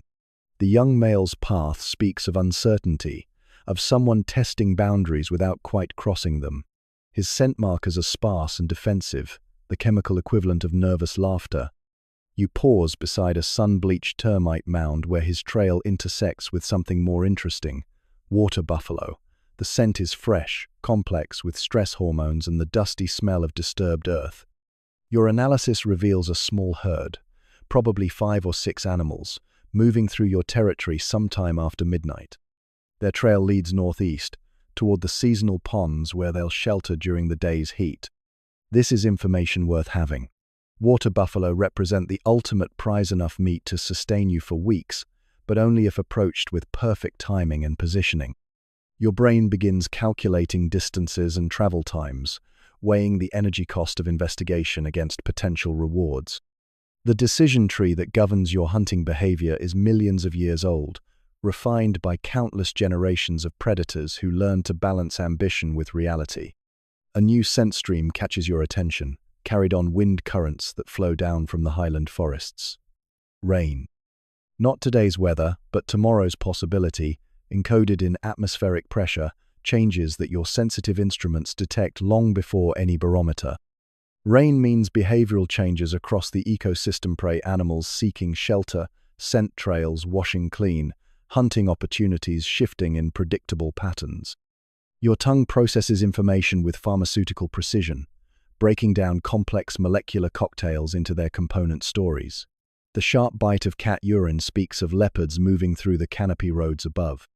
The young male's path speaks of uncertainty, of someone testing boundaries without quite crossing them. His scent markers are sparse and defensive, the chemical equivalent of nervous laughter. You pause beside a sun-bleached termite mound where his trail intersects with something more interesting, water buffalo. The scent is fresh, complex with stress hormones and the dusty smell of disturbed earth. Your analysis reveals a small herd, probably 5 or 6 animals, moving through your territory sometime after midnight. Their trail leads northeast, toward the seasonal ponds where they'll shelter during the day's heat. This is information worth having. Water buffalo represent the ultimate prize-enough meat to sustain you for weeks, but only if approached with perfect timing and positioning. Your brain begins calculating distances and travel times, weighing the energy cost of investigation against potential rewards. The decision tree that governs your hunting behavior is millions of years old, refined by countless generations of predators who learned to balance ambition with reality. A new scent stream catches your attention, carried on wind currents that flow down from the highland forests. Rain. Not today's weather, but tomorrow's possibility, encoded in atmospheric pressure, changes that your sensitive instruments detect long before any barometer. Rain means behavioral changes across the ecosystem: prey animals seeking shelter, scent trails washing clean, hunting opportunities shifting in predictable patterns. Your tongue processes information with pharmaceutical precision, breaking down complex molecular cocktails into their component stories. The sharp bite of cat urine speaks of leopards moving through the canopy roads above.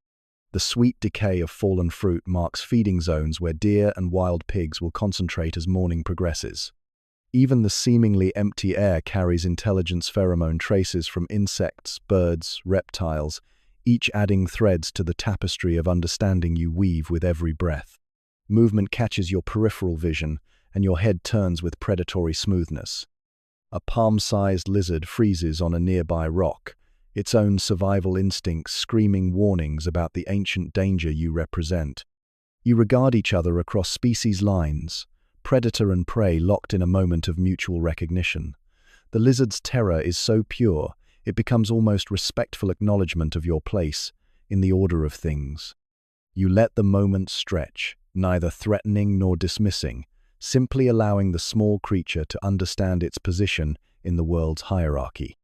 The sweet decay of fallen fruit marks feeding zones where deer and wild pigs will concentrate as morning progresses. Even the seemingly empty air carries intelligence pheromone traces from insects, birds, reptiles, each adding threads to the tapestry of understanding you weave with every breath. Movement catches your peripheral vision, and your head turns with predatory smoothness. A palm-sized lizard freezes on a nearby rock, its own survival instincts screaming warnings about the ancient danger you represent. You regard each other across species lines, predator and prey locked in a moment of mutual recognition. The lizard's terror is so pure, it becomes almost respectful acknowledgement of your place in the order of things. You let the moment stretch, neither threatening nor dismissing, simply allowing the small creature to understand its position in the world's hierarchy.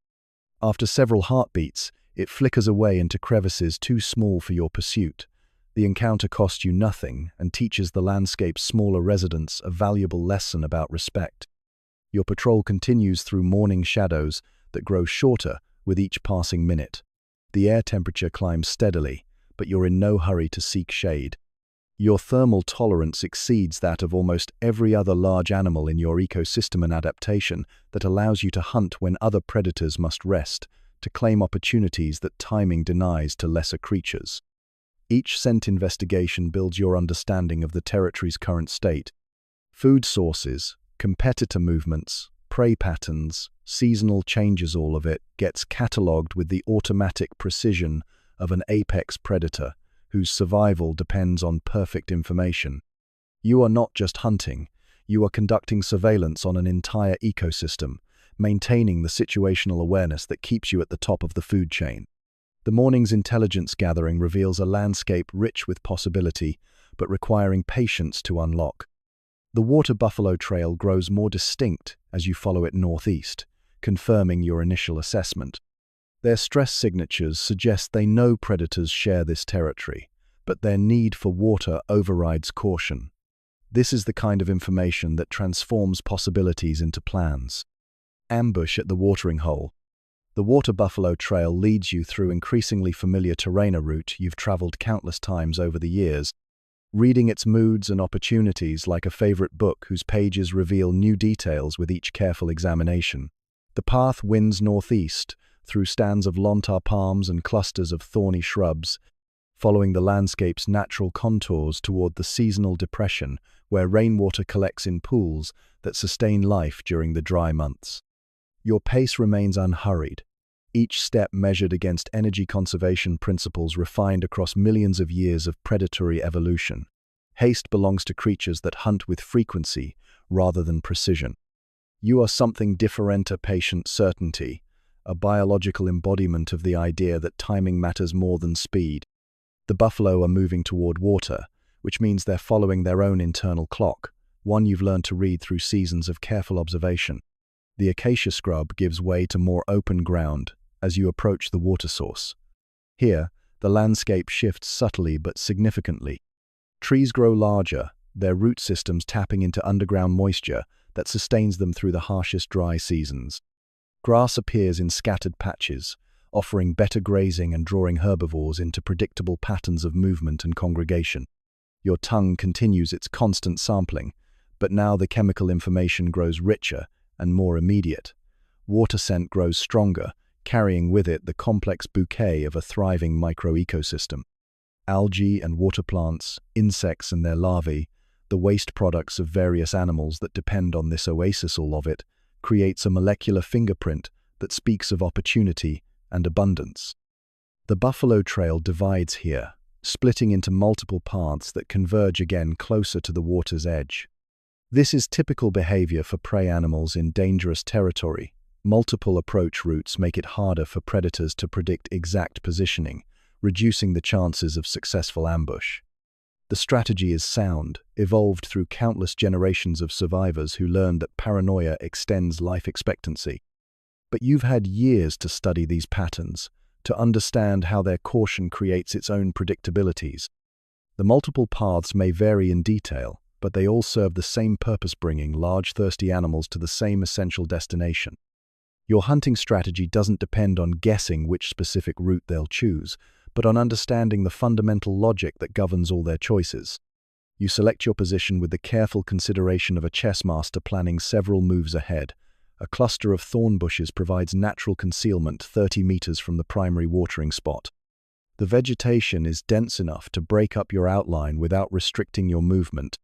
After several heartbeats, it flickers away into crevices too small for your pursuit. The encounter costs you nothing and teaches the landscape's smaller residents a valuable lesson about respect. Your patrol continues through morning shadows that grow shorter with each passing minute. The air temperature climbs steadily, but you're in no hurry to seek shade. Your thermal tolerance exceeds that of almost every other large animal in your ecosystem, an adaptation that allows you to hunt when other predators must rest, to claim opportunities that timing denies to lesser creatures. Each scent investigation builds your understanding of the territory's current state. Food sources, competitor movements, prey patterns, seasonal changes, all of it gets catalogued with the automatic precision of an apex predator whose survival depends on perfect information. You are not just hunting, you are conducting surveillance on an entire ecosystem, maintaining the situational awareness that keeps you at the top of the food chain. The morning's intelligence gathering reveals a landscape rich with possibility, but requiring patience to unlock. The water buffalo trail grows more distinct as you follow it northeast, confirming your initial assessment. Their stress signatures suggest they know predators share this territory, but their need for water overrides caution. This is the kind of information that transforms possibilities into plans. Ambush at the watering hole. The water buffalo trail leads you through increasingly familiar terrain, a route you've traveled countless times over the years, reading its moods and opportunities like a favorite book whose pages reveal new details with each careful examination. The path winds northeast, through stands of lontar palms and clusters of thorny shrubs, following the landscape's natural contours toward the seasonal depression where rainwater collects in pools that sustain life during the dry months. Your pace remains unhurried, each step measured against energy conservation principles refined across millions of years of predatory evolution. Haste belongs to creatures that hunt with frequency rather than precision. You are something different, a patient certainty, a biological embodiment of the idea that timing matters more than speed. The buffalo are moving toward water, which means they're following their own internal clock, one you've learned to read through seasons of careful observation. The acacia scrub gives way to more open ground as you approach the water source. Here, the landscape shifts subtly but significantly. Trees grow larger, their root systems tapping into underground moisture that sustains them through the harshest dry seasons. Grass appears in scattered patches, offering better grazing and drawing herbivores into predictable patterns of movement and congregation. Your tongue continues its constant sampling, but now the chemical information grows richer and more immediate. Water scent grows stronger, carrying with it the complex bouquet of a thriving microecosystem. Algae and water plants, insects and their larvae, the waste products of various animals that depend on this oasis, all of it, creates a molecular fingerprint that speaks of opportunity and abundance. The buffalo trail divides here, splitting into multiple paths that converge again closer to the water's edge. This is typical behavior for prey animals in dangerous territory. Multiple approach routes make it harder for predators to predict exact positioning, reducing the chances of successful ambush. The strategy is sound, evolved through countless generations of survivors who learned that paranoia extends life expectancy. But you've had years to study these patterns, to understand how their caution creates its own predictabilities. The multiple paths may vary in detail, but they all serve the same purpose, bringing large, thirsty animals to the same essential destination. Your hunting strategy doesn't depend on guessing which specific route they'll choose, but on understanding the fundamental logic that governs all their choices. You select your position with the careful consideration of a chess master planning several moves ahead. A cluster of thorn bushes provides natural concealment 30 meters from the primary watering spot. The vegetation is dense enough to break up your outline without restricting your movement,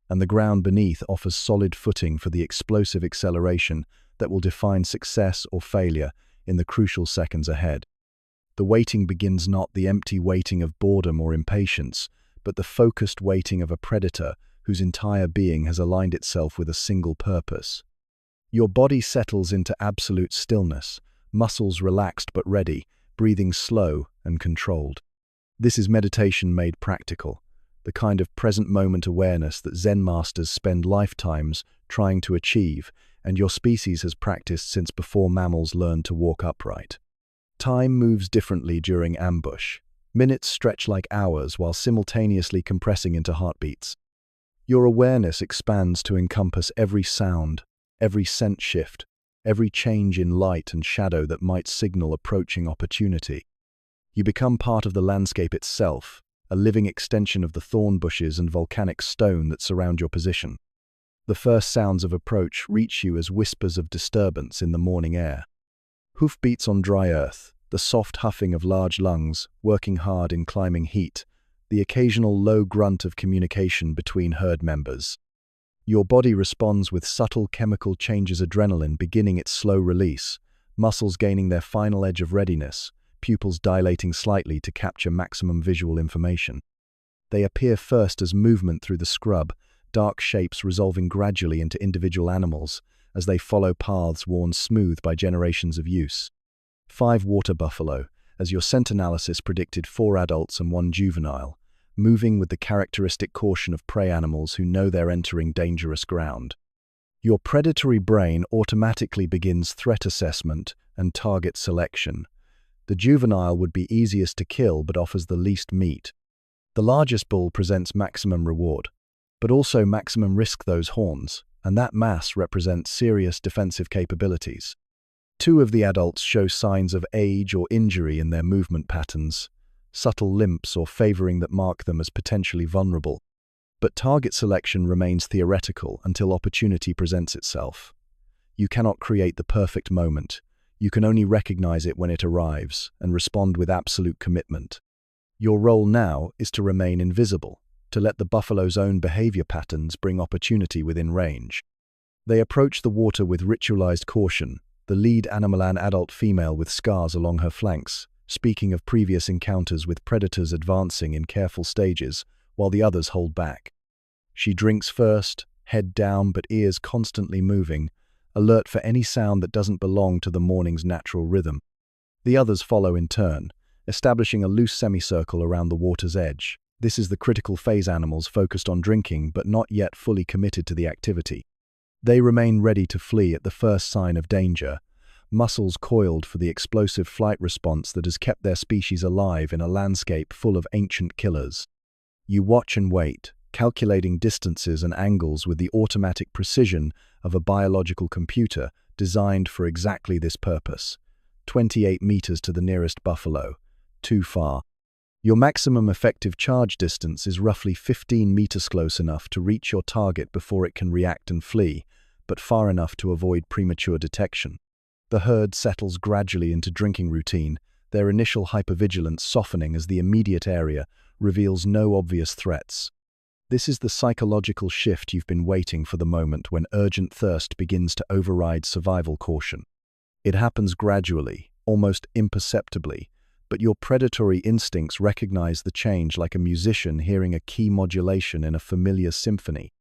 and the ground beneath offers solid footing for the explosive acceleration that will define success or failure in the crucial seconds ahead. The waiting begins not the empty waiting of boredom or impatience, but the focused waiting of a predator whose entire being has aligned itself with a single purpose. Your body settles into absolute stillness, muscles relaxed but ready, breathing slow and controlled. This is meditation made practical, the kind of present-moment awareness that Zen masters spend lifetimes trying to achieve, and your species has practiced since before mammals learned to walk upright. Time moves differently during ambush. Minutes stretch like hours while simultaneously compressing into heartbeats. Your awareness expands to encompass every sound, every scent shift, every change in light and shadow that might signal approaching opportunity. You become part of the landscape itself, a living extension of the thorn bushes and volcanic stone that surround your position. The first sounds of approach reach you as whispers of disturbance in the morning air. Hoofbeats on dry earth, the soft huffing of large lungs, working hard in climbing heat, the occasional low grunt of communication between herd members. Your body responds with subtle chemical changes, adrenaline beginning its slow release, muscles gaining their final edge of readiness, pupils dilating slightly to capture maximum visual information. They appear first as movement through the scrub, dark shapes resolving gradually into individual animals as they follow paths worn smooth by generations of use. 5 water buffalo, as your scent analysis predicted 4 adults and 1 juvenile, moving with the characteristic caution of prey animals who know they're entering dangerous ground. Your predatory brain automatically begins threat assessment and target selection. The juvenile would be easiest to kill but offers the least meat. The largest bull presents maximum reward, but also maximum risk, those horns, and that mass represents serious defensive capabilities. 2 of the adults show signs of age or injury in their movement patterns, subtle limps or favoring that mark them as potentially vulnerable. But target selection remains theoretical until opportunity presents itself. You cannot create the perfect moment. You can only recognize it when it arrives and respond with absolute commitment. Your role now is to remain invisible, to let the buffalo's own behavior patterns bring opportunity within range. They approach the water with ritualized caution, the lead animal, an adult female with scars along her flanks, speaking of previous encounters with predators, advancing in careful stages, while the others hold back. She drinks first, head down but ears constantly moving, alert for any sound that doesn't belong to the morning's natural rhythm. The others follow in turn, establishing a loose semicircle around the water's edge. This is the critical phase, animals focused on drinking but not yet fully committed to the activity. They remain ready to flee at the first sign of danger, muscles coiled for the explosive flight response that has kept their species alive in a landscape full of ancient killers. You watch and wait, calculating distances and angles with the automatic precision of a biological computer designed for exactly this purpose. 28 meters to the nearest buffalo. Too far. Your maximum effective charge distance is roughly 15 meters, close enough to reach your target before it can react and flee, but far enough to avoid premature detection. The herd settles gradually into drinking routine, their initial hypervigilance softening as the immediate area reveals no obvious threats. This is the psychological shift you've been waiting for, the moment when urgent thirst begins to override survival caution. It happens gradually, almost imperceptibly, but your predatory instincts recognize the change like a musician hearing a key modulation in a familiar symphony.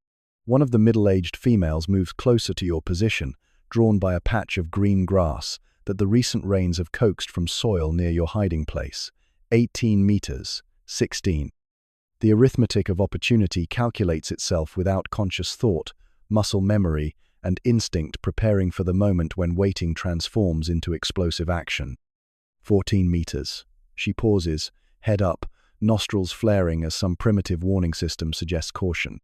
One of the middle-aged females moves closer to your position, drawn by a patch of green grass that the recent rains have coaxed from soil near your hiding place. 18 meters, 16. The arithmetic of opportunity calculates itself without conscious thought, muscle memory, and instinct, preparing for the moment when waiting transforms into explosive action. 14 meters. She pauses, head up, nostrils flaring as some primitive warning system suggests caution.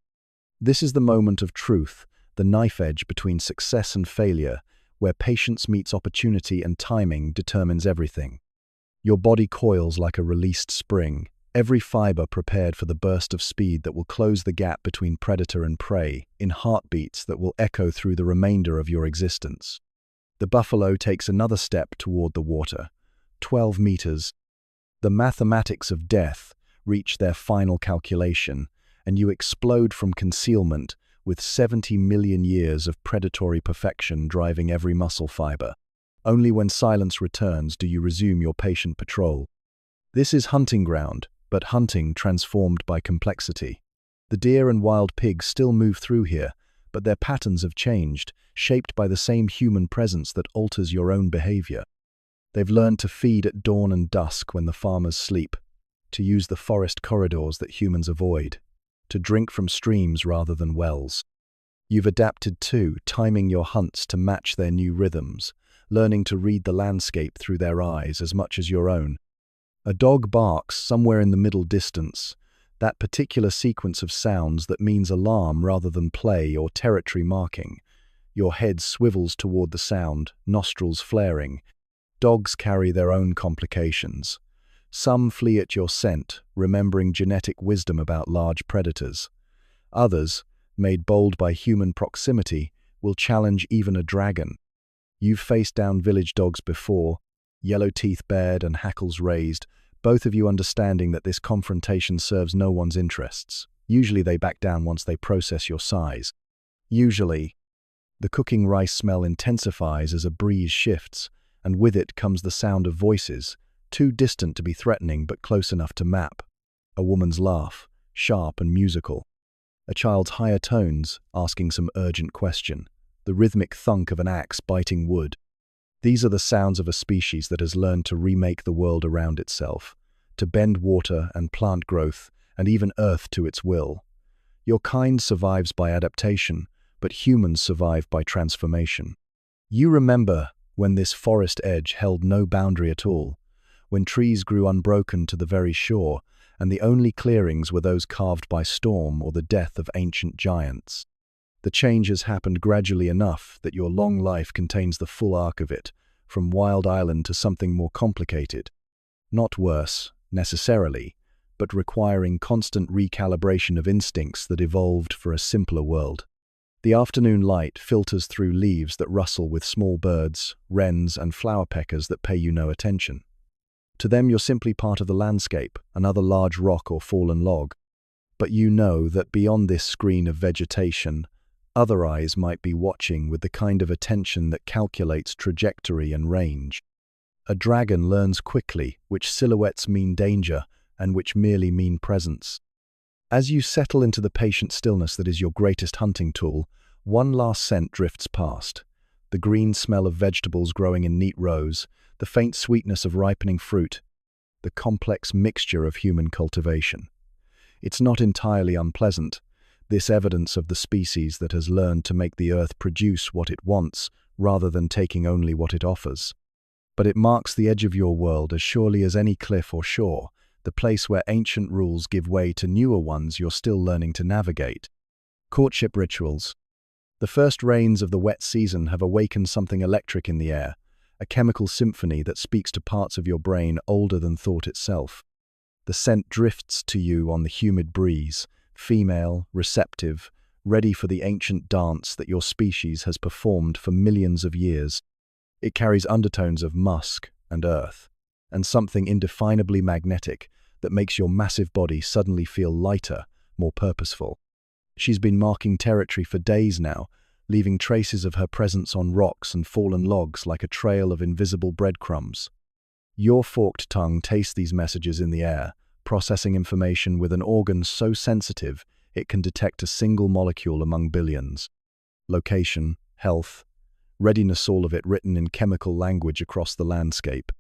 This is the moment of truth, the knife edge between success and failure, where patience meets opportunity and timing determines everything. Your body coils like a released spring, every fiber prepared for the burst of speed that will close the gap between predator and prey, in heartbeats that will echo through the remainder of your existence. The buffalo takes another step toward the water. 12 meters. The mathematics of death reach their final calculation, and you explode from concealment with 70 million years of predatory perfection driving every muscle fiber. Only when silence returns do you resume your patient patrol. This is hunting ground, but hunting transformed by complexity. The deer and wild pigs still move through here, but their patterns have changed, shaped by the same human presence that alters your own behavior. They've learned to feed at dawn and dusk when the farmers sleep, to use the forest corridors that humans avoid, to drink from streams rather than wells. You've adapted too, timing your hunts to match their new rhythms, learning to read the landscape through their eyes as much as your own. A dog barks somewhere in the middle distance, that particular sequence of sounds that means alarm rather than play or territory marking. Your head swivels toward the sound, nostrils flaring. Dogs carry their own complications. Some flee at your scent, remembering genetic wisdom about large predators. Others, made bold by human proximity, will challenge even a dragon. You've faced down village dogs before, yellow teeth bared and hackles raised, both of you understanding that this confrontation serves no one's interests. Usually they back down once they process your size. Usually, the cooking rice smell intensifies as a breeze shifts, and with it comes the sound of voices, too distant to be threatening but close enough to map. A woman's laugh, sharp and musical. A child's higher tones, asking some urgent question. The rhythmic thunk of an axe biting wood. These are the sounds of a species that has learned to remake the world around itself, to bend water and plant growth, and even earth to its will. Your kind survives by adaptation, but humans survive by transformation. You remember when this forest edge held no boundary at all, when trees grew unbroken to the very shore, and the only clearings were those carved by storm or the death of ancient giants. The change has happened gradually enough that your long life contains the full arc of it, from wild island to something more complicated. Not worse, necessarily, but requiring constant recalibration of instincts that evolved for a simpler world. The afternoon light filters through leaves that rustle with small birds, wrens, and flower peckers that pay you no attention. To them you're simply part of the landscape, another large rock or fallen log. But you know that beyond this screen of vegetation, other eyes might be watching with the kind of attention that calculates trajectory and range. A dragon learns quickly which silhouettes mean danger and which merely mean presence. As you settle into the patient stillness that is your greatest hunting tool, one last scent drifts past. The green smell of vegetables growing in neat rows, the faint sweetness of ripening fruit, the complex mixture of human cultivation. It's not entirely unpleasant, this evidence of the species that has learned to make the earth produce what it wants rather than taking only what it offers. But it marks the edge of your world as surely as any cliff or shore, the place where ancient rules give way to newer ones you're still learning to navigate. Courtship rituals. The first rains of the wet season have awakened something electric in the air, a chemical symphony that speaks to parts of your brain older than thought itself. The scent drifts to you on the humid breeze, female, receptive, ready for the ancient dance that your species has performed for millions of years. It carries undertones of musk and earth, and something indefinably magnetic that makes your massive body suddenly feel lighter, more purposeful. She's been marking territory for days now, leaving traces of her presence on rocks and fallen logs like a trail of invisible breadcrumbs. Your forked tongue tastes these messages in the air, processing information with an organ so sensitive it can detect a single molecule among billions. Location, health, readiness, all of it written in chemical language across the landscape.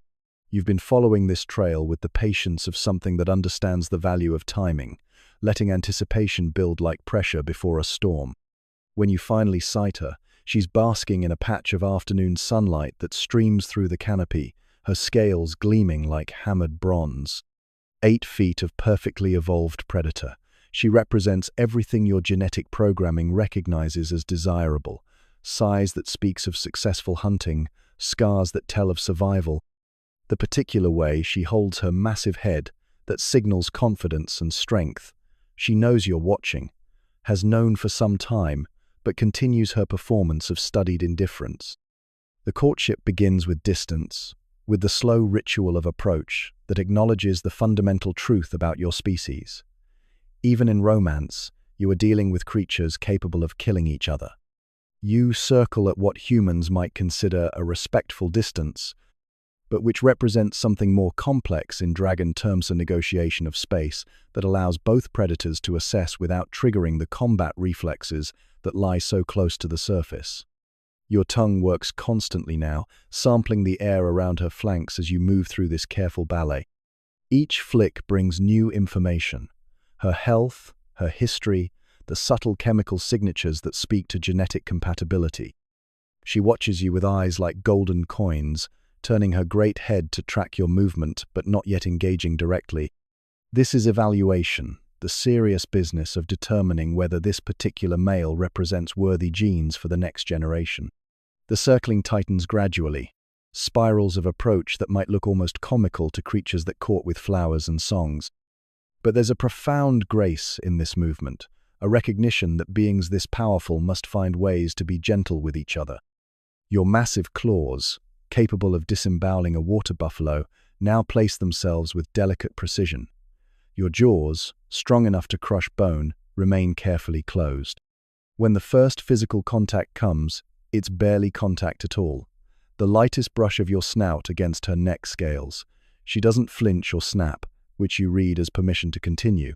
You've been following this trail with the patience of something that understands the value of timing, letting anticipation build like pressure before a storm. When you finally sight her, she's basking in a patch of afternoon sunlight that streams through the canopy, her scales gleaming like hammered bronze. 8 feet of perfectly evolved predator. She represents everything your genetic programming recognizes as desirable. Size that speaks of successful hunting, scars that tell of survival. The particular way she holds her massive head that signals confidence and strength. She knows you're watching, has known for some time, but continues her performance of studied indifference. The courtship begins with distance, with the slow ritual of approach that acknowledges the fundamental truth about your species. Even in romance, you are dealing with creatures capable of killing each other. You circle at what humans might consider a respectful distance, but which represents something more complex in dragon terms, a negotiation of space that allows both predators to assess without triggering the combat reflexes that lie so close to the surface. Your tongue works constantly now, sampling the air around her flanks as you move through this careful ballet. Each flick brings new information. Her health, her history, the subtle chemical signatures that speak to genetic compatibility. She watches you with eyes like golden coins, turning her great head to track your movement but not yet engaging directly. This is evaluation, the serious business of determining whether this particular male represents worthy genes for the next generation. The circling tightens gradually, spirals of approach that might look almost comical to creatures that court with flowers and songs. But there's a profound grace in this movement, a recognition that beings this powerful must find ways to be gentle with each other. Your massive claws, capable of disemboweling a water buffalo, now place themselves with delicate precision. Your jaws, strong enough to crush bone, remain carefully closed. When the first physical contact comes, it's barely contact at all. The lightest brush of your snout against her neck scales. She doesn't flinch or snap, which you read as permission to continue.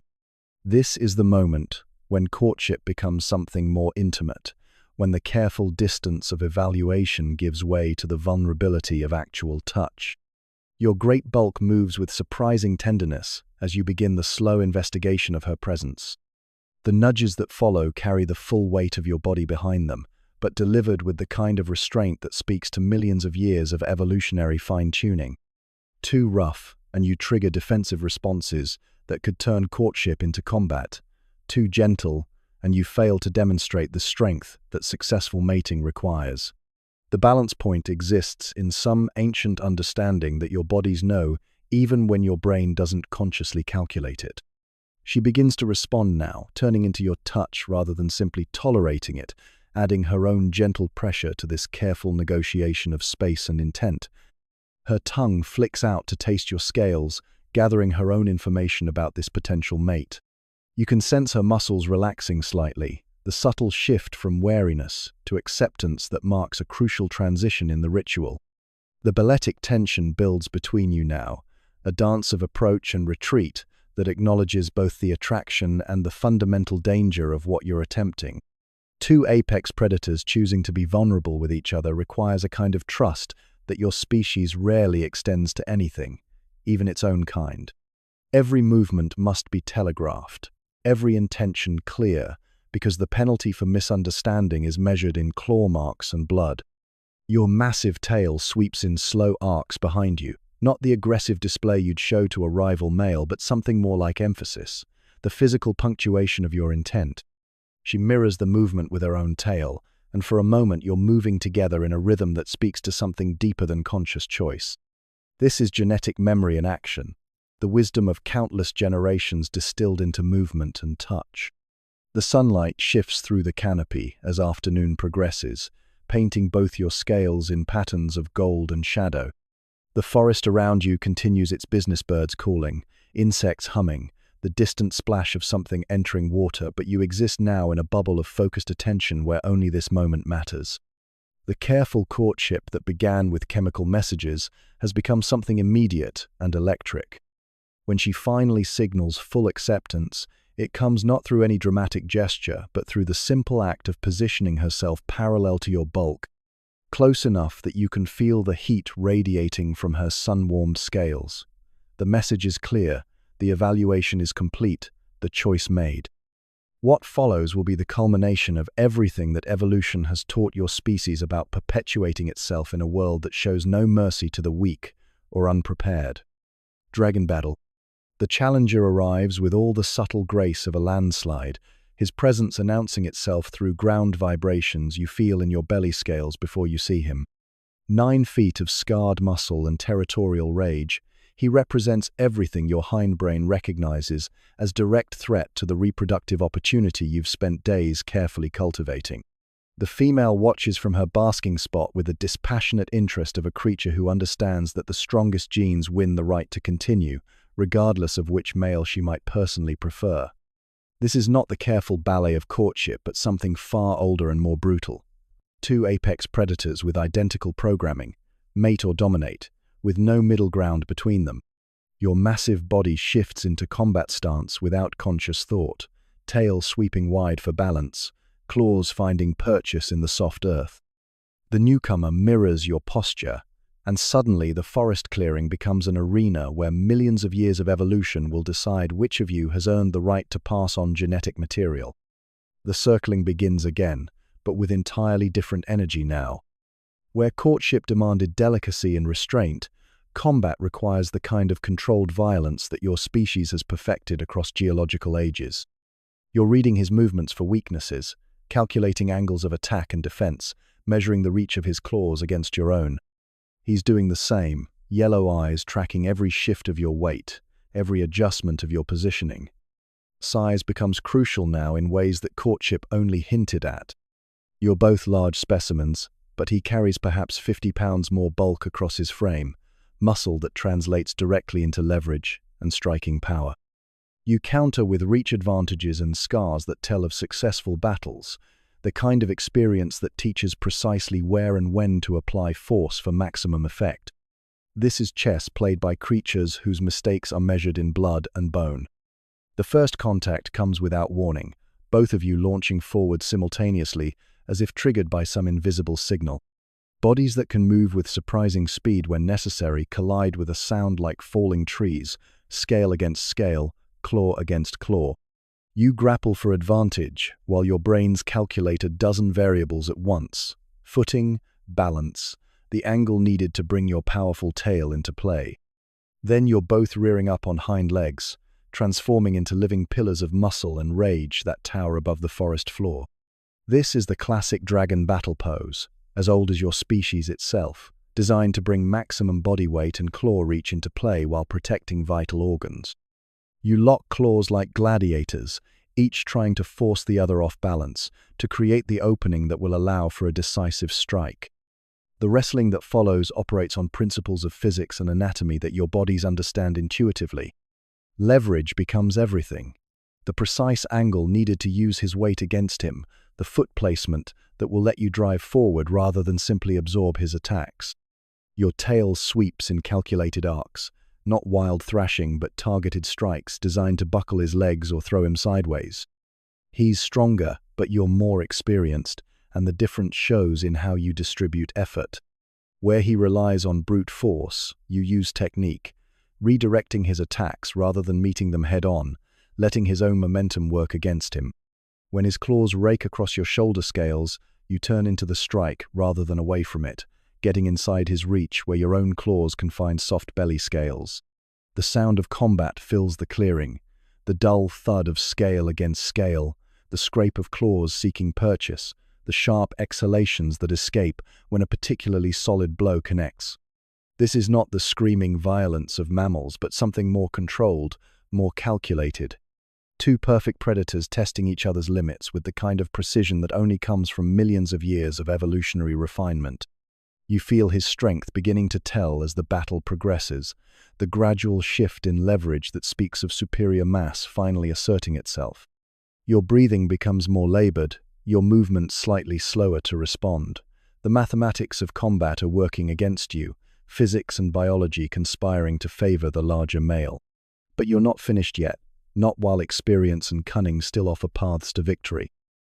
This is the moment when courtship becomes something more intimate, when the careful distance of evaluation gives way to the vulnerability of actual touch. Your great bulk moves with surprising tenderness as you begin the slow investigation of her presence. The nudges that follow carry the full weight of your body behind them, but delivered with the kind of restraint that speaks to millions of years of evolutionary fine-tuning. Too rough, and you trigger defensive responses that could turn courtship into combat. Too gentle, and you fail to demonstrate the strength that successful mating requires. The balance point exists in some ancient understanding that your bodies know even when your brain doesn't consciously calculate it. She begins to respond now, turning into your touch rather than simply tolerating it, adding her own gentle pressure to this careful negotiation of space and intent. Her tongue flicks out to taste your scales, gathering her own information about this potential mate. You can sense her muscles relaxing slightly, the subtle shift from wariness to acceptance that marks a crucial transition in the ritual. The balletic tension builds between you now, a dance of approach and retreat that acknowledges both the attraction and the fundamental danger of what you're attempting. Two apex predators choosing to be vulnerable with each other requires a kind of trust that your species rarely extends to anything, even its own kind. Every movement must be telegraphed, every intention clear, because the penalty for misunderstanding is measured in claw marks and blood. Your massive tail sweeps in slow arcs behind you, not the aggressive display you'd show to a rival male, but something more like emphasis, the physical punctuation of your intent. She mirrors the movement with her own tail, and for a moment you're moving together in a rhythm that speaks to something deeper than conscious choice. This is genetic memory in action, the wisdom of countless generations distilled into movement and touch. The sunlight shifts through the canopy as afternoon progresses, painting both your scales in patterns of gold and shadow. The forest around you continues its business, birds calling, insects humming, the distant splash of something entering water, but you exist now in a bubble of focused attention where only this moment matters. The careful courtship that began with chemical messages has become something immediate and electric. When she finally signals full acceptance, It comes not through any dramatic gesture, but through the simple act of positioning herself parallel to your bulk, close enough that you can feel the heat radiating from her sun-warmed scales. The message is clear, the evaluation is complete, the choice made. What follows will be the culmination of everything that evolution has taught your species about perpetuating itself in a world that shows no mercy to the weak or unprepared. Dragon Battle. The challenger arrives with all the subtle grace of a landslide, his presence announcing itself through ground vibrations you feel in your belly scales before you see him. 9 feet of scarred muscle and territorial rage, he represents everything your hindbrain recognizes as direct threat to the reproductive opportunity you've spent days carefully cultivating. The female watches from her basking spot with the dispassionate interest of a creature who understands that the strongest genes win the right to continue, regardless of which male she might personally prefer. This is not the careful ballet of courtship, but something far older and more brutal. 2 apex predators with identical programming, mate or dominate, with no middle ground between them. Your massive body shifts into combat stance without conscious thought, tail sweeping wide for balance, claws finding purchase in the soft earth. The newcomer mirrors your posture, and suddenly the forest clearing becomes an arena where millions of years of evolution will decide which of you has earned the right to pass on genetic material. The circling begins again, but with entirely different energy now. Where courtship demanded delicacy and restraint, combat requires the kind of controlled violence that your species has perfected across geological ages. You're reading his movements for weaknesses, calculating angles of attack and defense, measuring the reach of his claws against your own. He's doing the same, yellow eyes tracking every shift of your weight, every adjustment of your positioning. Size becomes crucial now in ways that courtship only hinted at. You're both large specimens, but he carries perhaps 50 pounds more bulk across his frame, muscle that translates directly into leverage and striking power. You counter with reach advantages and scars that tell of successful battles, the kind of experience that teaches precisely where and when to apply force for maximum effect. This is chess played by creatures whose mistakes are measured in blood and bone. The first contact comes without warning, both of you launching forward simultaneously as if triggered by some invisible signal. Bodies that can move with surprising speed when necessary collide with a sound like falling trees, scale against scale, claw against claw. You grapple for advantage, while your brains calculate a dozen variables at once: footing, balance, the angle needed to bring your powerful tail into play. Then you're both rearing up on hind legs, transforming into living pillars of muscle and rage that tower above the forest floor. This is the classic dragon battle pose, as old as your species itself, designed to bring maximum body weight and claw reach into play while protecting vital organs. You lock claws like gladiators, each trying to force the other off balance, to create the opening that will allow for a decisive strike. The wrestling that follows operates on principles of physics and anatomy that your bodies understand intuitively. Leverage becomes everything. The precise angle needed to use his weight against him, the foot placement that will let you drive forward rather than simply absorb his attacks. Your tail sweeps in calculated arcs, not wild thrashing but targeted strikes designed to buckle his legs or throw him sideways. He's stronger, but you're more experienced, and the difference shows in how you distribute effort. Where he relies on brute force, you use technique, redirecting his attacks rather than meeting them head-on, letting his own momentum work against him. When his claws rake across your shoulder scales, you turn into the strike rather than away from it, getting inside his reach where your own claws can find soft belly scales. The sound of combat fills the clearing, the dull thud of scale against scale, the scrape of claws seeking purchase, the sharp exhalations that escape when a particularly solid blow connects. This is not the screaming violence of mammals, but something more controlled, more calculated. 2 perfect predators testing each other's limits with the kind of precision that only comes from millions of years of evolutionary refinement. You feel his strength beginning to tell as the battle progresses, the gradual shift in leverage that speaks of superior mass finally asserting itself. Your breathing becomes more labored, your movements slightly slower to respond. The mathematics of combat are working against you, physics and biology conspiring to favor the larger male. But you're not finished yet. not while experience and cunning still offer paths to victory.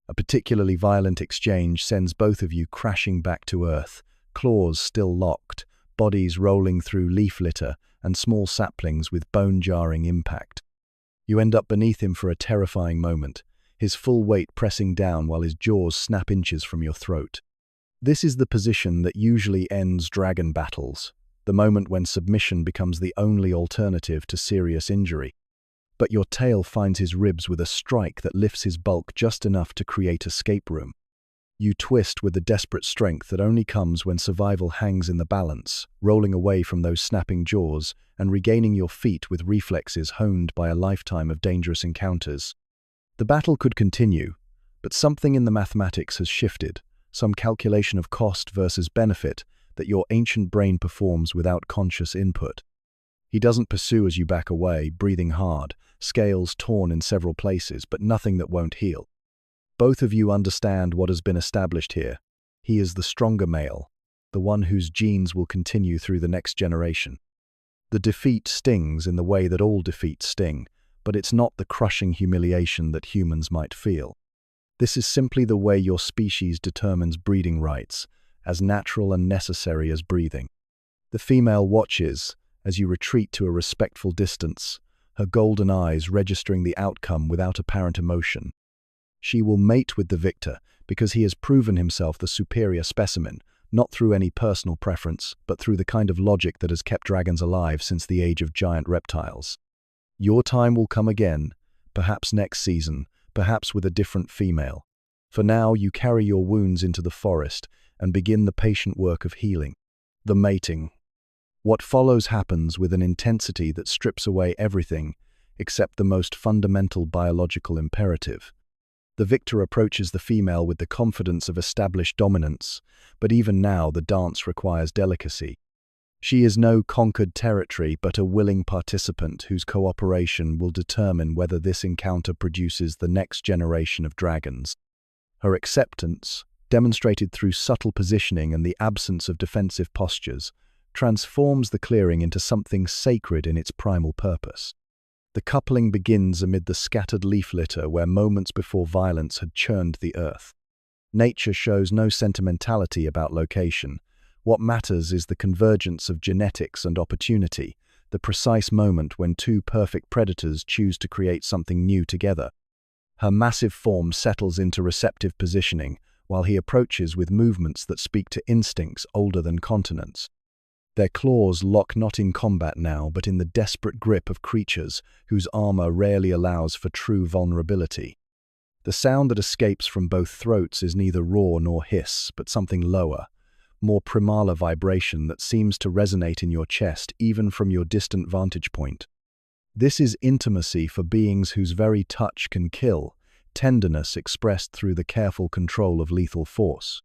A particularly violent exchange sends both of you crashing back to Earth, claws still locked, bodies rolling through leaf litter and small saplings with bone-jarring impact. You end up beneath him for a terrifying moment, his full weight pressing down while his jaws snap inches from your throat. This is the position that usually ends dragon battles, the moment when submission becomes the only alternative to serious injury. But your tail finds his ribs with a strike that lifts his bulk just enough to create escape room. You twist with the desperate strength that only comes when survival hangs in the balance, rolling away from those snapping jaws and regaining your feet with reflexes honed by a lifetime of dangerous encounters. The battle could continue, but something in the mathematics has shifted, some calculation of cost versus benefit that your ancient brain performs without conscious input. He doesn't pursue as you back away, breathing hard, scales torn in several places, but nothing that won't heal. Both of you understand what has been established here. He is the stronger male, the one whose genes will continue through the next generation. The defeat stings in the way that all defeats sting, but it's not the crushing humiliation that humans might feel. This is simply the way your species determines breeding rights, as natural and necessary as breathing. The female watches as you retreat to a respectful distance, her golden eyes registering the outcome without apparent emotion. She will mate with the victor because he has proven himself the superior specimen, not through any personal preference, but through the kind of logic that has kept dragons alive since the age of giant reptiles. Your time will come again, perhaps next season, perhaps with a different female. For now, you carry your wounds into the forest and begin the patient work of healing, the mating. What follows happens with an intensity that strips away everything except the most fundamental biological imperative. The victor approaches the female with the confidence of established dominance, but even now the dance requires delicacy. She is no conquered territory, but a willing participant whose cooperation will determine whether this encounter produces the next generation of dragons. Her acceptance, demonstrated through subtle positioning and the absence of defensive postures, transforms the clearing into something sacred in its primal purpose. The coupling begins amid the scattered leaf litter where moments before violence had churned the earth. Nature shows no sentimentality about location. What matters is the convergence of genetics and opportunity, the precise moment when two perfect predators choose to create something new together. Her massive form settles into receptive positioning, while he approaches with movements that speak to instincts older than continents. Their claws lock not in combat now, but in the desperate grip of creatures whose armor rarely allows for true vulnerability. The sound that escapes from both throats is neither roar nor hiss, but something lower, more primal vibration that seems to resonate in your chest even from your distant vantage point. This is intimacy for beings whose very touch can kill, tenderness expressed through the careful control of lethal force.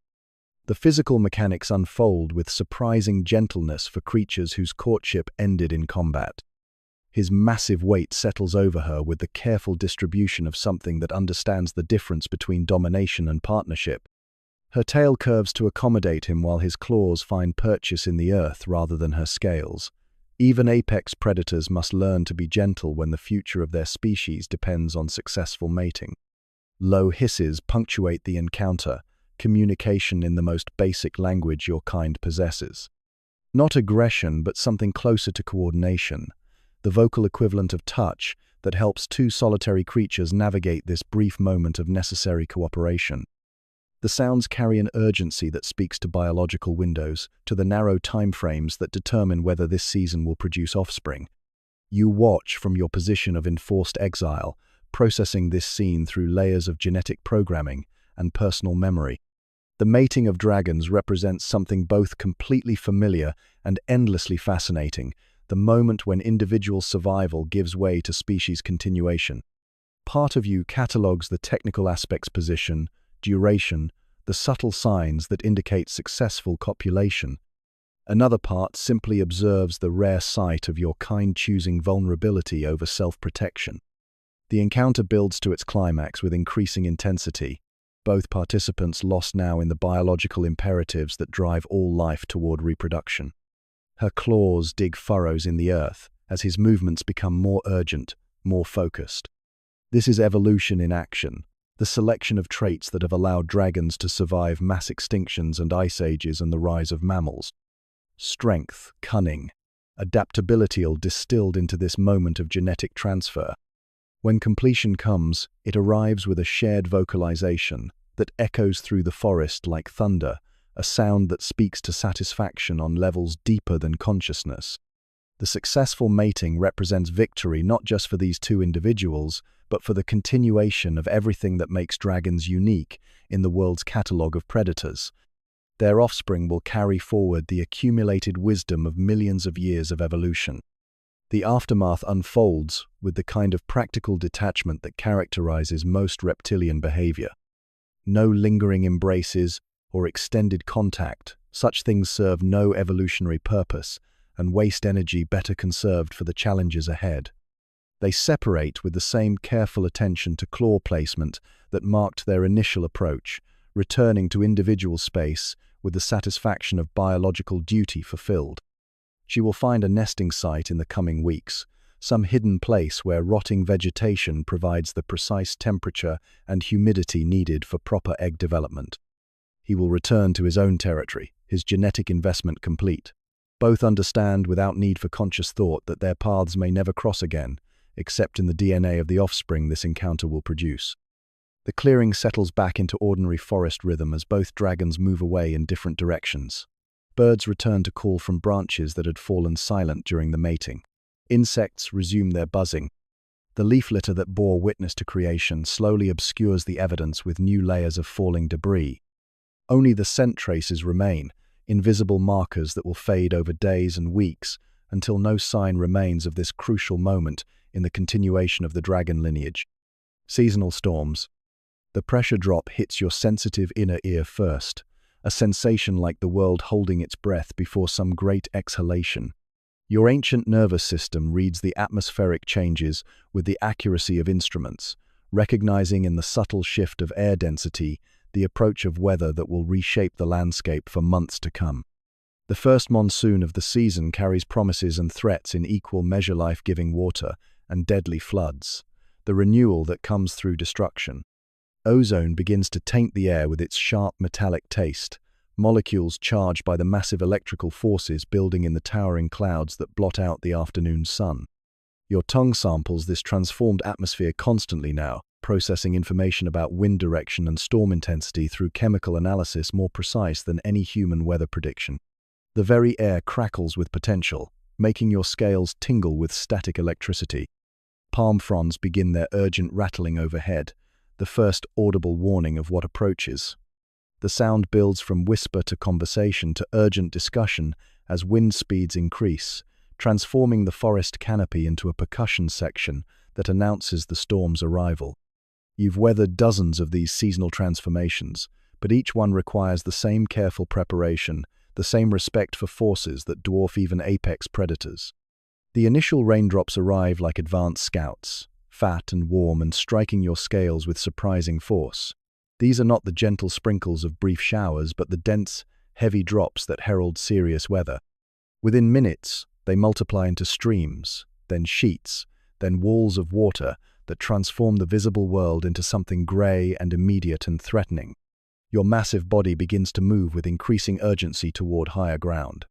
The physical mechanics unfold with surprising gentleness for creatures whose courtship ended in combat. His massive weight settles over her with the careful distribution of something that understands the difference between domination and partnership. Her tail curves to accommodate him while his claws find purchase in the earth rather than her scales. Even apex predators must learn to be gentle when the future of their species depends on successful mating. Low hisses punctuate the encounter, communication in the most basic language your kind possesses. Not aggression, but something closer to coordination, the vocal equivalent of touch that helps two solitary creatures navigate this brief moment of necessary cooperation. The sounds carry an urgency that speaks to biological windows, to the narrow timeframes that determine whether this season will produce offspring. You watch from your position of enforced exile, processing this scene through layers of genetic programming and personal memory. The mating of dragons represents something both completely familiar and endlessly fascinating, the moment when individual survival gives way to species continuation. Part of you catalogues the technical aspects: position, duration, the subtle signs that indicate successful copulation. Another part simply observes the rare sight of your kind choosing vulnerability over self-protection. The encounter builds to its climax with increasing intensity, both participants lost now in the biological imperatives that drive all life toward reproduction. Her claws dig furrows in the earth as his movements become more urgent, more focused. This is evolution in action, the selection of traits that have allowed dragons to survive mass extinctions and ice ages and the rise of mammals. Strength, cunning, adaptability all distilled into this moment of genetic transfer. When completion comes, it arrives with a shared vocalization that echoes through the forest like thunder, a sound that speaks to satisfaction on levels deeper than consciousness. The successful mating represents victory not just for these two individuals, but for the continuation of everything that makes dragons unique in the world's catalogue of predators. Their offspring will carry forward the accumulated wisdom of millions of years of evolution. The aftermath unfolds with the kind of practical detachment that characterizes most reptilian behavior. No lingering embraces or extended contact, such things serve no evolutionary purpose and waste energy better conserved for the challenges ahead. They separate with the same careful attention to claw placement that marked their initial approach, returning to individual space with the satisfaction of biological duty fulfilled. She will find a nesting site in the coming weeks, some hidden place where rotting vegetation provides the precise temperature and humidity needed for proper egg development. He will return to his own territory, his genetic investment complete. Both understand without need for conscious thought that their paths may never cross again, except in the DNA of the offspring this encounter will produce. The clearing settles back into ordinary forest rhythm as both dragons move away in different directions. Birds return to call from branches that had fallen silent during the mating. Insects resume their buzzing. The leaf litter that bore witness to creation slowly obscures the evidence with new layers of falling debris. Only the scent traces remain, invisible markers that will fade over days and weeks until no sign remains of this crucial moment in the continuation of the dragon lineage. Seasonal storms. The pressure drop hits your sensitive inner ear first, a sensation like the world holding its breath before some great exhalation. Your ancient nervous system reads the atmospheric changes with the accuracy of instruments, recognizing in the subtle shift of air density the approach of weather that will reshape the landscape for months to come. The first monsoon of the season carries promises and threats in equal measure, life-giving water and deadly floods, the renewal that comes through destruction. Ozone begins to taint the air with its sharp metallic taste, molecules charged by the massive electrical forces building in the towering clouds that blot out the afternoon sun. Your tongue samples this transformed atmosphere constantly now, processing information about wind direction and storm intensity through chemical analysis more precise than any human weather prediction. The very air crackles with potential, making your scales tingle with static electricity. Palm fronds begin their urgent rattling overhead, the first audible warning of what approaches. The sound builds from whisper to conversation to urgent discussion as wind speeds increase, transforming the forest canopy into a percussion section that announces the storm's arrival. You've weathered dozens of these seasonal transformations, but each one requires the same careful preparation, the same respect for forces that dwarf even apex predators. The initial raindrops arrive like advanced scouts, fat and warm and striking your scales with surprising force. These are not the gentle sprinkles of brief showers, but the dense, heavy drops that herald serious weather. Within minutes, they multiply into streams, then sheets, then walls of water that transform the visible world into something grey and immediate and threatening. Your massive body begins to move with increasing urgency toward higher ground.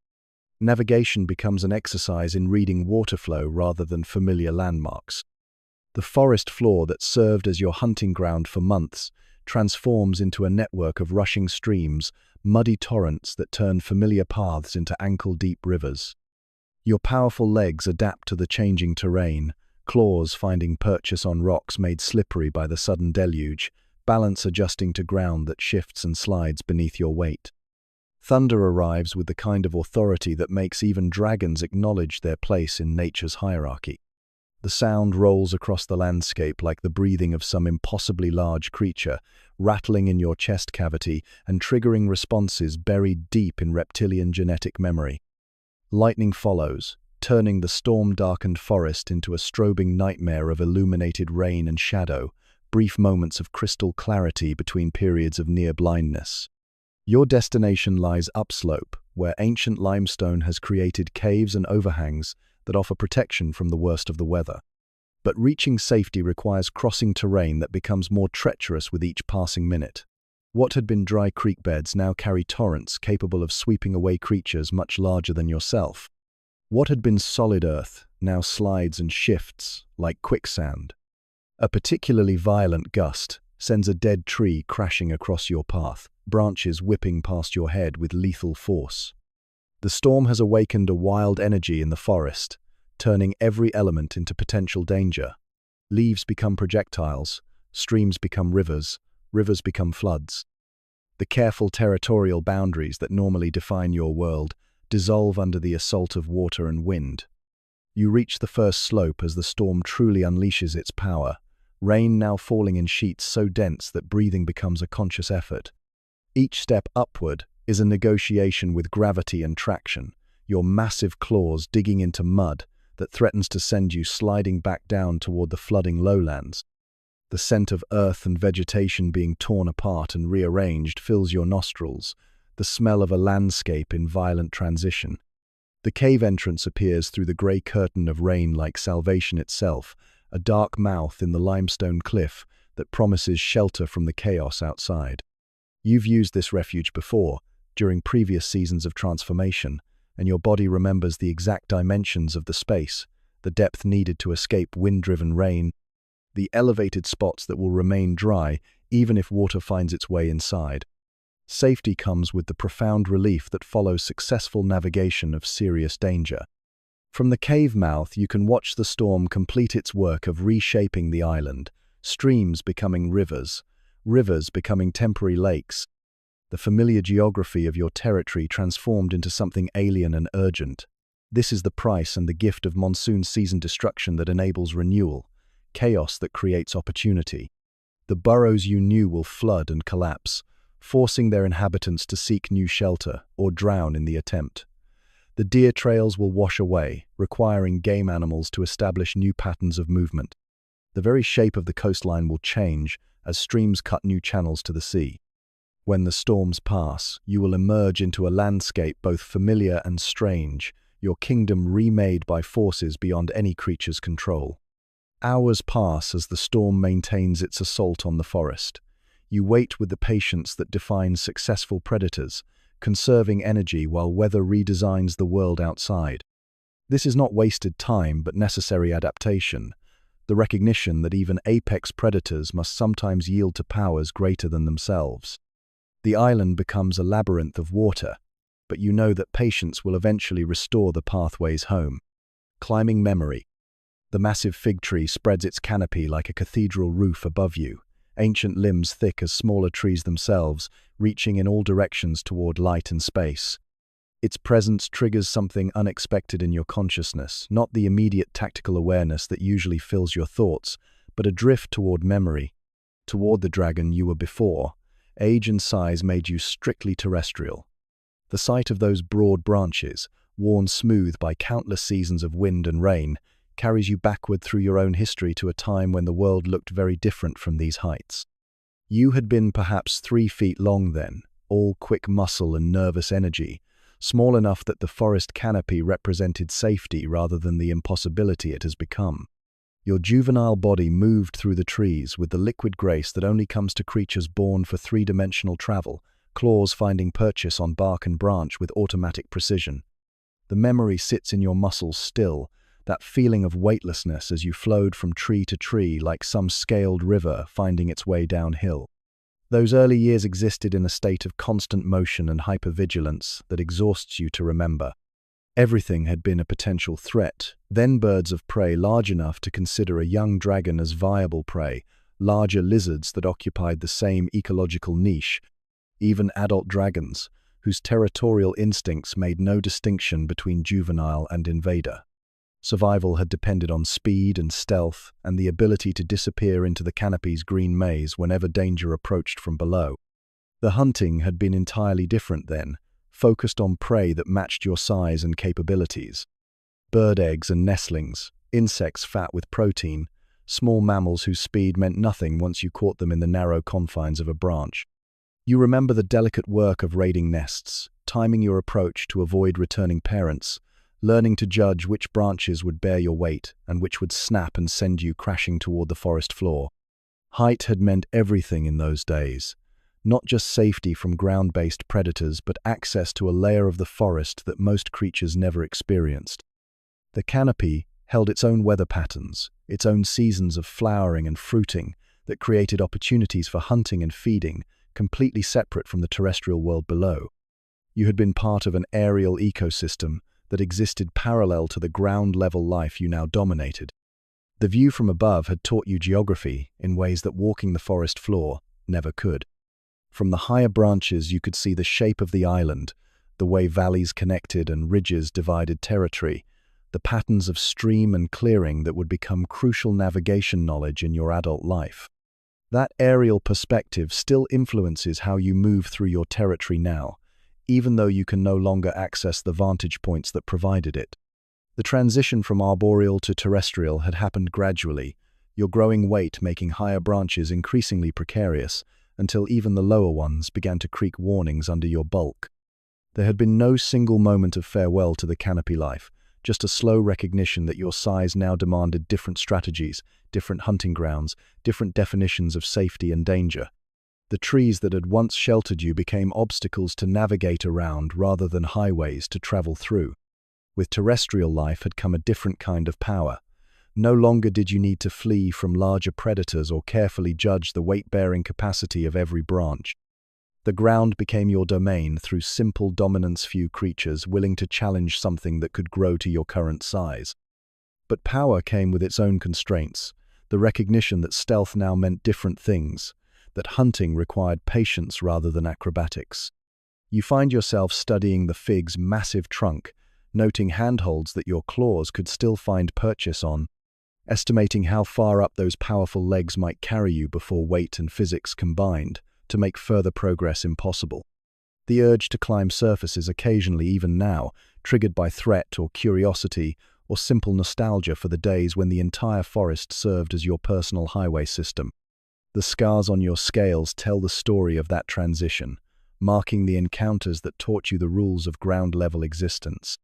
Navigation becomes an exercise in reading water flow rather than familiar landmarks. The forest floor that served as your hunting ground for months transforms into a network of rushing streams, muddy torrents that turn familiar paths into ankle-deep rivers. Your powerful legs adapt to the changing terrain, claws finding purchase on rocks made slippery by the sudden deluge, balance adjusting to ground that shifts and slides beneath your weight. Thunder arrives with the kind of authority that makes even dragons acknowledge their place in nature's hierarchy. The sound rolls across the landscape like the breathing of some impossibly large creature, rattling in your chest cavity and triggering responses buried deep in reptilian genetic memory. Lightning follows, turning the storm-darkened forest into a strobing nightmare of illuminated rain and shadow, brief moments of crystal clarity between periods of near blindness. Your destination lies upslope, where ancient limestone has created caves and overhangs that offer protection from the worst of the weather. But reaching safety requires crossing terrain that becomes more treacherous with each passing minute. What had been dry creek beds now carry torrents capable of sweeping away creatures much larger than yourself. What had been solid earth now slides and shifts like quicksand. A particularly violent gust sends a dead tree crashing across your path, branches whipping past your head with lethal force. The storm has awakened a wild energy in the forest, turning every element into potential danger. Leaves become projectiles, streams become rivers, rivers become floods. The careful territorial boundaries that normally define your world dissolve under the assault of water and wind. You reach the first slope as the storm truly unleashes its power, rain now falling in sheets so dense that breathing becomes a conscious effort. Each step upward is a negotiation with gravity and traction, your massive claws digging into mud that threatens to send you sliding back down toward the flooding lowlands. The scent of earth and vegetation being torn apart and rearranged fills your nostrils, the smell of a landscape in violent transition. The cave entrance appears through the grey curtain of rain like salvation itself, a dark mouth in the limestone cliff that promises shelter from the chaos outside. You've used this refuge before, during previous seasons of transformation, and your body remembers the exact dimensions of the space, the depth needed to escape wind-driven rain, the elevated spots that will remain dry even if water finds its way inside. Safety comes with the profound relief that follows successful navigation of serious danger. From the cave mouth, you can watch the storm complete its work of reshaping the island, streams becoming rivers, rivers becoming temporary lakes, the familiar geography of your territory transformed into something alien and urgent. This is the price and the gift of monsoon season destruction that enables renewal, chaos that creates opportunity. The burrows you knew will flood and collapse, forcing their inhabitants to seek new shelter or drown in the attempt. The deer trails will wash away, requiring game animals to establish new patterns of movement. The very shape of the coastline will change as streams cut new channels to the sea. When the storms pass, you will emerge into a landscape both familiar and strange, your kingdom remade by forces beyond any creature's control. Hours pass as the storm maintains its assault on the forest. You wait with the patience that defines successful predators, conserving energy while weather redesigns the world outside. This is not wasted time but necessary adaptation, the recognition that even apex predators must sometimes yield to powers greater than themselves. The island becomes a labyrinth of water, but you know that patience will eventually restore the pathways home. Climbing memory. The massive fig tree spreads its canopy like a cathedral roof above you, ancient limbs thick as smaller trees themselves, reaching in all directions toward light and space. Its presence triggers something unexpected in your consciousness, not the immediate tactical awareness that usually fills your thoughts, but a drift toward memory, toward the dragon you were before. Age and size made you strictly terrestrial. The sight of those broad branches, worn smooth by countless seasons of wind and rain, carries you backward through your own history to a time when the world looked very different from these heights. You had been perhaps 3 feet long then, all quick muscle and nervous energy, small enough that the forest canopy represented safety rather than the impossibility it has become. Your juvenile body moved through the trees with the liquid grace that only comes to creatures born for 3-dimensional travel, claws finding purchase on bark and branch with automatic precision. The memory sits in your muscles still, that feeling of weightlessness as you flowed from tree to tree like some scaled river finding its way downhill. Those early years existed in a state of constant motion and hypervigilance that exhausts you to remember. Everything had been a potential threat, then birds of prey large enough to consider a young dragon as viable prey, larger lizards that occupied the same ecological niche, even adult dragons, whose territorial instincts made no distinction between juvenile and invader. Survival had depended on speed and stealth and the ability to disappear into the canopy's green maze whenever danger approached from below. The hunting had been entirely different then, focused on prey that matched your size and capabilities. Bird eggs and nestlings, insects fat with protein, small mammals whose speed meant nothing once you caught them in the narrow confines of a branch. You remember the delicate work of raiding nests, timing your approach to avoid returning parents, learning to judge which branches would bear your weight and which would snap and send you crashing toward the forest floor. Height had meant everything in those days. Not just safety from ground-based predators, but access to a layer of the forest that most creatures never experienced. The canopy held its own weather patterns, its own seasons of flowering and fruiting that created opportunities for hunting and feeding, completely separate from the terrestrial world below. You had been part of an aerial ecosystem that existed parallel to the ground-level life you now dominated. The view from above had taught you geography in ways that walking the forest floor never could. From the higher branches you could see the shape of the island, the way valleys connected and ridges divided territory, the patterns of stream and clearing that would become crucial navigation knowledge in your adult life. That aerial perspective still influences how you move through your territory now, even though you can no longer access the vantage points that provided it. The transition from arboreal to terrestrial had happened gradually, your growing weight making higher branches increasingly precarious, until even the lower ones began to creak warnings under your bulk. There had been no single moment of farewell to the canopy life, just a slow recognition that your size now demanded different strategies, different hunting grounds, different definitions of safety and danger. The trees that had once sheltered you became obstacles to navigate around rather than highways to travel through. With terrestrial life had come a different kind of power. No longer did you need to flee from larger predators or carefully judge the weight-bearing capacity of every branch. The ground became your domain through simple dominance, few creatures willing to challenge something that could grow to your current size. But power came with its own constraints, the recognition that stealth now meant different things, that hunting required patience rather than acrobatics. You find yourself studying the fig's massive trunk, noting handholds that your claws could still find purchase on, estimating how far up those powerful legs might carry you before weight and physics combined to make further progress impossible. The urge to climb surfaces occasionally, even now, triggered by threat or curiosity or simple nostalgia for the days when the entire forest served as your personal highway system. The scars on your scales tell the story of that transition, marking the encounters that taught you the rules of ground-level existence.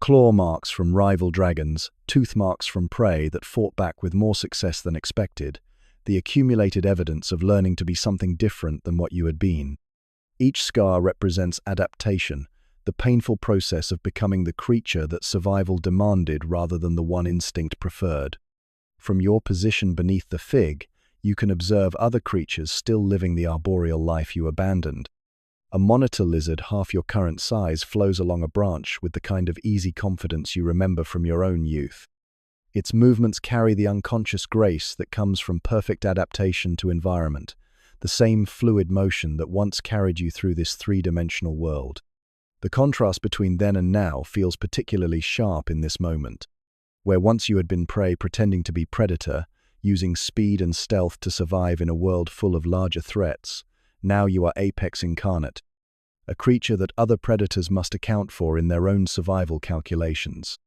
Claw marks from rival dragons, tooth marks from prey that fought back with more success than expected, the accumulated evidence of learning to be something different than what you had been. Each scar represents adaptation, the painful process of becoming the creature that survival demanded rather than the one instinct preferred. From your position beneath the fig, you can observe other creatures still living the arboreal life you abandoned. A monitor lizard half your current size flows along a branch with the kind of easy confidence you remember from your own youth. Its movements carry the unconscious grace that comes from perfect adaptation to environment, the same fluid motion that once carried you through this three-dimensional world. The contrast between then and now feels particularly sharp in this moment. Where once you had been prey pretending to be predator, using speed and stealth to survive in a world full of larger threats, now you are apex incarnate, a creature that other predators must account for in their own survival calculations.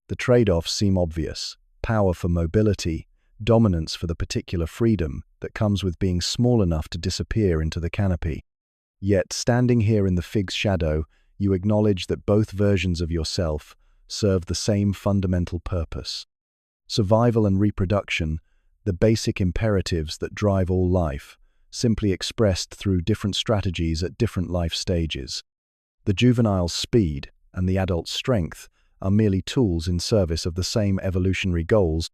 The trade-offs seem obvious: power for mobility, dominance for the particular freedom that comes with being small enough to disappear into the canopy. Yet, standing here in the fig's shadow, you acknowledge that both versions of yourself serve the same fundamental purpose. Survival and reproduction, the basic imperatives that drive all life, simply expressed through different strategies at different life stages. The juvenile's speed and the adult's strength are merely tools in service of the same evolutionary goals,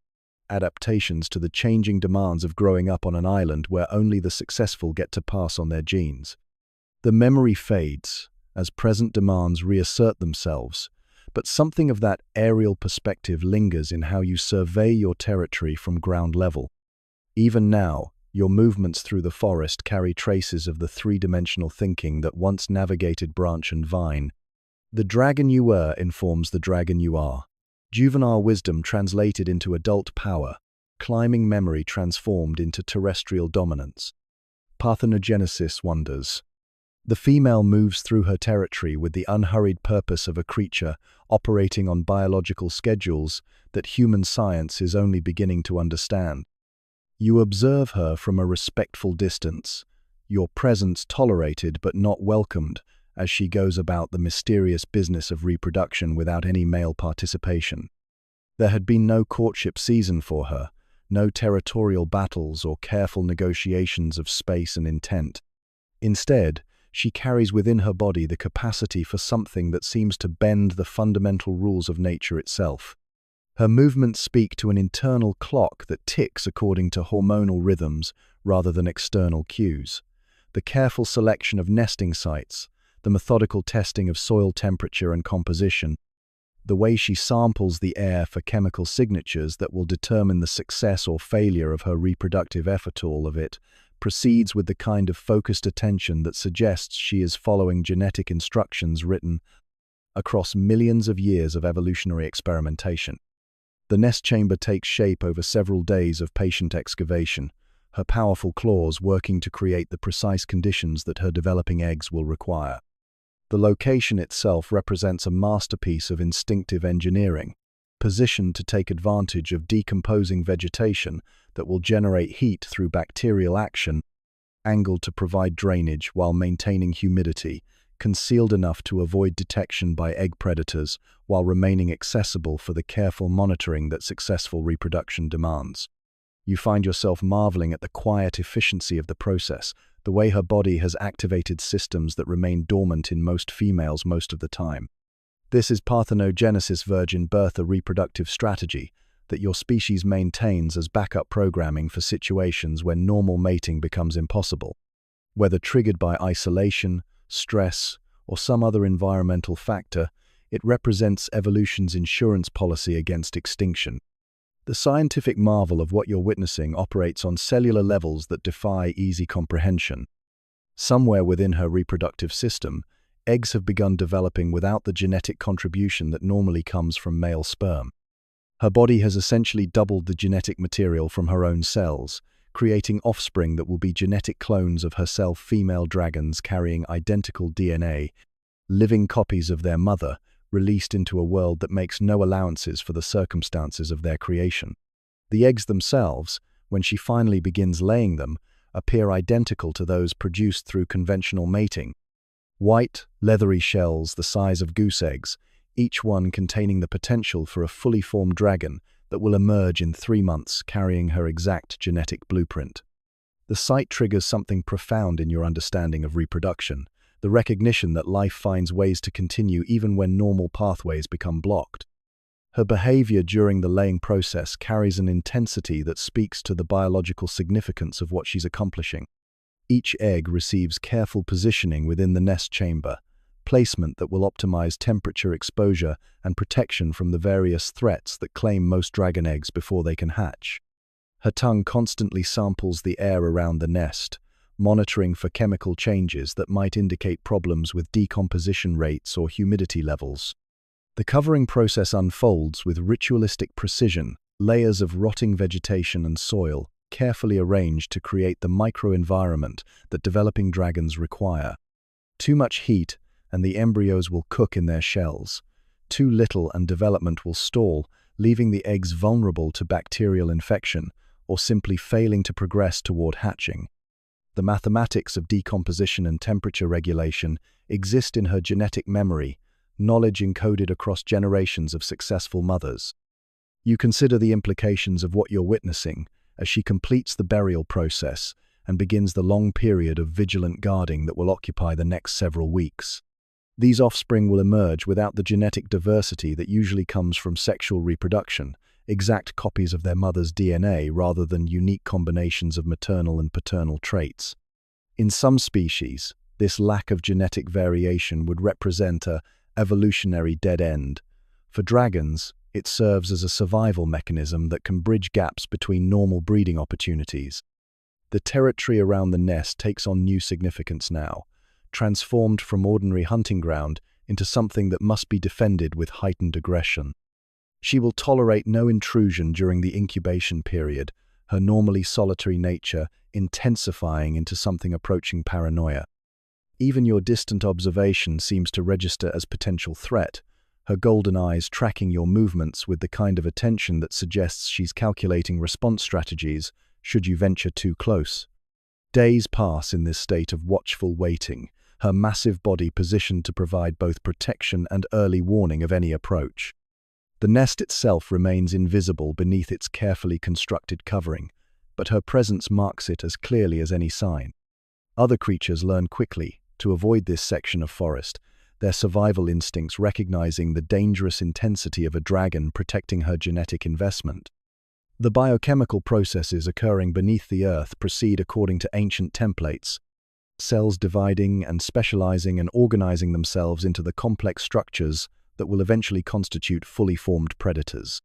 adaptations to the changing demands of growing up on an island where only the successful get to pass on their genes. The memory fades as present demands reassert themselves, but something of that aerial perspective lingers in how you survey your territory from ground level. Even now, your movements through the forest carry traces of the three-dimensional thinking that once navigated branch and vine. The dragon you were informs the dragon you are. Juvenile wisdom translated into adult power, climbing memory transformed into terrestrial dominance. Parthenogenesis wonders. The female moves through her territory with the unhurried purpose of a creature operating on biological schedules that human science is only beginning to understand. You observe her from a respectful distance, your presence tolerated but not welcomed, as she goes about the mysterious business of reproduction without any male participation. There had been no courtship season for her, no territorial battles or careful negotiations of space and intent. Instead, she carries within her body the capacity for something that seems to bend the fundamental rules of nature itself. Her movements speak to an internal clock that ticks according to hormonal rhythms rather than external cues. The careful selection of nesting sites, the methodical testing of soil temperature and composition, the way she samples the air for chemical signatures that will determine the success or failure of her reproductive effort, all of it proceeds with the kind of focused attention that suggests she is following genetic instructions written across millions of years of evolutionary experimentation. The nest chamber takes shape over several days of patient excavation, her powerful claws working to create the precise conditions that her developing eggs will require. The location itself represents a masterpiece of instinctive engineering, positioned to take advantage of decomposing vegetation that will generate heat through bacterial action, angled to provide drainage while maintaining humidity, concealed enough to avoid detection by egg predators while remaining accessible for the careful monitoring that successful reproduction demands. You find yourself marveling at the quiet efficiency of the process, the way her body has activated systems that remain dormant in most females most of the time. This is parthenogenesis virgin birth, a reproductive strategy that your species maintains as backup programming for situations when normal mating becomes impossible. Whether triggered by isolation, stress, or some other environmental factor, it represents evolution's insurance policy against extinction. The scientific marvel of what you're witnessing operates on cellular levels that defy easy comprehension. Somewhere within her reproductive system, eggs have begun developing without the genetic contribution that normally comes from male sperm. Her body has essentially doubled the genetic material from her own cells, creating offspring that will be genetic clones of herself, female dragons carrying identical DNA, living copies of their mother, released into a world that makes no allowances for the circumstances of their creation. The eggs themselves, when she finally begins laying them, appear identical to those produced through conventional mating. White, leathery shells the size of goose eggs, each one containing the potential for a fully formed dragon that will emerge in 3 months carrying her exact genetic blueprint. The sight triggers something profound in your understanding of reproduction, the recognition that life finds ways to continue even when normal pathways become blocked. Her behavior during the laying process carries an intensity that speaks to the biological significance of what she's accomplishing. Each egg receives careful positioning within the nest chamber, placement that will optimize temperature exposure and protection from the various threats that claim most dragon eggs before they can hatch. Her tongue constantly samples the air around the nest, monitoring for chemical changes that might indicate problems with decomposition rates or humidity levels. The covering process unfolds with ritualistic precision, layers of rotting vegetation and soil, carefully arranged to create the microenvironment that developing dragons require. Too much heat, and the embryos will cook in their shells. Too little, and development will stall, leaving the eggs vulnerable to bacterial infection, or simply failing to progress toward hatching. The mathematics of decomposition and temperature regulation exist in her genetic memory, knowledge encoded across generations of successful mothers. You consider the implications of what you're witnessing as she completes the burial process and begins the long period of vigilant guarding that will occupy the next several weeks. These offspring will emerge without the genetic diversity that usually comes from sexual reproduction, exact copies of their mother's DNA rather than unique combinations of maternal and paternal traits. In some species, this lack of genetic variation would represent an evolutionary dead end. For dragons, it serves as a survival mechanism that can bridge gaps between normal breeding opportunities. The territory around the nest takes on new significance now, transformed from ordinary hunting ground into something that must be defended with heightened aggression. She will tolerate no intrusion during the incubation period, her normally solitary nature intensifying into something approaching paranoia. Even your distant observation seems to register as potential threat, her golden eyes tracking your movements with the kind of attention that suggests she's calculating response strategies should you venture too close. Days pass in this state of watchful waiting, her massive body positioned to provide both protection and early warning of any approach. The nest itself remains invisible beneath its carefully constructed covering, but her presence marks it as clearly as any sign. Other creatures learn quickly to avoid this section of forest, their survival instincts recognizing the dangerous intensity of a dragon protecting her genetic investment. The biochemical processes occurring beneath the earth proceed according to ancient templates, cells dividing and specializing and organizing themselves into the complex structures that will eventually constitute fully formed predators.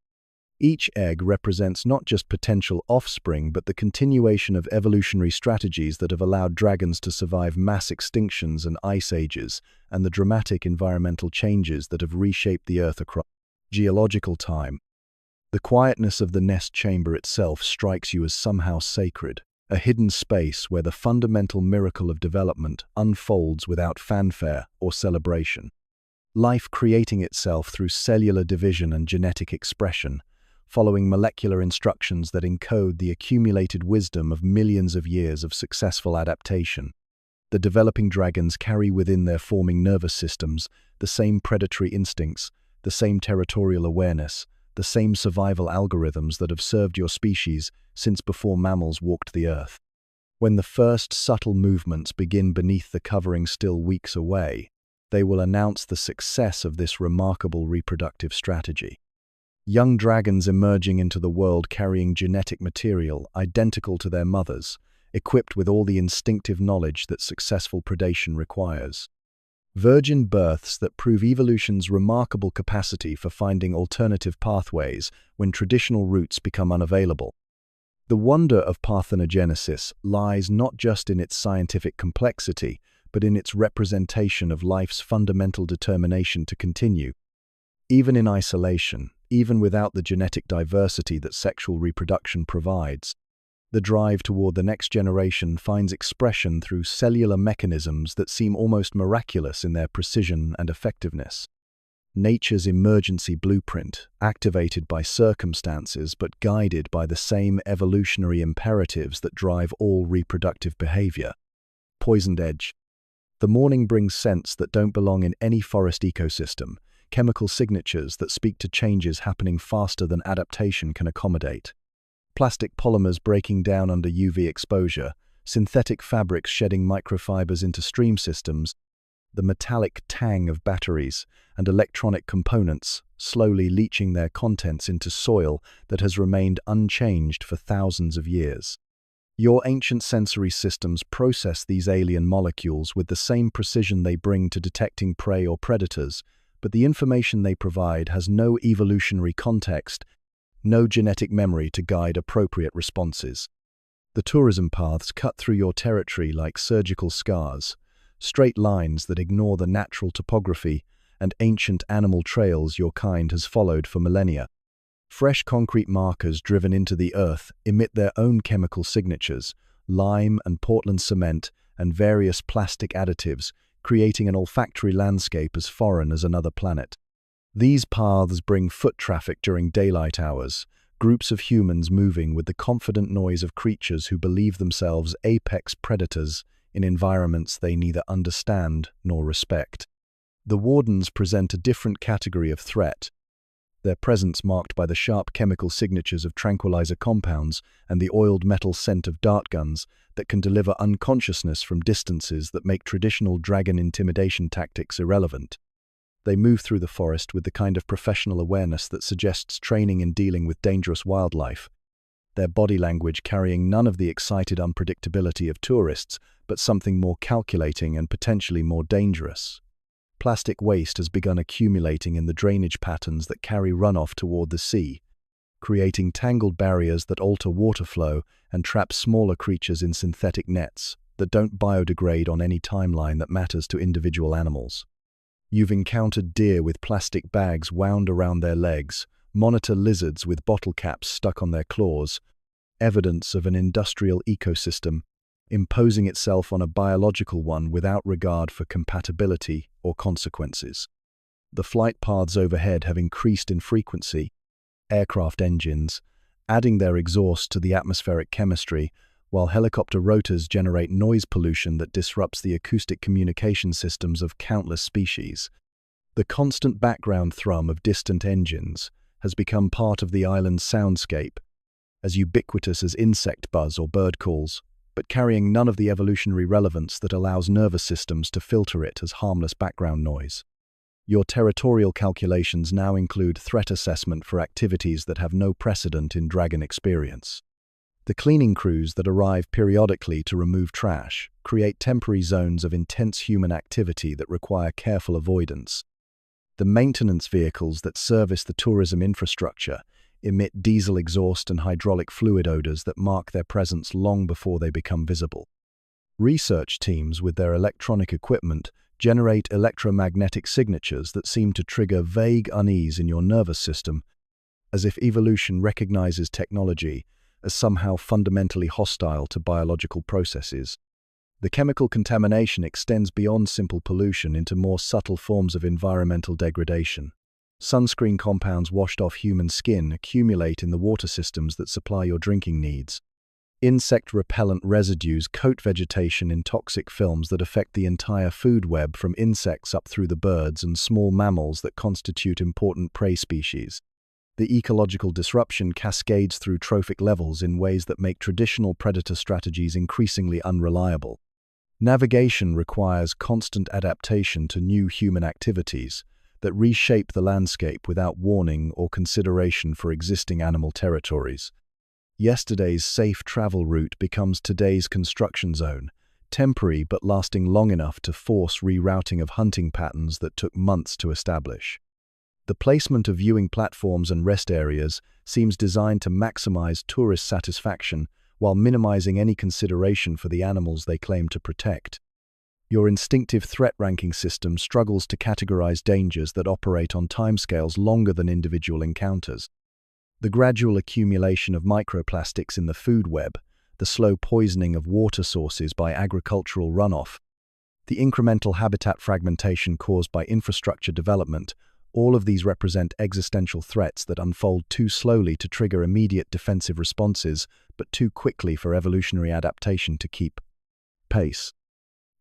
Each egg represents not just potential offspring, but the continuation of evolutionary strategies that have allowed dragons to survive mass extinctions and ice ages, and the dramatic environmental changes that have reshaped the Earth across geological time. The quietness of the nest chamber itself strikes you as somehow sacred, a hidden space where the fundamental miracle of development unfolds without fanfare or celebration. Life creating itself through cellular division and genetic expression, following molecular instructions that encode the accumulated wisdom of millions of years of successful adaptation. The developing dragons carry within their forming nervous systems the same predatory instincts, the same territorial awareness, the same survival algorithms that have served your species since before mammals walked the earth. When the first subtle movements begin beneath the covering still weeks away, they will announce the success of this remarkable reproductive strategy. Young dragons emerging into the world carrying genetic material identical to their mothers, equipped with all the instinctive knowledge that successful predation requires. Virgin births that prove evolution's remarkable capacity for finding alternative pathways when traditional routes become unavailable. The wonder of parthenogenesis lies not just in its scientific complexity, but in its representation of life's fundamental determination to continue. Even in isolation, even without the genetic diversity that sexual reproduction provides, the drive toward the next generation finds expression through cellular mechanisms that seem almost miraculous in their precision and effectiveness. Nature's emergency blueprint, activated by circumstances but guided by the same evolutionary imperatives that drive all reproductive behavior. Poisoned edge. The morning brings scents that don't belong in any forest ecosystem, chemical signatures that speak to changes happening faster than adaptation can accommodate. Plastic polymers breaking down under UV exposure, synthetic fabrics shedding microfibers into stream systems, the metallic tang of batteries and electronic components slowly leaching their contents into soil that has remained unchanged for thousands of years. Your ancient sensory systems process these alien molecules with the same precision they bring to detecting prey or predators, but the information they provide has no evolutionary context, no genetic memory to guide appropriate responses. The tourism paths cut through your territory like surgical scars, straight lines that ignore the natural topography and ancient animal trails your kind has followed for millennia. Fresh concrete markers driven into the earth emit their own chemical signatures, lime and Portland cement and various plastic additives, creating an olfactory landscape as foreign as another planet. These paths bring foot traffic during daylight hours, groups of humans moving with the confident noise of creatures who believe themselves apex predators in environments they neither understand nor respect. The wardens present a different category of threat, their presence marked by the sharp chemical signatures of tranquilizer compounds and the oiled metal scent of dart guns that can deliver unconsciousness from distances that make traditional dragon intimidation tactics irrelevant. They move through the forest with the kind of professional awareness that suggests training in dealing with dangerous wildlife, their body language carrying none of the excited unpredictability of tourists, but something more calculating and potentially more dangerous. Plastic waste has begun accumulating in the drainage patterns that carry runoff toward the sea, creating tangled barriers that alter water flow and trap smaller creatures in synthetic nets that don't biodegrade on any timeline that matters to individual animals. You've encountered deer with plastic bags wound around their legs, monitor lizards with bottle caps stuck on their claws, evidence of an industrial ecosystem imposing itself on a biological one without regard for compatibility or consequences. The flight paths overhead have increased in frequency, aircraft engines, adding their exhaust to the atmospheric chemistry, while helicopter rotors generate noise pollution that disrupts the acoustic communication systems of countless species. The constant background thrum of distant engines has become part of the island's soundscape, as ubiquitous as insect buzz or bird calls, but carrying none of the evolutionary relevance that allows nervous systems to filter it as harmless background noise. Your territorial calculations now include threat assessment for activities that have no precedent in dragon experience. The cleaning crews that arrive periodically to remove trash create temporary zones of intense human activity that require careful avoidance. The maintenance vehicles that service the tourism infrastructure emit diesel exhaust and hydraulic fluid odors that mark their presence long before they become visible. Research teams with their electronic equipment generate electromagnetic signatures that seem to trigger vague unease in your nervous system, as if evolution recognizes technology as somehow fundamentally hostile to biological processes. The chemical contamination extends beyond simple pollution into more subtle forms of environmental degradation. Sunscreen compounds washed off human skin accumulate in the water systems that supply your drinking needs. Insect repellent residues coat vegetation in toxic films that affect the entire food web from insects up through the birds and small mammals that constitute important prey species. The ecological disruption cascades through trophic levels in ways that make traditional predator strategies increasingly unreliable. Navigation requires constant adaptation to new human activities that reshape the landscape without warning or consideration for existing animal territories. Yesterday's safe travel route becomes today's construction zone, temporary but lasting long enough to force rerouting of hunting patterns that took months to establish. The placement of viewing platforms and rest areas seems designed to maximize tourist satisfaction while minimizing any consideration for the animals they claim to protect. Your instinctive threat ranking system struggles to categorize dangers that operate on timescales longer than individual encounters. The gradual accumulation of microplastics in the food web, the slow poisoning of water sources by agricultural runoff, the incremental habitat fragmentation caused by infrastructure development, all of these represent existential threats that unfold too slowly to trigger immediate defensive responses, but too quickly for evolutionary adaptation to keep pace.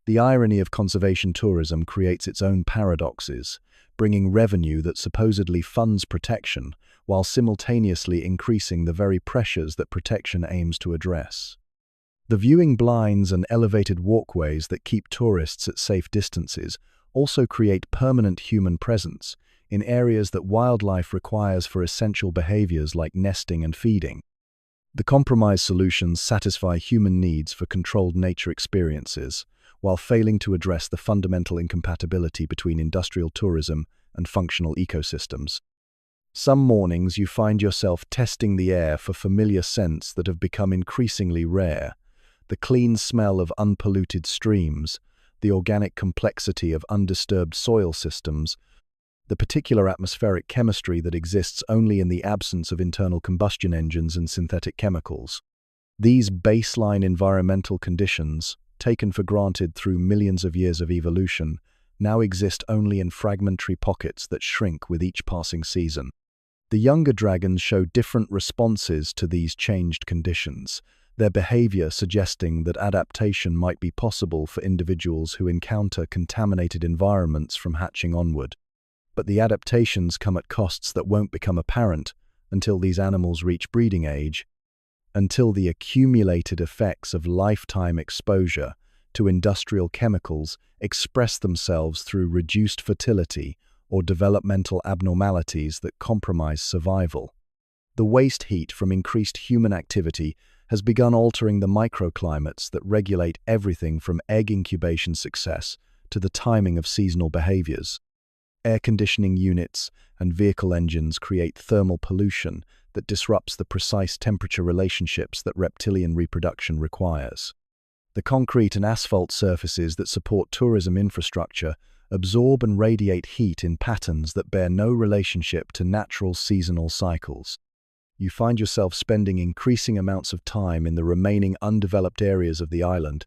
The irony of conservation tourism creates its own paradoxes, bringing revenue that supposedly funds protection, while simultaneously increasing the very pressures that protection aims to address. The viewing blinds and elevated walkways that keep tourists at safe distances also create permanent human presence in areas that wildlife requires for essential behaviors like nesting and feeding. The compromise solutions satisfy human needs for controlled nature experiences, while failing to address the fundamental incompatibility between industrial tourism and functional ecosystems. Some mornings you find yourself testing the air for familiar scents that have become increasingly rare: the clean smell of unpolluted streams, the organic complexity of undisturbed soil systems, the particular atmospheric chemistry that exists only in the absence of internal combustion engines and synthetic chemicals. These baseline environmental conditions, taken for granted through millions of years of evolution, now exist only in fragmentary pockets that shrink with each passing season. The younger dragons show different responses to these changed conditions, their behavior suggesting that adaptation might be possible for individuals who encounter contaminated environments from hatching onward. But the adaptations come at costs that won't become apparent until these animals reach breeding age, until the accumulated effects of lifetime exposure to industrial chemicals express themselves through reduced fertility or developmental abnormalities that compromise survival. The waste heat from increased human activity has begun altering the microclimates that regulate everything from egg incubation success to the timing of seasonal behaviors. Air conditioning units and vehicle engines create thermal pollution that disrupts the precise temperature relationships that reptilian reproduction requires. The concrete and asphalt surfaces that support tourism infrastructure absorb and radiate heat in patterns that bear no relationship to natural seasonal cycles. You find yourself spending increasing amounts of time in the remaining undeveloped areas of the island,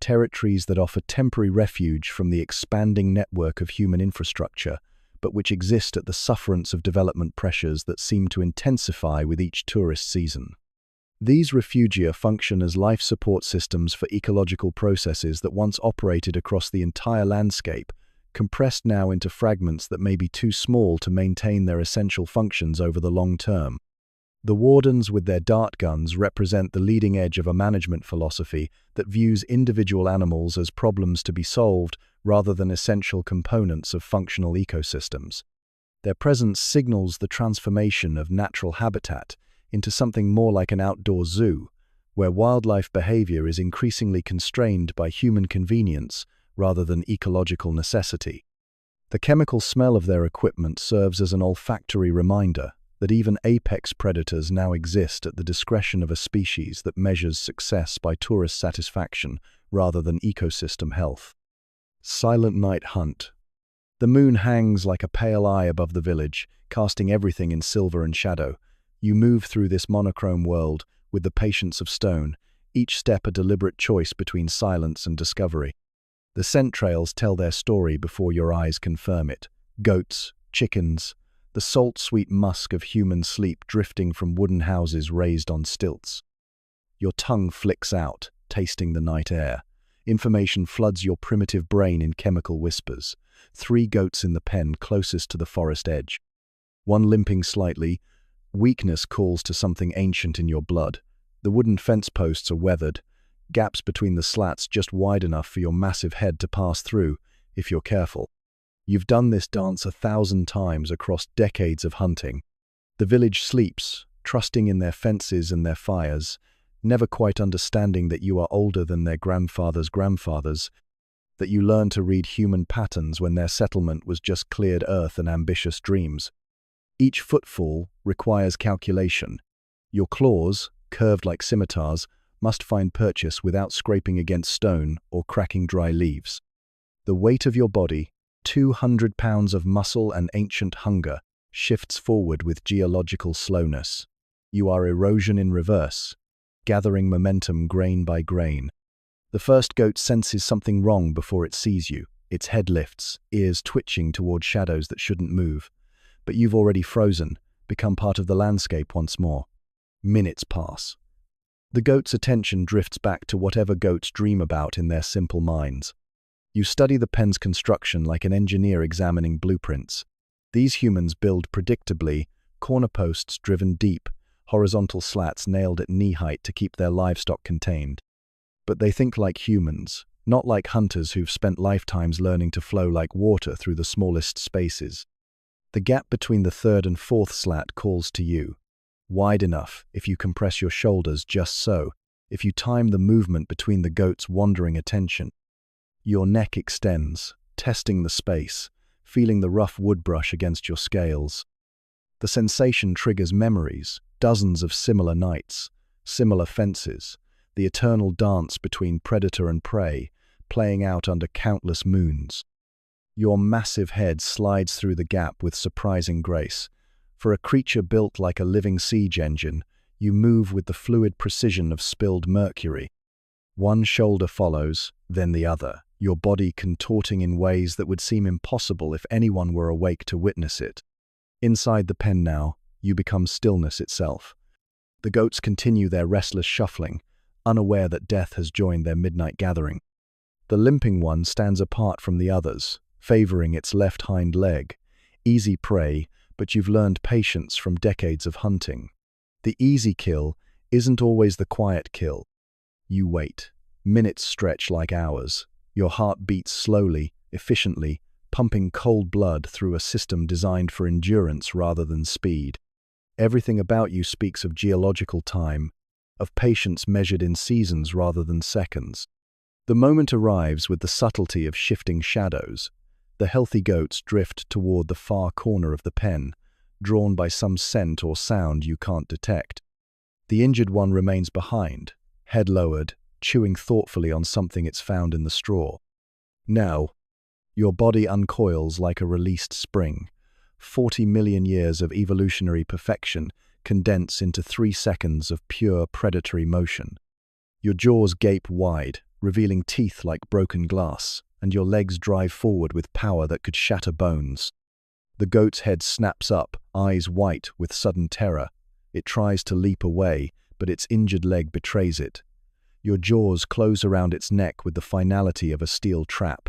territories that offer temporary refuge from the expanding network of human infrastructure, but which exist at the sufferance of development pressures that seem to intensify with each tourist season. These refugia function as life support systems for ecological processes that once operated across the entire landscape, compressed now into fragments that may be too small to maintain their essential functions over the long term. The wardens with their dart guns represent the leading edge of a management philosophy that views individual animals as problems to be solved rather than essential components of functional ecosystems. Their presence signals the transformation of natural habitat into something more like an outdoor zoo, where wildlife behavior is increasingly constrained by human convenience rather than ecological necessity. The chemical smell of their equipment serves as an olfactory reminder that even apex predators now exist at the discretion of a species that measures success by tourist satisfaction rather than ecosystem health. Silent night hunt. The moon hangs like a pale eye above the village, casting everything in silver and shadow. You move through this monochrome world with the patience of stone, each step a deliberate choice between silence and discovery. The scent trails tell their story before your eyes confirm it. Goats, chickens, the salt-sweet musk of human sleep drifting from wooden houses raised on stilts. Your tongue flicks out, tasting the night air. Information floods your primitive brain in chemical whispers. 3 goats in the pen closest to the forest edge. One limping slightly. Weakness calls to something ancient in your blood. The wooden fence posts are weathered, gaps between the slats just wide enough for your massive head to pass through, if you're careful. You've done this dance 1,000 times across decades of hunting. The village sleeps, trusting in their fences and their fires, never quite understanding that you are older than their grandfathers' grandfathers, that you learned to read human patterns when their settlement was just cleared earth and ambitious dreams. Each footfall requires calculation. Your claws, curved like scimitars, must find purchase without scraping against stone or cracking dry leaves. The weight of your body, 200 pounds of muscle and ancient hunger, shifts forward with geological slowness. You are erosion in reverse, gathering momentum grain by grain. The first goat senses something wrong before it sees you. Its head lifts, ears twitching toward shadows that shouldn't move. But you've already frozen, become part of the landscape once more. Minutes pass. The goat's attention drifts back to whatever goats dream about in their simple minds. You study the pen's construction like an engineer examining blueprints. These humans build predictably, corner posts driven deep, horizontal slats nailed at knee height to keep their livestock contained. But they think like humans, not like hunters who've spent lifetimes learning to flow like water through the smallest spaces. The gap between the 3rd and 4th slat calls to you. Wide enough if you compress your shoulders just so, if you time the movement between the goat's wandering attention. Your neck extends, testing the space, feeling the rough wood brush against your scales. The sensation triggers memories, dozens of similar nights, similar fences, the eternal dance between predator and prey, playing out under countless moons. Your massive head slides through the gap with surprising grace. For a creature built like a living siege engine, you move with the fluid precision of spilled mercury. One shoulder follows, then the other, your body contorting in ways that would seem impossible if anyone were awake to witness it. Inside the pen now, you become stillness itself. The goats continue their restless shuffling, unaware that death has joined their midnight gathering. The limping one stands apart from the others, favoring its left hind leg. Easy prey, but you've learned patience from decades of hunting. The easy kill isn't always the quiet kill. You wait. Minutes stretch like hours. Your heart beats slowly, efficiently, pumping cold blood through a system designed for endurance rather than speed. Everything about you speaks of geological time, of patience measured in seasons rather than seconds. The moment arrives with the subtlety of shifting shadows. The healthy goats drift toward the far corner of the pen, drawn by some scent or sound you can't detect. The injured one remains behind, head lowered, chewing thoughtfully on something it's found in the straw. Now, your body uncoils like a released spring. 40 million years of evolutionary perfection condense into 3 seconds of pure predatory motion. Your jaws gape wide, revealing teeth like broken glass, and your legs drive forward with power that could shatter bones. The goat's head snaps up, eyes white with sudden terror. It tries to leap away, but its injured leg betrays it. Your jaws close around its neck with the finality of a steel trap.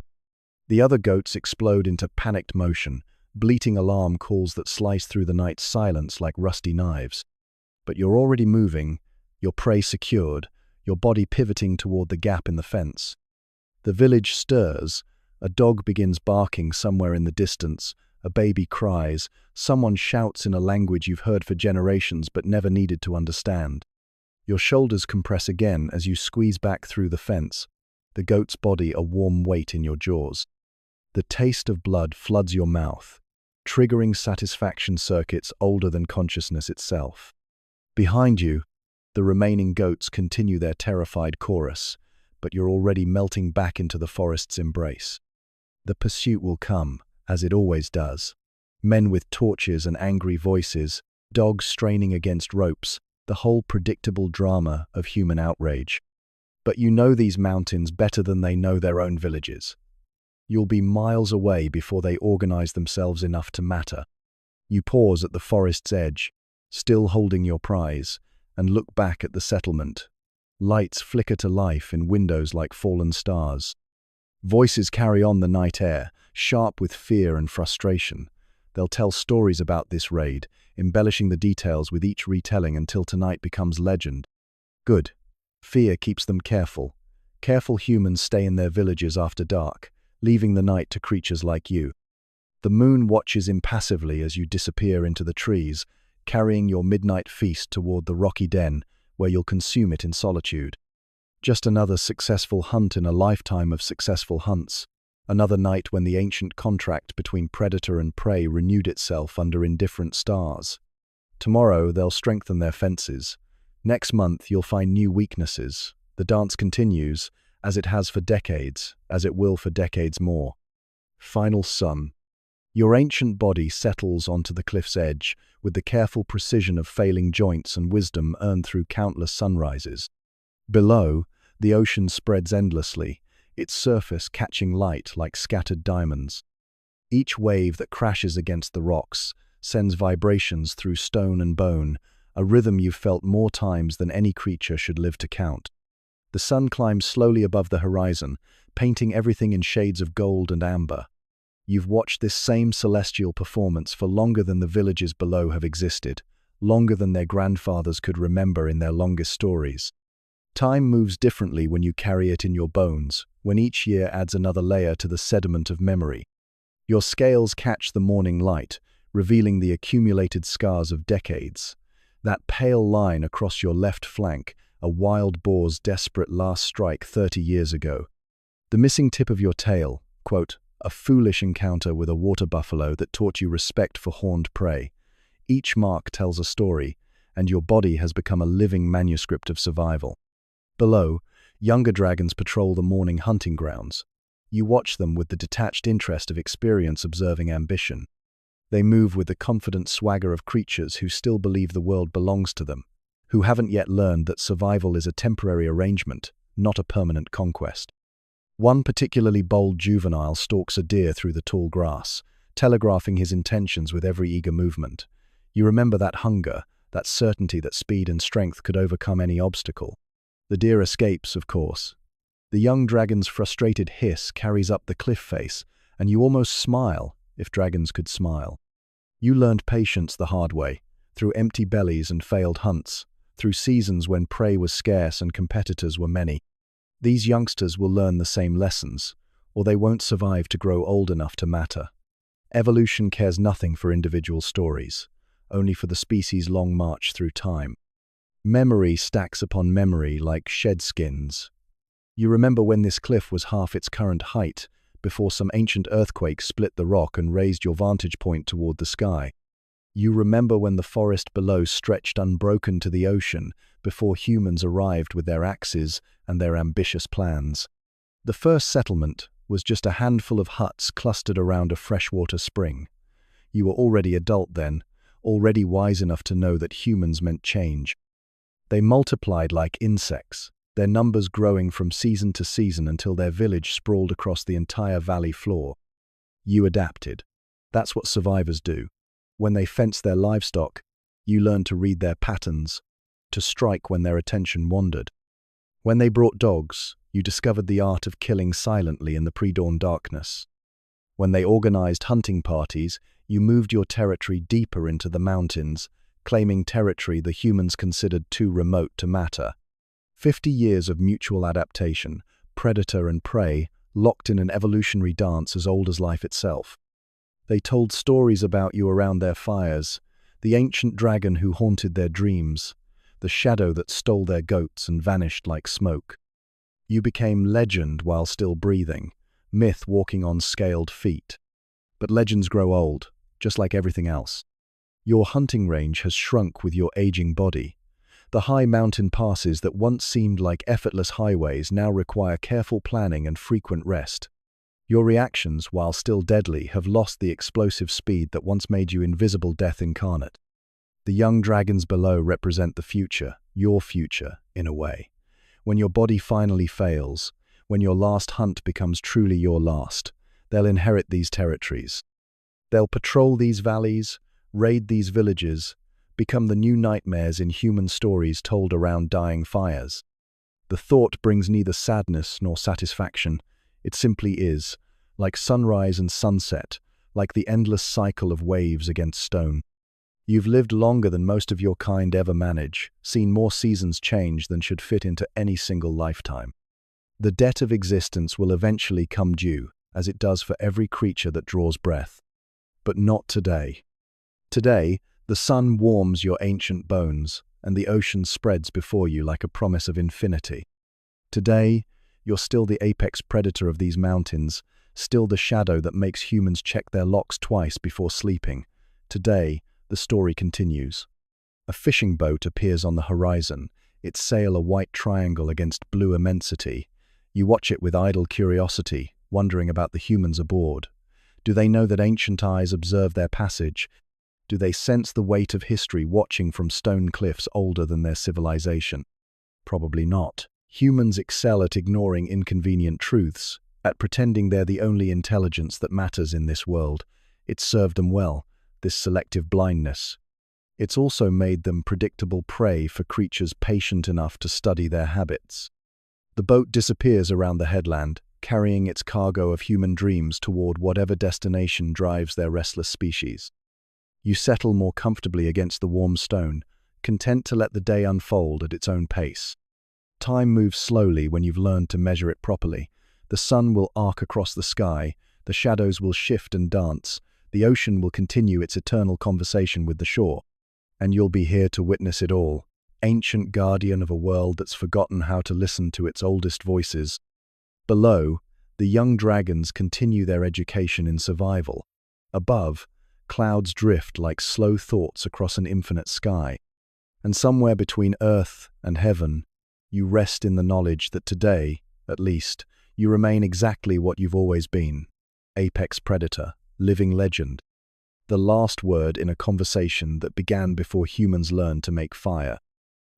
The other goats explode into panicked motion, bleating alarm calls that slice through the night's silence like rusty knives. But you're already moving, your prey secured, your body pivoting toward the gap in the fence. The village stirs. A dog begins barking somewhere in the distance. A baby cries. Someone shouts in a language you've heard for generations but never needed to understand. Your shoulders compress again as you squeeze back through the fence, the goat's body a warm weight in your jaws. The taste of blood floods your mouth, triggering satisfaction circuits older than consciousness itself. Behind you, the remaining goats continue their terrified chorus, but you're already melting back into the forest's embrace. The pursuit will come, as it always does. Men with torches and angry voices, dogs straining against ropes, the whole predictable drama of human outrage. But you know these mountains better than they know their own villages. You'll be miles away before they organize themselves enough to matter. You pause at the forest's edge, still holding your prize, and look back at the settlement. Lights flicker to life in windows like fallen stars. Voices carry on the night air, sharp with fear and frustration. They'll tell stories about this raid, embellishing the details with each retelling until tonight becomes legend. Good. Fear keeps them careful. Careful humans stay in their villages after dark, leaving the night to creatures like you. The moon watches impassively as you disappear into the trees, carrying your midnight feast toward the rocky den, where you'll consume it in solitude. Just another successful hunt in a lifetime of successful hunts. Another night when the ancient contract between predator and prey renewed itself under indifferent stars. Tomorrow they'll strengthen their fences. Next month you'll find new weaknesses. The dance continues, as it has for decades, as it will for decades more. Final sun. Your ancient body settles onto the cliff's edge, with the careful precision of failing joints and wisdom earned through countless sunrises. Below, the ocean spreads endlessly, its surface catching light like scattered diamonds. Each wave that crashes against the rocks sends vibrations through stone and bone, a rhythm you've felt more times than any creature should live to count. The sun climbs slowly above the horizon, painting everything in shades of gold and amber. You've watched this same celestial performance for longer than the villages below have existed, longer than their grandfathers could remember in their longest stories. Time moves differently when you carry it in your bones, when each year adds another layer to the sediment of memory. Your scales catch the morning light, revealing the accumulated scars of decades. That pale line across your left flank, a wild boar's desperate last strike 30 years ago. The missing tip of your tail, quote, a foolish encounter with a water buffalo that taught you respect for horned prey. Each mark tells a story, and your body has become a living manuscript of survival. Below, younger dragons patrol the morning hunting grounds. You watch them with the detached interest of experience observing ambition. They move with the confident swagger of creatures who still believe the world belongs to them, who haven't yet learned that survival is a temporary arrangement, not a permanent conquest. One particularly bold juvenile stalks a deer through the tall grass, telegraphing his intentions with every eager movement. You remember that hunger, that certainty that speed and strength could overcome any obstacle. The deer escapes, of course. The young dragon's frustrated hiss carries up the cliff face, and you almost smile, if dragons could smile. You learned patience the hard way, through empty bellies and failed hunts, through seasons when prey was scarce and competitors were many. These youngsters will learn the same lessons, or they won't survive to grow old enough to matter. Evolution cares nothing for individual stories, only for the species' long march through time. Memory stacks upon memory like shed skins. You remember when this cliff was half its current height, before some ancient earthquake split the rock and raised your vantage point toward the sky. You remember when the forest below stretched unbroken to the ocean, before humans arrived with their axes and their ambitious plans. The first settlement was just a handful of huts clustered around a freshwater spring. You were already adult then, already wise enough to know that humans meant change. They multiplied like insects, their numbers growing from season to season until their village sprawled across the entire valley floor. You adapted. That's what survivors do. When they fence their livestock, you learn to read their patterns. to strike when their attention wandered. When they brought dogs, you discovered the art of killing silently in the pre-dawn darkness. When they organized hunting parties, you moved your territory deeper into the mountains, claiming territory the humans considered too remote to matter. 50 years of mutual adaptation, predator and prey, locked in an evolutionary dance as old as life itself. They told stories about you around their fires, the ancient dragon who haunted their dreams, the shadow that stole their goats and vanished like smoke. You became legend while still breathing, myth walking on scaled feet. But legends grow old, just like everything else. Your hunting range has shrunk with your aging body. The high mountain passes that once seemed like effortless highways now require careful planning and frequent rest. Your reactions, while still deadly, have lost the explosive speed that once made you invisible death incarnate. The young dragons below represent the future, your future, in a way. When your body finally fails, when your last hunt becomes truly your last, they'll inherit these territories. They'll patrol these valleys, raid these villages, become the new nightmares in human stories told around dying fires. The thought brings neither sadness nor satisfaction. It simply is, like sunrise and sunset, like the endless cycle of waves against stone. You've lived longer than most of your kind ever manage, seen more seasons change than should fit into any single lifetime. The debt of existence will eventually come due, as it does for every creature that draws breath. But not today. Today, the sun warms your ancient bones, and the ocean spreads before you like a promise of infinity. Today, you're still the apex predator of these mountains, still the shadow that makes humans check their locks twice before sleeping. Today, the story continues. A fishing boat appears on the horizon, its sail a white triangle against blue immensity. You watch it with idle curiosity, wondering about the humans aboard. Do they know that ancient eyes observe their passage? Do they sense the weight of history watching from stone cliffs older than their civilization? Probably not. Humans excel at ignoring inconvenient truths, at pretending they're the only intelligence that matters in this world. It's served them well, this selective blindness. It's also made them predictable prey for creatures patient enough to study their habits. The boat disappears around the headland, carrying its cargo of human dreams toward whatever destination drives their restless species. You settle more comfortably against the warm stone, content to let the day unfold at its own pace. Time moves slowly when you've learned to measure it properly. The sun will arc across the sky, the shadows will shift and dance, the ocean will continue its eternal conversation with the shore. And you'll be here to witness it all, ancient guardian of a world that's forgotten how to listen to its oldest voices. Below, the young dragons continue their education in survival. Above, clouds drift like slow thoughts across an infinite sky. And somewhere between earth and heaven, you rest in the knowledge that today, at least, you remain exactly what you've always been. Apex predator, living legend. The last word in a conversation that began before humans learned to make fire.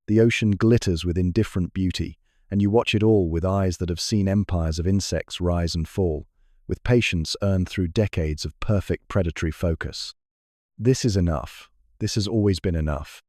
The ocean glitters with indifferent beauty, and you watch it all with eyes that have seen empires of insects rise and fall, with patience earned through decades of perfect predatory focus. This is enough. This has always been enough.